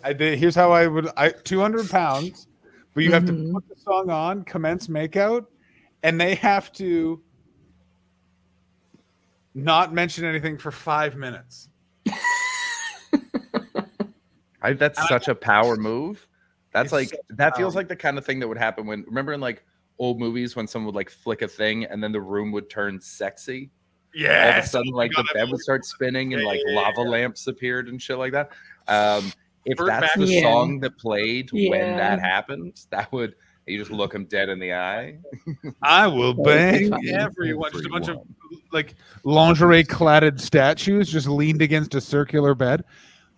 Here's how I would 200 pounds, but you have to put the song on, commence makeout, and they have to not mention anything for 5 minutes. That's such a power move. That feels like the kind of thing that would happen when, remember in like old movies when someone would like flick a thing and then the room would turn sexy? Yeah. All of a sudden, like the bed would start spinning and like lava lamps appeared and shit like that. If that's the song that played when that happened, that would You just look him dead in the eye. I will bang fine. everyone. Just a bunch of like lingerie-cladded statues just leaned against a circular bed.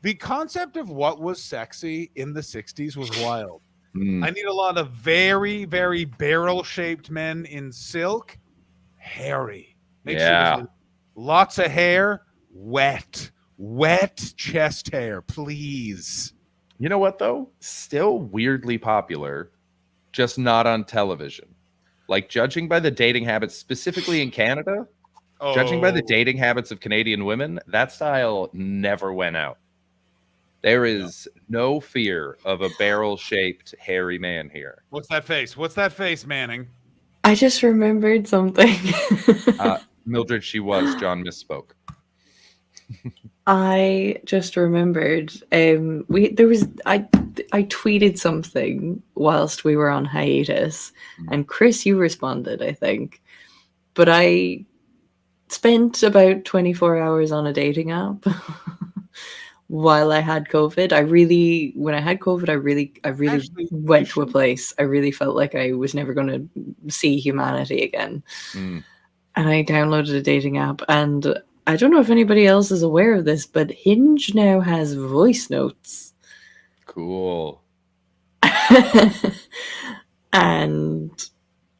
The concept of what was sexy in the 60s was wild. I need a lot of very, very barrel-shaped men in silk. Hairy. Make sure there's lots of hair. Wet chest hair, please. You know what, though? Still weirdly popular, just not on television. Like, judging by the dating habits, specifically in Canada, judging by the dating habits of Canadian women, that style never went out. There is no fear of a barrel-shaped, hairy man here. What's that face? What's that face, Manning? I just remembered something. Mildred, she was. John misspoke. I just remembered. I tweeted something whilst we were on hiatus, and Chris, you responded, I think. But I spent about 24 hours on a dating app while I had COVID. When I had COVID, I really went to a place. I really felt like I was never going to see humanity again. And I downloaded a dating app, and I don't know if anybody else is aware of this, but Hinge now has voice notes. Cool. And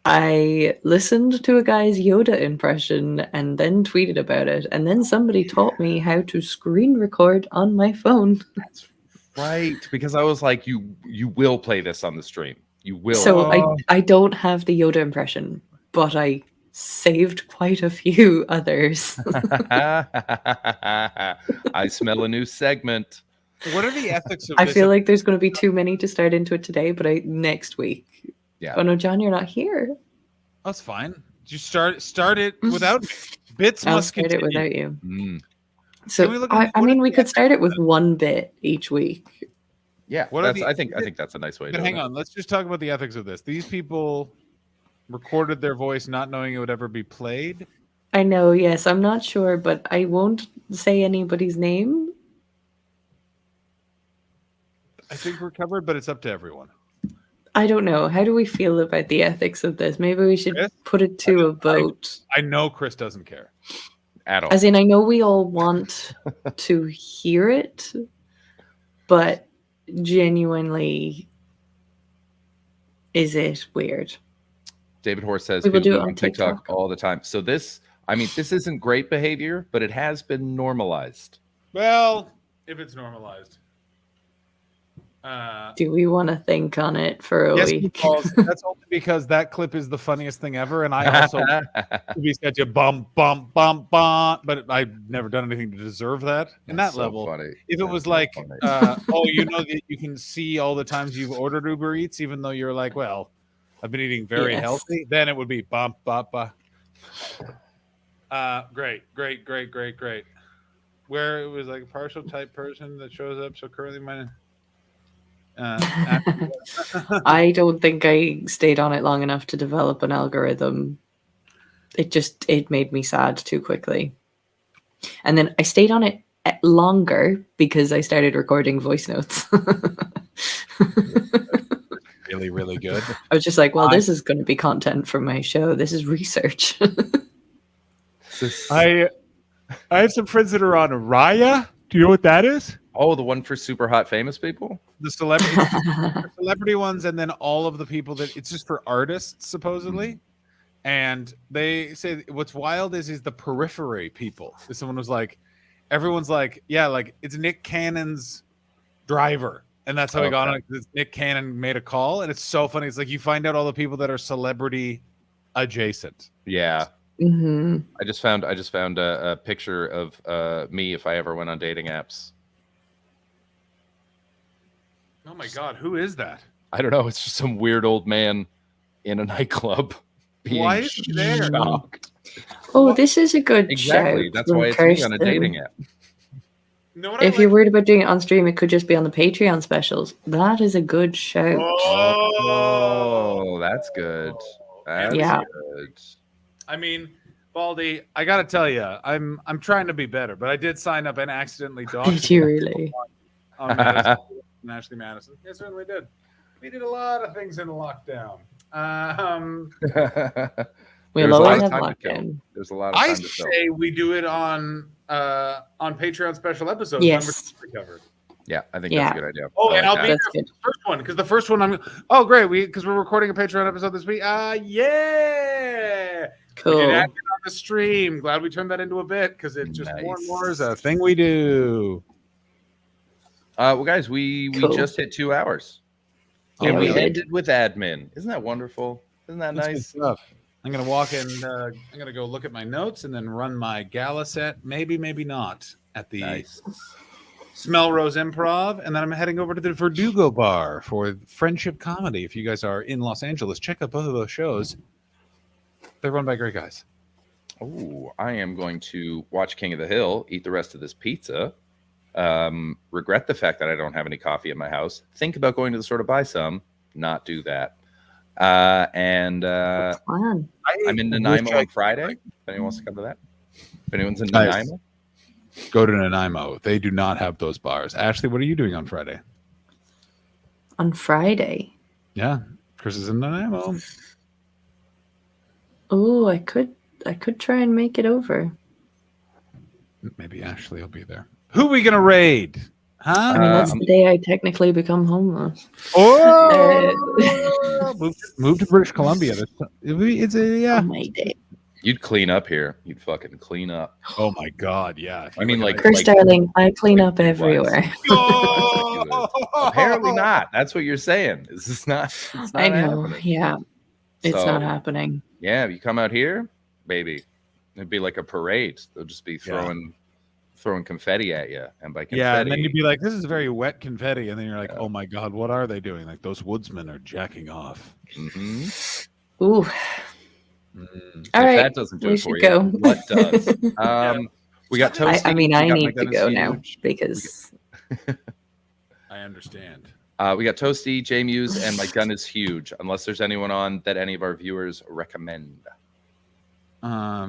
I listened to a guy's Yoda impression and then tweeted about it. And then somebody taught me how to screen record on my phone. That's right. Because I was like, you will play this on the stream. You will. So I don't have the Yoda impression, but I saved quite a few others. I smell a new segment. What are the ethics of I this? feel like there's going to be too many to start into it today, but next week. Yeah. Oh no, John, you're not here. That's fine. You start it without me. Bits I'll must start continue. it without you. Mm. So I mean, we could start it with one bit each week. Yeah, What are that's, I think that's a nice way to But do hang it. on, let's just talk about the ethics of this. These people recorded their voice not knowing it would ever be played. I know, yes, I'm not sure, but I won't say anybody's name. I think we're covered, but it's up to everyone. I don't know. How do we feel about the ethics of this? Maybe we should put it to a vote. I know Chris doesn't care at all. As in, I know we all want to hear it, but genuinely, is it weird? David Horse says We will people do do it it on on TikTok all the time. So this isn't great behavior, but it has been normalized. Well, if it's normalized. Do we want to think on it for a Yes, week? because that's only because that clip is the funniest thing ever, and I also we said you bum, but I've never done anything to deserve that. In That's that so level, funny. if it was like, oh, you know that you can see all the times you've ordered Uber Eats, even though you're like, well, I've been eating very Yes. healthy, then it would be bum. Great. Where it was like a partial type person that shows up. So currently my. I don't think I stayed on it long enough to develop an algorithm. It made me sad too quickly. And then I stayed on it longer because I started recording voice notes. Really, really good. I was just like, well, this is going to be content for my show. This is research. I have some friends that are on Raya. Do you know what that is? Oh, the one for super hot famous people? The celebrity ones, and then all of the people that it's just for artists supposedly. And they say what's wild is the periphery people. Someone was like, everyone's like, yeah, like it's Nick Cannon's driver. And that's how we got on it. 'Cause Nick Cannon made a call, and it's so funny. It's like you find out all the people that are celebrity adjacent. Yeah. Mm-hmm. I just found a picture of me if I ever went on dating apps. Oh my God, who is that? I don't know. It's just some weird old man in a nightclub being Why is he there? shocked. Oh, this is a good Exactly. shout That's from why it's me on a Kirsten. dating app. If you're worried about doing it on stream, it could just be on the Patreon specials. That is a good shout. Oh, that's good. That's Yeah. good. I mean, Baldy, I gotta tell you, I'm trying to be better, but I did sign up and accidentally doxed Did you really? on Madison, Ashley Madison. Yes, certainly did. We did a lot of things in lockdown. We'll There's a lot always of have time to kill. lockdown. There's a lot of I time to fill. say we do it on Patreon special episodes. Yes. When we're covered. Yeah, I think that's Yeah. a good idea. Oh, I and like I'll be that. there for the first one because the first one oh great, because we're recording a Patreon episode this week. Yeah. Cool. We did act it on the stream. Glad we turned that into a bit because it just more and more is a thing we do. Well, guys, we Cool. just hit 2 hours, Yeah, and we we did. ended with admin. Isn't that wonderful? Isn't that That's good nice? stuff. I'm gonna walk in. I'm gonna go look at my notes and then run my gala set. Maybe, maybe not at the Nice. Smellrose Improv, and then I'm heading over to the Verdugo Bar for Friendship Comedy. If you guys are in Los Angeles, check out both of those shows. They're run by great guys. Oh, I am going to watch King of the Hill, eat the rest of this pizza, regret the fact that I don't have any coffee at my house, think about going to the store to buy some, not do that. And Fun. I'm in Nanaimo on Friday. If anyone wants to come to that. If anyone's in Nice. Nanaimo. Go to Nanaimo. They do not have those bars. Ashley, what are you doing on Friday? On Friday. Yeah, Chris is in Nanaimo. Oh, I could try and make it over. Maybe Ashley will be there. Who are we gonna raid? Huh? I mean, that's the day I technically become homeless. Oh, move to British Columbia. It's a yeah. My day. You'd clean up here. You'd fucking clean up. Oh my god, yeah. I mean, like, Chris Darling, I clean up everywhere. Apparently not. That's what you're saying. This is not. It's not I know. happening. Yeah. It's So, not happening. Yeah, you come out here, baby. It'd be like a parade. They'll just be throwing confetti at you, and by confetti, Yeah, and then you'd be like, "This is very wet confetti," and then you're like, "Oh my god, what are they doing? Like those woodsmen are jacking off." Mm-hmm. Ooh. If All right. that doesn't do we it for should you, go. what does? We got Toasty. I mean, we I got need My to Goodness go now Huge. because I understand. We got Toasty, J Muse, and My Gun is Huge. Unless there's anyone on that any of our viewers recommend. Hi,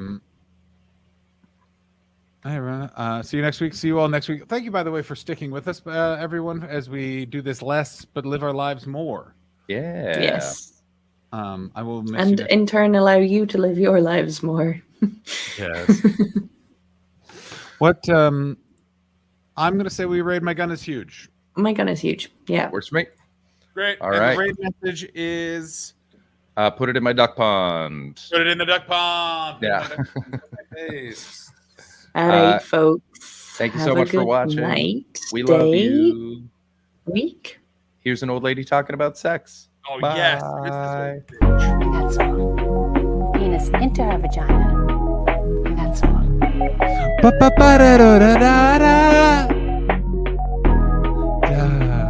everyone. See you next week. See you all next week. Thank you, by the way, for sticking with us, everyone, as we do this less but live our lives more. Yeah. yes. I will miss you And next in turn allow you to live your lives more. Yes. What I'm gonna say we raid My Gun is Huge. My gun is huge. Yeah. Works for me. Great. All and right. The raid message is Put it in my duck pond. put it in the duck pond. Put it in Yeah. the duck pond. My face. All right, folks. Thank you Have so a much for good watching. night, We love day, you. week. Here's an old lady talking about sex. Oh Bye. yes. That's all. Penis into her vagina. And that's all.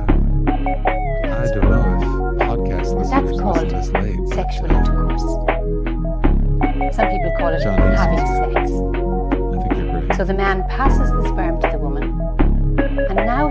I don't know if podcast listeners That's called listen this late. sexual intercourse. Some people call it John is- having sex. I think you're great. So the man passes the sperm to the woman, and now